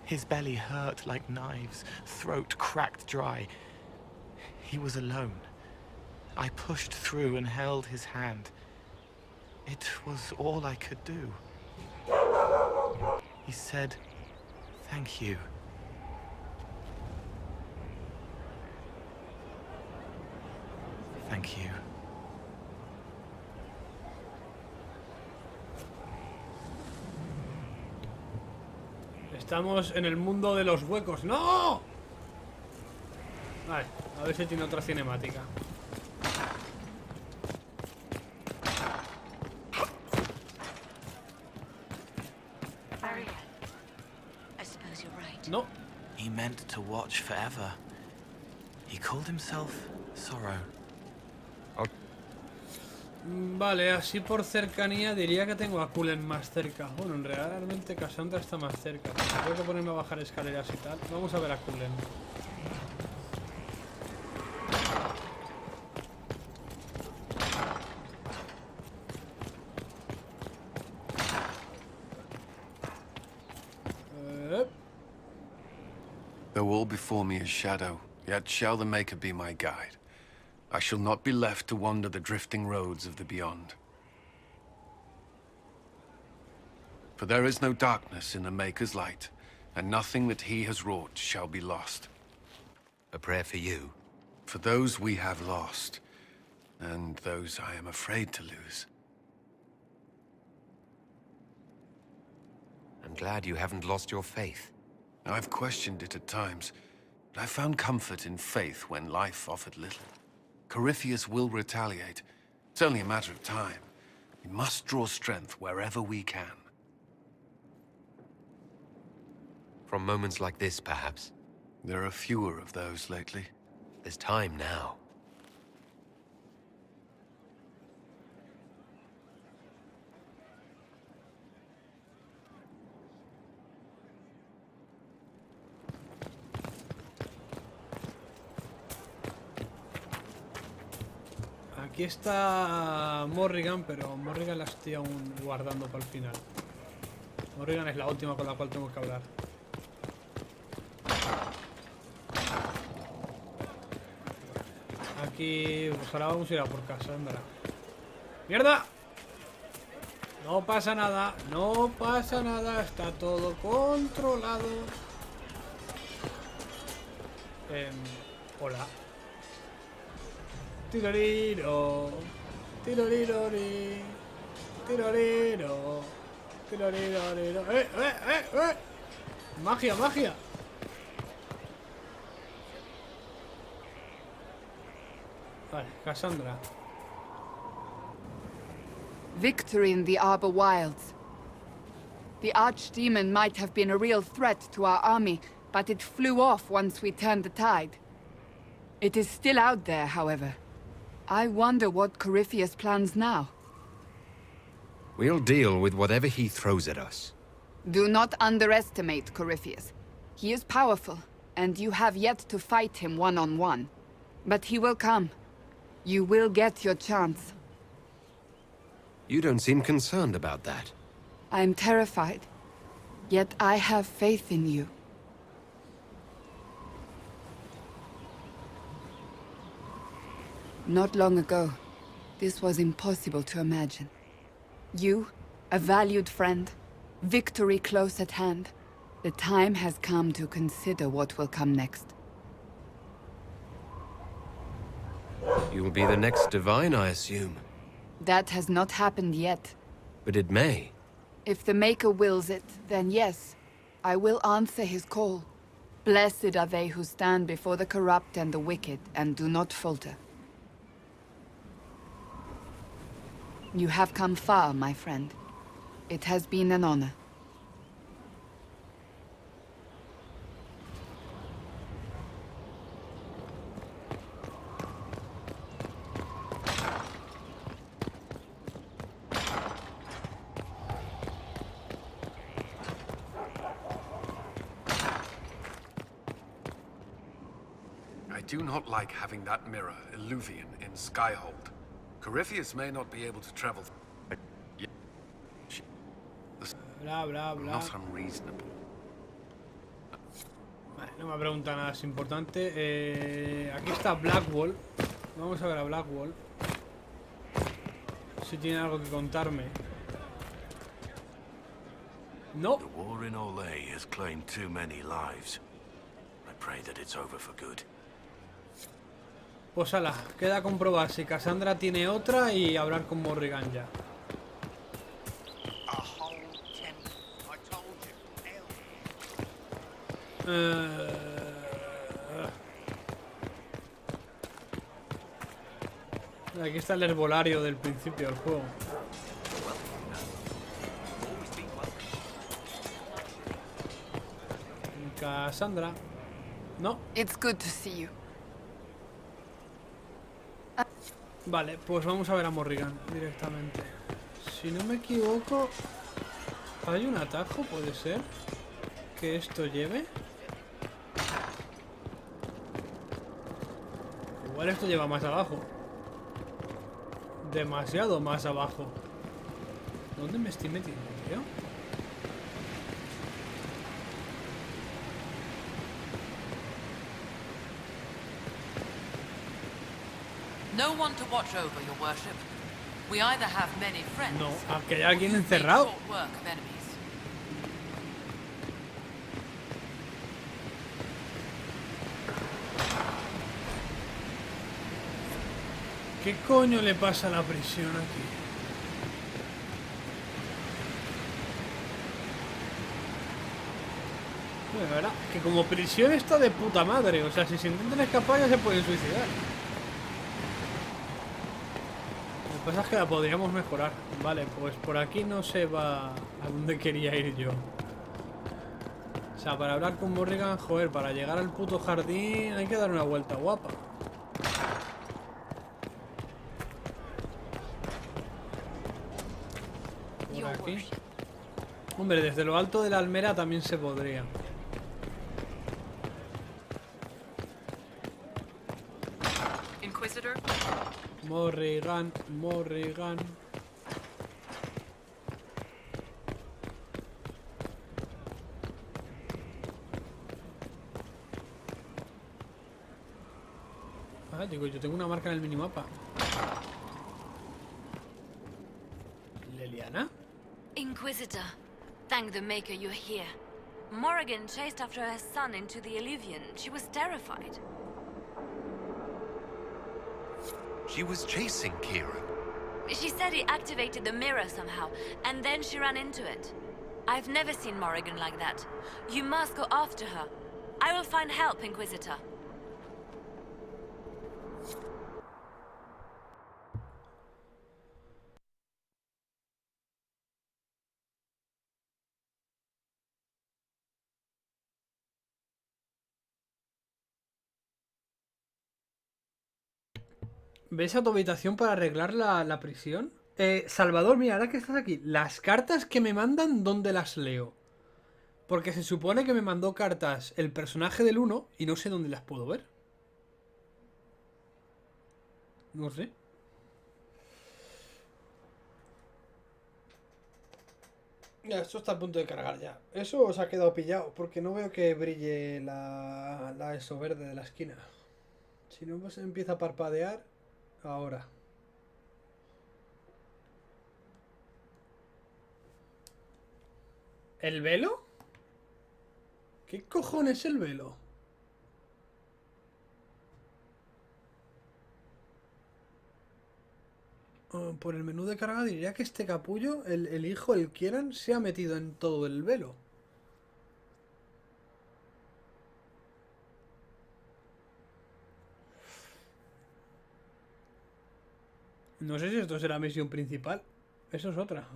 T: His belly hurt like knives, throat cracked dry. He was alone. I pushed through and held his hand. It was all I could do. He said, "Thank you." Thank you.
A: Estamos en el mundo de los huecos. ¡No! Vale, a ver si tiene otra cinemática. No.
T: He meant to watch forever. He called himself Sorrow.
A: Vale, así por cercanía diría que tengo a Cullen más cerca. Bueno, en realmente Cassandra está más cerca. Tengo que ponerme a bajar escaleras y tal. Vamos a ver a Cullen.
I: Though all before me is shadow, yet shall the Maker be my guide. I shall not be left to wander the drifting roads of the beyond. For there is no darkness in the Maker's light, and nothing that he has wrought shall be lost.
D: A prayer for you?
I: For those we have lost, and those I am afraid to lose.
D: I'm glad you haven't lost your faith.
I: I've questioned it at times, but I found comfort in faith when life offered little. Corypheus will retaliate. It's only a matter of time. We must draw strength wherever we can.
D: From moments like this, perhaps?
I: There are fewer of those lately.
D: There's time now.
A: Aquí está Morrigan, pero Morrigan la estoy aún guardando para el final. Morrigan es la última con la cual tengo que hablar. Aquí, pues ahora vamos a ir a por Cassandra. ¡Mierda! No pasa nada, no pasa nada, está todo controlado. Hola. Tiroriro, tirorirori, tiroriro, tiroriroriro. Magia, magia. Vale, Cassandra.
U: Victory in the Arbor Wilds. The Archdemon might have been a real threat to our army, but it flew off once we turned the tide. It is still out there, however. I wonder what Corypheus plans now.
D: We'll deal with whatever he throws at us.
U: Do not underestimate Corypheus. He is powerful, and you have yet to fight him one-on-one. But he will come. You will get your chance.
D: You don't seem concerned about that.
U: I am terrified. Yet I have faith in you. Not long ago, this was impossible to imagine. You, a valued friend, victory close at hand. The time has come to consider what will come next.
D: You'll be the next divine, I assume.
U: That has not happened yet.
D: But it may.
U: If the Maker wills it, then yes, I will answer his call. Blessed are they who stand before the corrupt and the wicked, and do not falter. You have come far, my friend. It has been an honor.
I: I do not like having that mirror, Illuvian, in Skyhold. Corypheus may not be able to travel.
A: Bla, bla, bla.
I: Not unreasonable.
A: Vale, no me pregunta nada, es importante. Aquí está Blackwall. Vamos a ver a Blackwall. Si tiene algo que contarme. No.
L: The war in Olay has claimed too many lives. I pray that it's over for good.
A: Pues ala, queda comprobar si Cassandra tiene otra y hablar con Morrigan ya. Aquí está el herbolario del principio del juego. Cassandra. No.
U: It's good to see you.
A: Vale, pues vamos a ver a Morrigan directamente. Si no me equivoco, hay un atajo, puede ser, que esto lleve. Igual esto lleva más abajo. Demasiado más abajo. ¿Dónde me estoy metiendo, tío?
G: No one to watch over, your worship. We either have many friends.
A: No, aquí hay alguien encerrado.
G: Short work of enemies.
A: ¿Qué coño le pasa a la prisión aquí? De verdad, que como prisión está de puta madre. O sea, si se intentan escapar ya se pueden suicidar. Lo que pasa es que la podríamos mejorar. Vale, pues por aquí no se va a donde quería ir yo. O sea, para hablar con Morrigan, joder, para llegar al puto jardín hay que dar una vuelta guapa. Por aquí. Hombre, desde lo alto de la almera también se podría.
G: Inquisitor.
A: Morrigan, Morrigan. Ah, digo, yo tengo una marca en el minimapa. ¿Leliana?
C: Inquisitor, thank the Maker you're here. Morrigan chased after her son into the Illuvian. She was terrified.
D: She was chasing Kieran.
C: She said he activated the mirror somehow, and then she ran into it. I've never seen Morrigan like that. You must go after her. I will find help, Inquisitor.
A: ¿Ves a tu habitación para arreglar la prisión? Salvador, mira, ahora que estás aquí, las cartas que me mandan, ¿dónde las leo? Porque se supone que me mandó cartas el personaje del 1 y no sé dónde las puedo ver. No sé. Ya, esto está a punto de cargar ya. Eso os ha quedado pillado, porque no veo que brille la eso verde de la esquina. Si no, pues empieza a parpadear. Ahora. ¿El velo? ¿Qué cojones es el velo? Por el menú de carga diría que este capullo, el hijo, el Kieran, se ha metido en todo el velo. No sé si esto será misión principal. Eso es otra.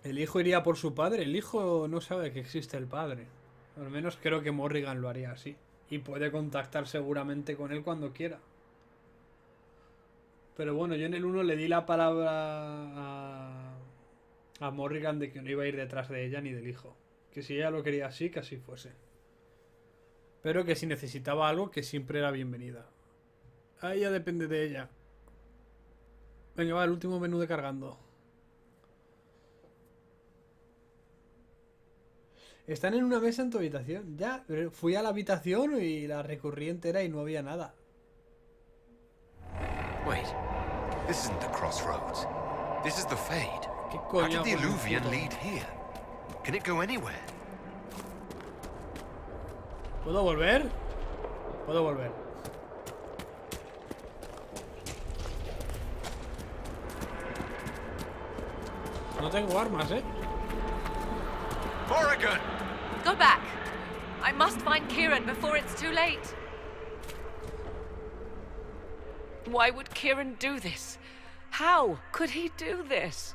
A: El hijo iría por su padre. El hijo no sabe que existe el padre. Al menos creo que Morrigan lo haría así. Y puede contactar seguramente con él cuando quiera. Pero bueno, yo en el 1 le di la palabra a Morrigan de que no iba a ir detrás de ella ni del hijo. Que si ella lo quería así, que así fuese. Pero que si necesitaba algo, que siempre era bienvenida. Ahí ya depende de ella. Venga, va, el último menú de cargando. Están en una mesa en tu habitación. Ya, fui a la habitación y la recorrí entera y no había nada.
D: Wait, this isn't the crossroads. This is the Fade.
A: ¿Qué
D: How
A: coño?
D: did the Illuvian lead here? Can it go anywhere?
A: ¿Puedo volver? Puedo volver. No tengo armas, ¿eh?
D: Morrigan!
E: Go back. I must find Kieran before it's too late. Why would Kieran do this? How could he do this?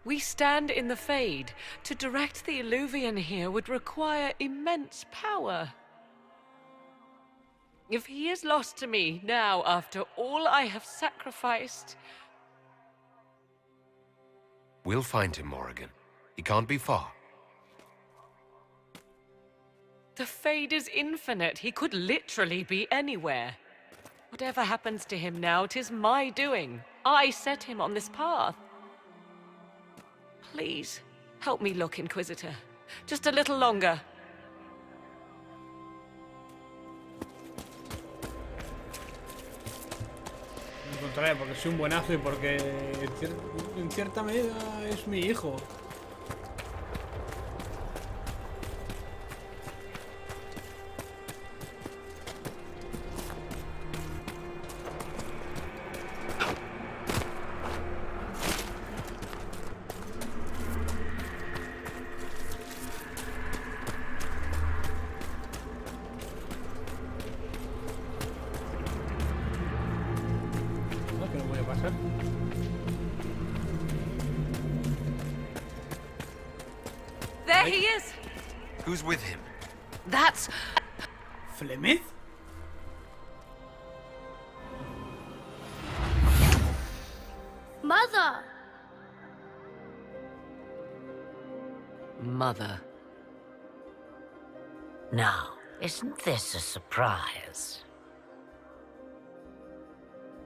E: We stand in the Fade. To direct the Illuvian here would require immense power. If he is lost to me now after all I have sacrificed...
D: We'll find him, Morrigan. He can't be far.
E: The Fade is infinite. He could literally be anywhere. Whatever happens to him now, 'tis my doing. I set him on this path. Please, help me look, Inquisitor. Just a little longer.
A: contrario, porque soy un buenazo y porque en cierta medida es mi hijo.
C: There he is!
D: Who's with him?
C: That's...
A: ¿Flemeth?
B: Mother!
J: Mother.
V: Now, isn't this a surprise?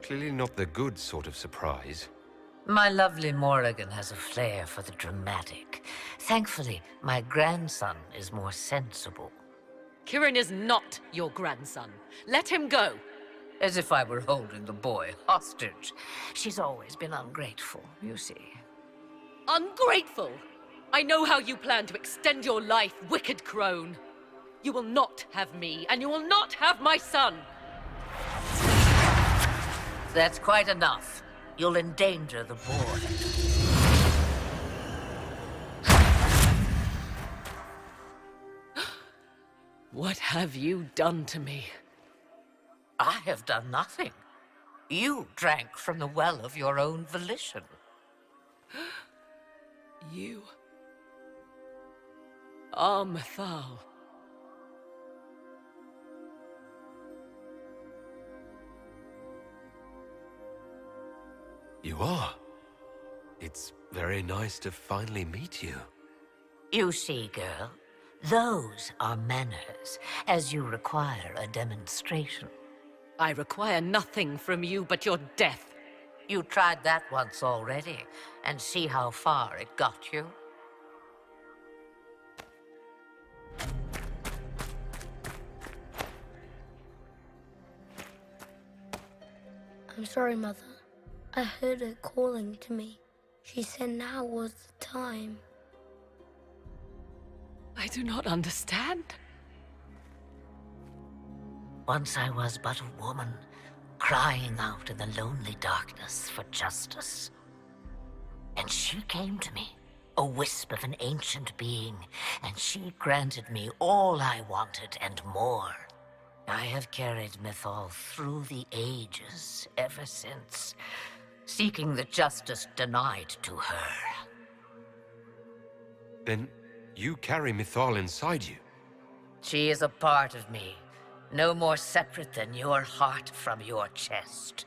D: Clearly not the good sort of surprise.
V: My lovely Morrigan has a flair for the dramatic. Thankfully, my grandson is more sensible.
J: Kieran is not your grandson. Let him go.
V: As if I were holding the boy hostage. She's always been ungrateful, you see.
J: Ungrateful? I know how you plan to extend your life, wicked crone. You will not have me, and you will not have my son.
V: That's quite enough. You'll endanger the boy.
J: What have you done to me?
V: I have done nothing. You drank from the well of your own volition.
J: You are Mythal.
D: You are. It's very nice to finally meet you.
V: You see, girl, those are manners, as you require a demonstration.
J: I require nothing from you but your death.
V: You tried that once already, and see how far it got you?
B: I'm sorry, Mother. I heard her calling to me. She said now was the time.
J: I do not understand.
V: Once I was but a woman, crying out in the lonely darkness for justice. And she came to me, a wisp of an ancient being, and she granted me all I wanted and more. I have carried Mythal through the ages ever since, seeking the justice denied to her.
D: Then you carry Mythal inside you?
V: She is a part of me, no more separate than your heart from your chest.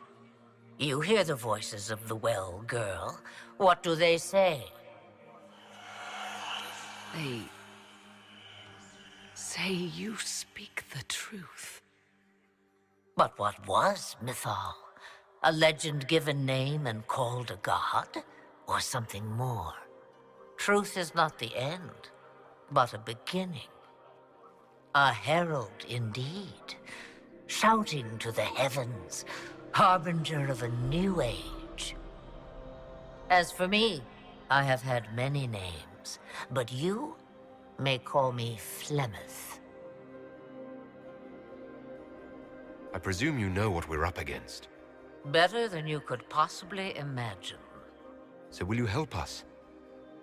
V: You hear the voices of the well, girl. What do they say?
J: They say you speak the truth.
V: But what was Mythal? A legend given name and called a god? Or something more? Truth is not the end, but a beginning. A herald indeed, shouting to the heavens, harbinger of a new age. As for me, I have had many names, but you may call me Flemeth.
D: I presume you know what we're up against.
V: Better than you could possibly imagine.
D: So will you help us?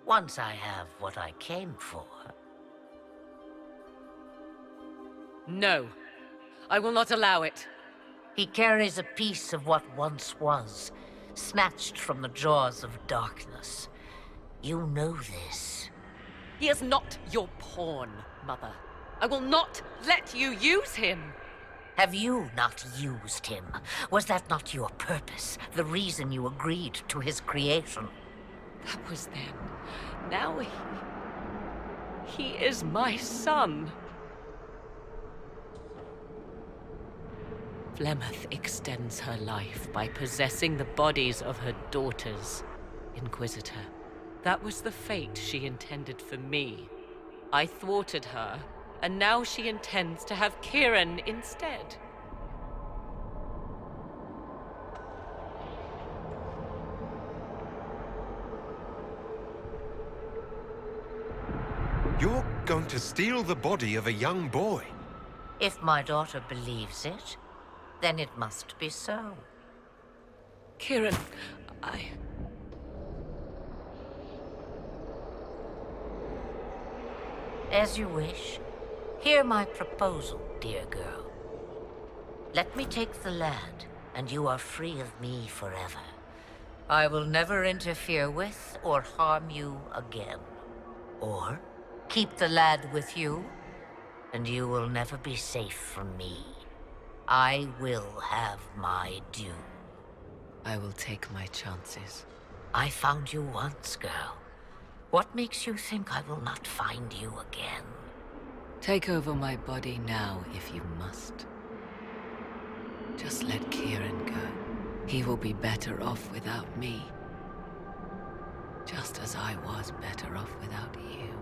V: Once I have what I came for.
J: No, I will not allow it.
V: He carries a piece of what once was, snatched from the jaws of darkness. You know this.
J: He is not your pawn, Mother. I will not let you use him.
V: Have you not used him? Was that not your purpose? The reason you agreed to his creation?
J: That was then. Now he is my son. Flemeth extends her life by possessing the bodies of her daughters. Inquisitor, that was the fate she intended for me. I thwarted her, and now she intends to have Kieran instead.
D: You're going to steal the body of a young boy?
V: If my daughter believes it, then it must be so.
J: Kieran,
V: As you wish. Hear my proposal, dear girl. Let me take the lad, and you are free of me forever. I will never interfere with or harm you again. Or keep the lad with you, and you will never be safe from me. I will have my due.
J: I will take my chances.
V: I found you once, girl. What makes you think I will not find you again?
J: Take over my body now, if you must. Just let Kieran go. He will be better off without me. Just as I was better off without you.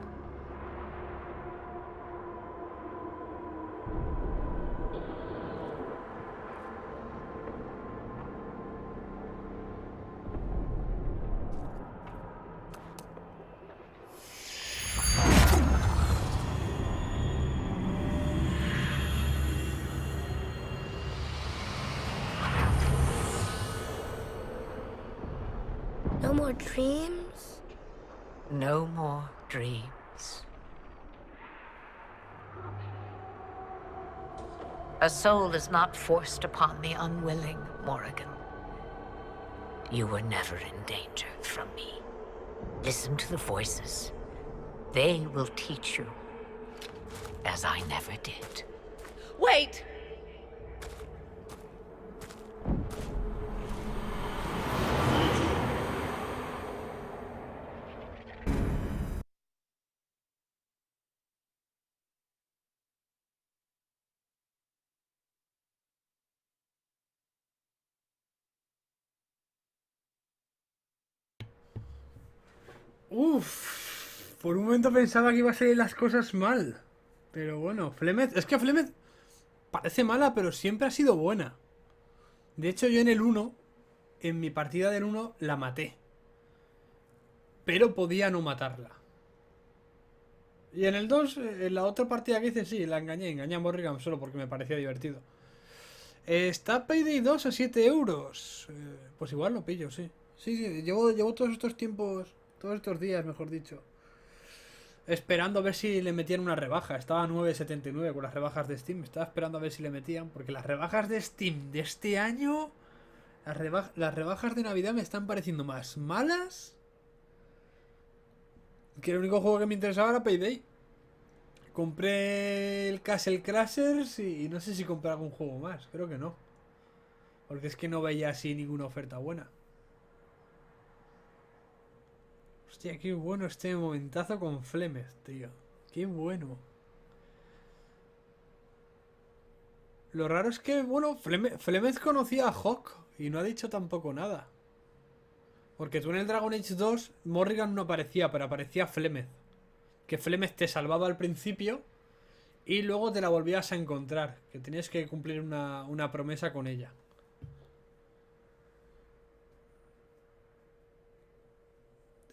B: No more dreams?
V: No more dreams. A soul is not forced upon the unwilling, Morrigan. You were never in danger from me. Listen to the voices. They will teach you, as I never did.
J: Wait!
A: Uff, por un momento pensaba que iba a salir las cosas mal. Pero bueno, Flemeth... Es que Flemeth parece mala, pero siempre ha sido buena. De hecho, yo en el 1, en mi partida del 1, la maté. Pero podía no matarla. Y en el 2, en la otra partida que hice, sí, la engañé a Morrigan solo porque me parecía divertido. Está Payday 2 a 7 euros. Pues igual lo pillo, sí. Sí, llevo todos estos tiempos... Todos estos días, mejor dicho, esperando a ver si le metían una rebaja. Estaba a 9,79 con las rebajas de Steam. Estaba esperando a ver si le metían, porque las rebajas de Steam de este año, las rebajas de Navidad me están pareciendo más malas que el único juego que me interesaba era Payday. Compré el Castle Crashers y no sé si compré algún juego más. Creo que no, porque es que no veía así ninguna oferta buena. Hostia, qué bueno este momentazo con Flemeth, tío. Qué bueno. Lo raro es que, bueno, Flemeth conocía a Hawk y no ha dicho tampoco nada. Porque tú en el Dragon Age 2, Morrigan no aparecía, pero aparecía Flemeth. Que Flemeth te salvaba al principio y luego te la volvías a encontrar. Que tenías que cumplir una promesa con ella.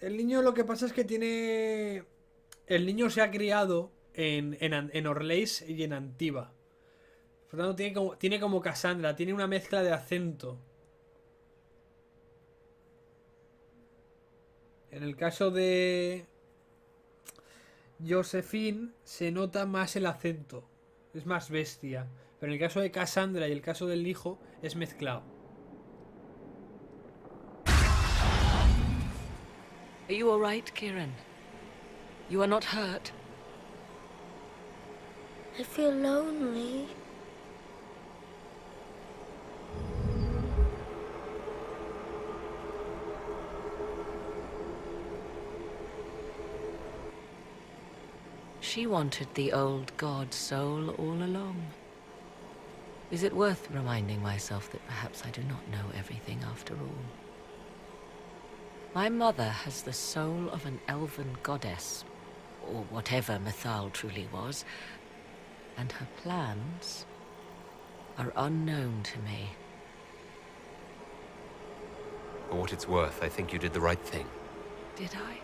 A: El niño lo que pasa es que tiene... El niño se ha criado en Orleis y en Antiva. Por lo tanto tiene como Cassandra, tiene una mezcla de acento. En el caso de Josephine se nota más el acento. Es más bestia. Pero en el caso de Cassandra y el caso del hijo es mezclado.
J: Are you all right, Kieran? You are not hurt?
B: I feel lonely.
J: She wanted the old god soul all along. Is it worth reminding myself that perhaps I do not know everything after all? My mother has the soul of an elven goddess, or whatever Mythal truly was, and her plans are unknown to me.
D: For what it's worth, I think you did the right thing.
J: Did I?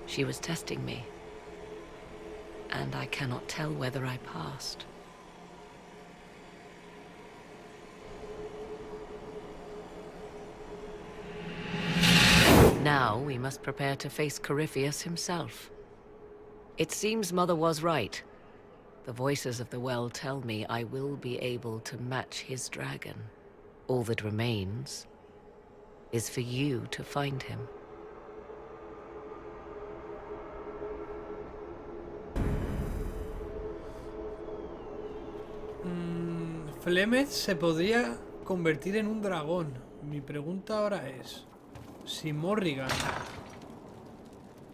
J: She was testing me. and I cannot tell whether I passed. Now we must prepare to face Corypheus himself. It seems Mother was right. The voices of the well tell me I will be able to match his dragon. All that remains is for you to find him.
A: Flemeth se podría convertir en un dragón. Mi pregunta ahora es... Si Morrigan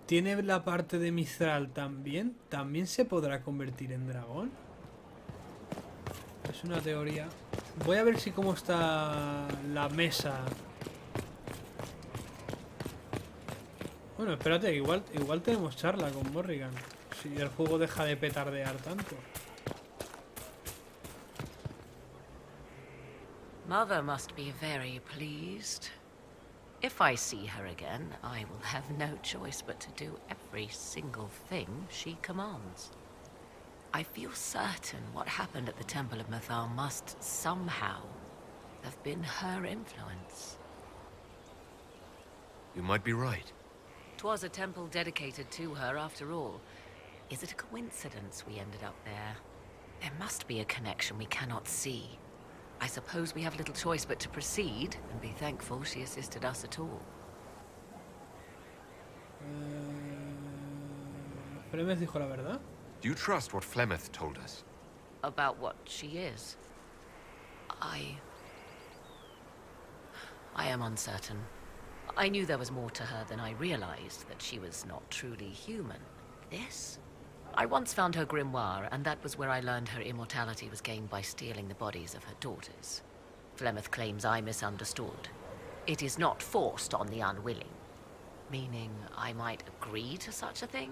A: tiene la parte de Mithral también, ¿también se podrá convertir en dragón? Es una teoría. Voy a ver si cómo está la mesa. Bueno, espérate, igual tenemos charla con Morrigan. Si el juego deja de petardear tanto.
J: Mother must be very pleased. If I see her again, I will have no choice but to do every single thing she commands. I feel certain what happened at the Temple of Mythal must somehow have been her influence.
D: You might be right.
J: 'Twas a temple dedicated to her after all. Is it a coincidence we ended up there? There must be a connection we cannot see. I suppose we have little choice but to proceed and be thankful she assisted us at all.
A: Flemeth dijo la verdad.
D: Do you trust what Flemeth told us?
J: About what she is? I am uncertain. I knew there was more to her than I realized, that she was not truly human. This? I once found her grimoire, and that was where I learned her immortality was gained by stealing the bodies of her daughters. Flemeth claims I misunderstood. It is not forced on the unwilling. Meaning I might agree to such a thing?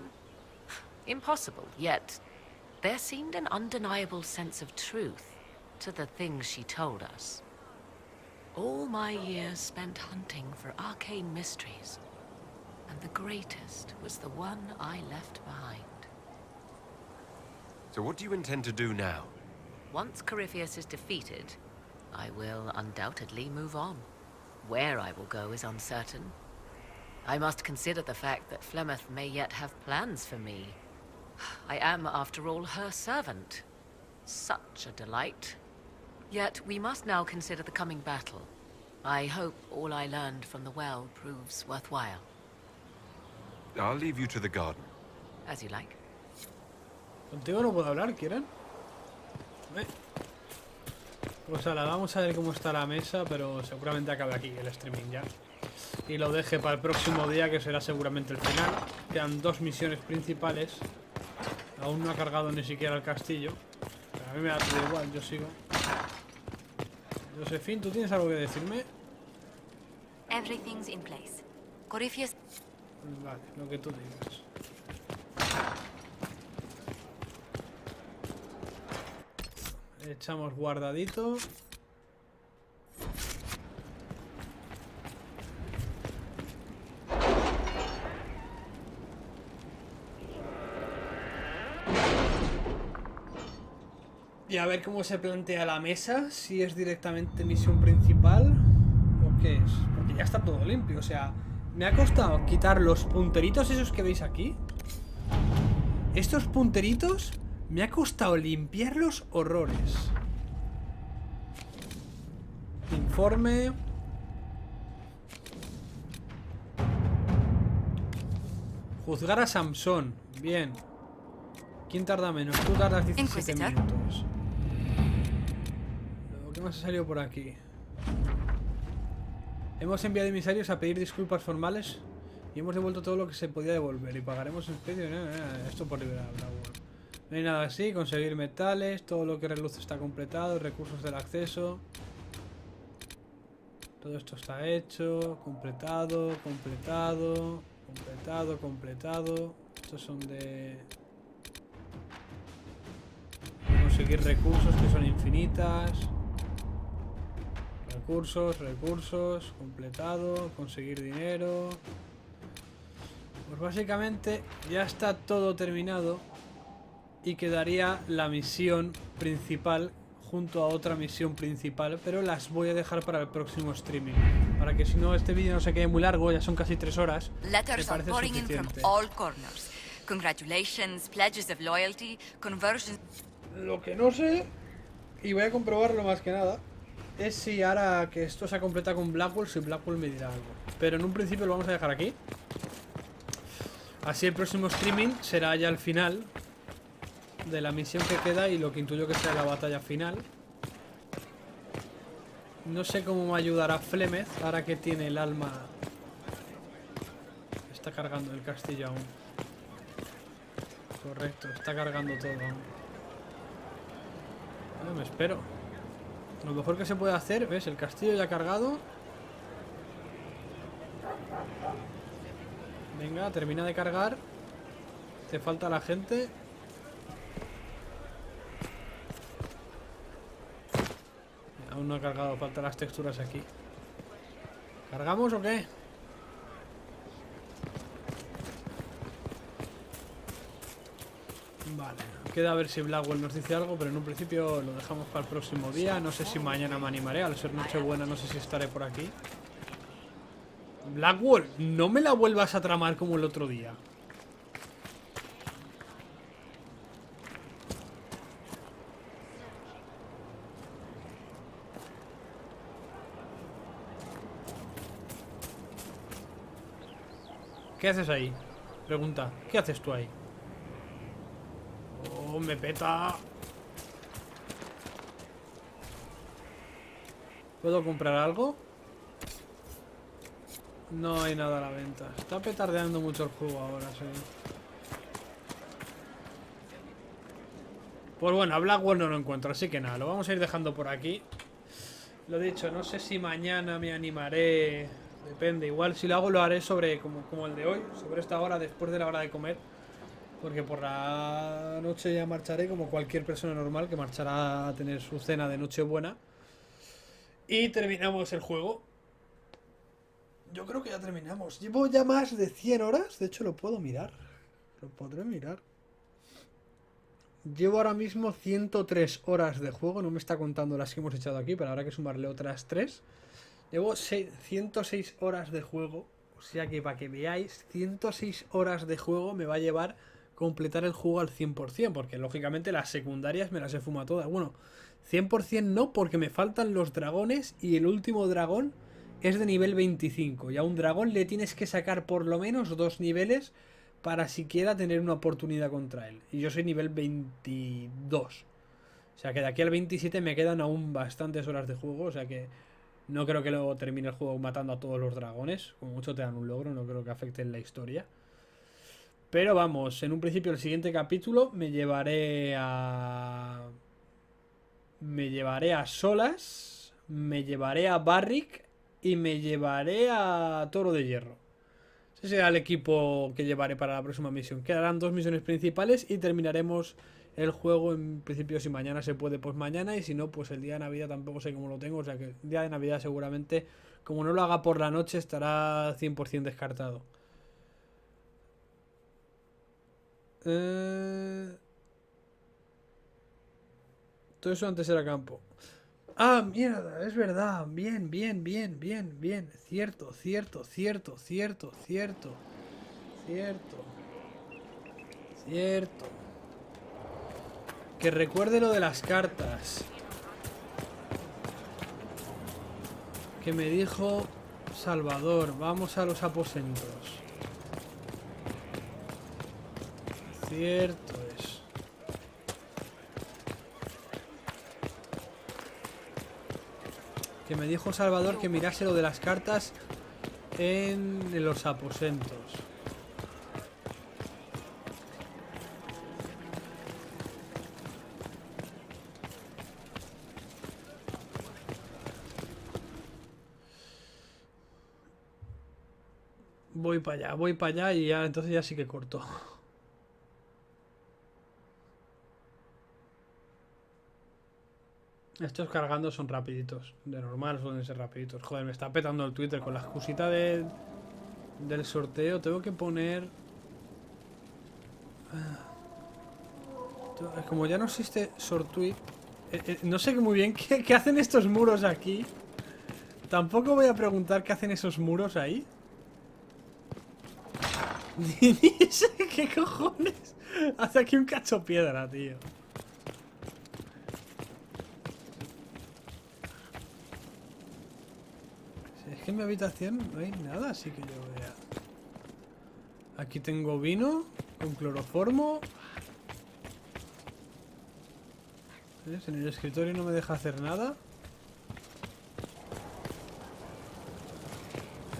J: Impossible, yet there seemed an undeniable sense of truth to the things she told us. All my years spent hunting for arcane mysteries, and the greatest was the one I left behind.
D: So what do you intend to do now?
J: Once Corypheus is defeated, I will undoubtedly move on. Where I will go is uncertain. I must consider the fact that Flemeth may yet have plans for me. I am, after all, her servant. Such a delight. Yet we must now consider the coming battle. I hope all I learned from the well proves worthwhile.
D: I'll leave you to the garden.
J: As you like.
A: Contigo no puedo hablar, ¿quieren? Pues ahora vamos a ver cómo está la mesa, pero seguramente acabe aquí el streaming ya. Y lo deje para el próximo día, que será seguramente el final. Quedan 2 misiones principales. Aún no ha cargado ni siquiera el castillo. Pero a mí me da todo igual, yo sigo. Josefín, ¿tú tienes algo que decirme?
H: Everything's in place. Corypheus.
A: Vale, lo que tú digas. Echamos guardadito. Y a ver cómo se plantea la mesa, si es directamente misión principal o qué es. Porque ya está todo limpio, o sea, me ha costado quitar los punteritos esos que veis aquí. Estos punteritos me ha costado limpiarlos horrores. Informe. Juzgar a Samson. Bien. ¿Quién tarda menos? Tú tardas 17 minutos. ¿Qué más ha salido por aquí? Hemos enviado emisarios a pedir disculpas formales y hemos devuelto todo lo que se podía devolver y pagaremos en especie. Esto por liberar. No hay nada así. Conseguir metales, todo lo que reluce está completado, recursos del acceso. Todo esto está hecho, completado. Estos son de conseguir recursos, que son infinitas. Recursos, completado, conseguir dinero. Pues básicamente ya está todo terminado. y quedaría la misión principal junto a otra misión principal, pero las voy a dejar para el próximo streaming, para que si no este vídeo no se quede muy largo, ya son casi 3 horas.
H: Letters
A: me
H: are
A: parece
H: pouring in from
A: suficiente.
H: all corners. Congratulations, pledges of loyalty, conversions.
A: Lo que no sé, y voy a comprobarlo más que nada, es si ahora que esto se ha completado con Blackwell, si Blackwell me dirá algo. Pero en un principio lo vamos a dejar aquí. Así el próximo streaming será ya el final de la misión que queda y lo que intuyo que será la batalla final. No sé cómo me ayudará Flemeth ahora que tiene el alma. Está cargando el castillo aún. Correcto, está cargando todo aún. Bueno, me espero. Lo mejor que se puede hacer, ¿ves? El castillo ya ha cargado. Venga, termina de cargar. Te falta la gente. Aún no ha cargado, faltan las texturas aquí. ¿Cargamos o qué? Vale, queda a ver si Blackwell nos dice algo, pero en un principio lo dejamos para el próximo día. No sé si mañana me animaré, al ser Nochebuena no sé si estaré por aquí. Blackwell, no me la vuelvas a tramar como el otro día. ¿Qué haces ahí? Pregunta, ¿qué haces tú ahí? Oh, me peta. ¿Puedo comprar algo? No hay nada a la venta. Está petardeando mucho el juego ahora, sí. Pues bueno, a Blackwell no lo encuentro, así que nada, lo vamos a ir dejando por aquí. Lo dicho, no sé si mañana me animaré. Depende, igual si lo hago lo haré sobre como el de hoy, sobre esta hora, después de la hora de comer. Porque por la noche ya marcharé como cualquier persona normal que marchará a tener su cena de Nochebuena. Y terminamos el juego. Yo creo que ya terminamos. Llevo ya más de 100 horas. De hecho lo puedo mirar. Lo podré mirar. Llevo ahora mismo 103 horas de juego. No me está contando las que hemos echado aquí, pero habrá que sumarle otras 3. Llevo 106 horas de juego. O sea que para que veáis, 106 horas de juego me va a llevar completar el juego al 100%. Porque lógicamente las secundarias me las he fumado todas. Bueno, 100% no, porque me faltan los dragones. Y el último dragón es de nivel 25. Y a un dragón le tienes que sacar por lo menos 2 niveles para siquiera tener una oportunidad contra él. Y yo soy nivel 22. O sea que de aquí al 27 me quedan aún bastantes horas de juego. O sea que no creo que luego termine el juego matando a todos los dragones. Como mucho te dan un logro, no creo que afecte en la historia. Pero vamos, en un principio el siguiente capítulo me llevaré a... Solas, me llevaré a Barrick y me llevaré a Toro de Hierro. Ese será el equipo que llevaré para la próxima misión. Quedarán 2 misiones principales y terminaremos el juego en principio. Si mañana se puede, pues mañana. Y si no, pues el día de Navidad tampoco sé cómo lo tengo. O sea que el día de Navidad seguramente, como no lo haga por la noche, estará 100% descartado. Todo eso antes era campo. Ah, mierda, es verdad. Bien. Cierto. Que recuerde lo de las cartas. Que me dijo Salvador, vamos a los aposentos. Cierto es. Que me dijo Salvador que mirase lo de las cartas en los aposentos. Voy para allá y ya entonces ya sí que corto. Estos cargando son rapiditos. De normal suelen ser rapiditos. Joder, me está petando el Twitter con la excusita del sorteo. Tengo que poner Como ya no existe Sortweet, no sé muy bien qué hacen estos muros aquí. Tampoco voy a preguntar qué hacen esos muros ahí. Ni sé qué cojones. Hace aquí un cacho piedra, tío. Es que en mi habitación no hay nada así que yo vea. Aquí tengo vino con cloroformo. ¿Ves? En el escritorio no me deja hacer nada.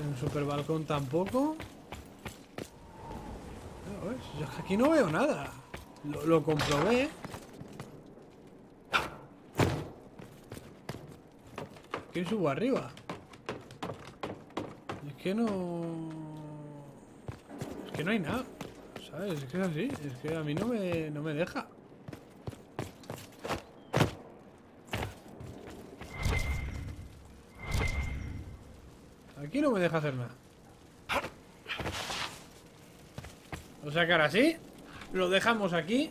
A: En un super balcón tampoco. No, ¿ves? Yo aquí no veo nada. Lo comprobé. ¿Quién subo arriba? Es que no... Es que no hay nada. ¿Sabes? Es que es así. Es que a mí no me deja. Aquí no me deja hacer nada. O sea que ahora sí, lo dejamos aquí.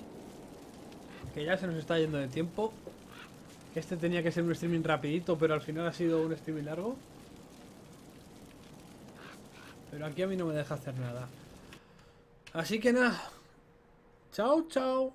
A: Que ya se nos está yendo de tiempo. Este tenía que ser un streaming rapidito, pero al final ha sido un streaming largo. Pero aquí a mí no me deja hacer nada. Así que nada. Chao, chao.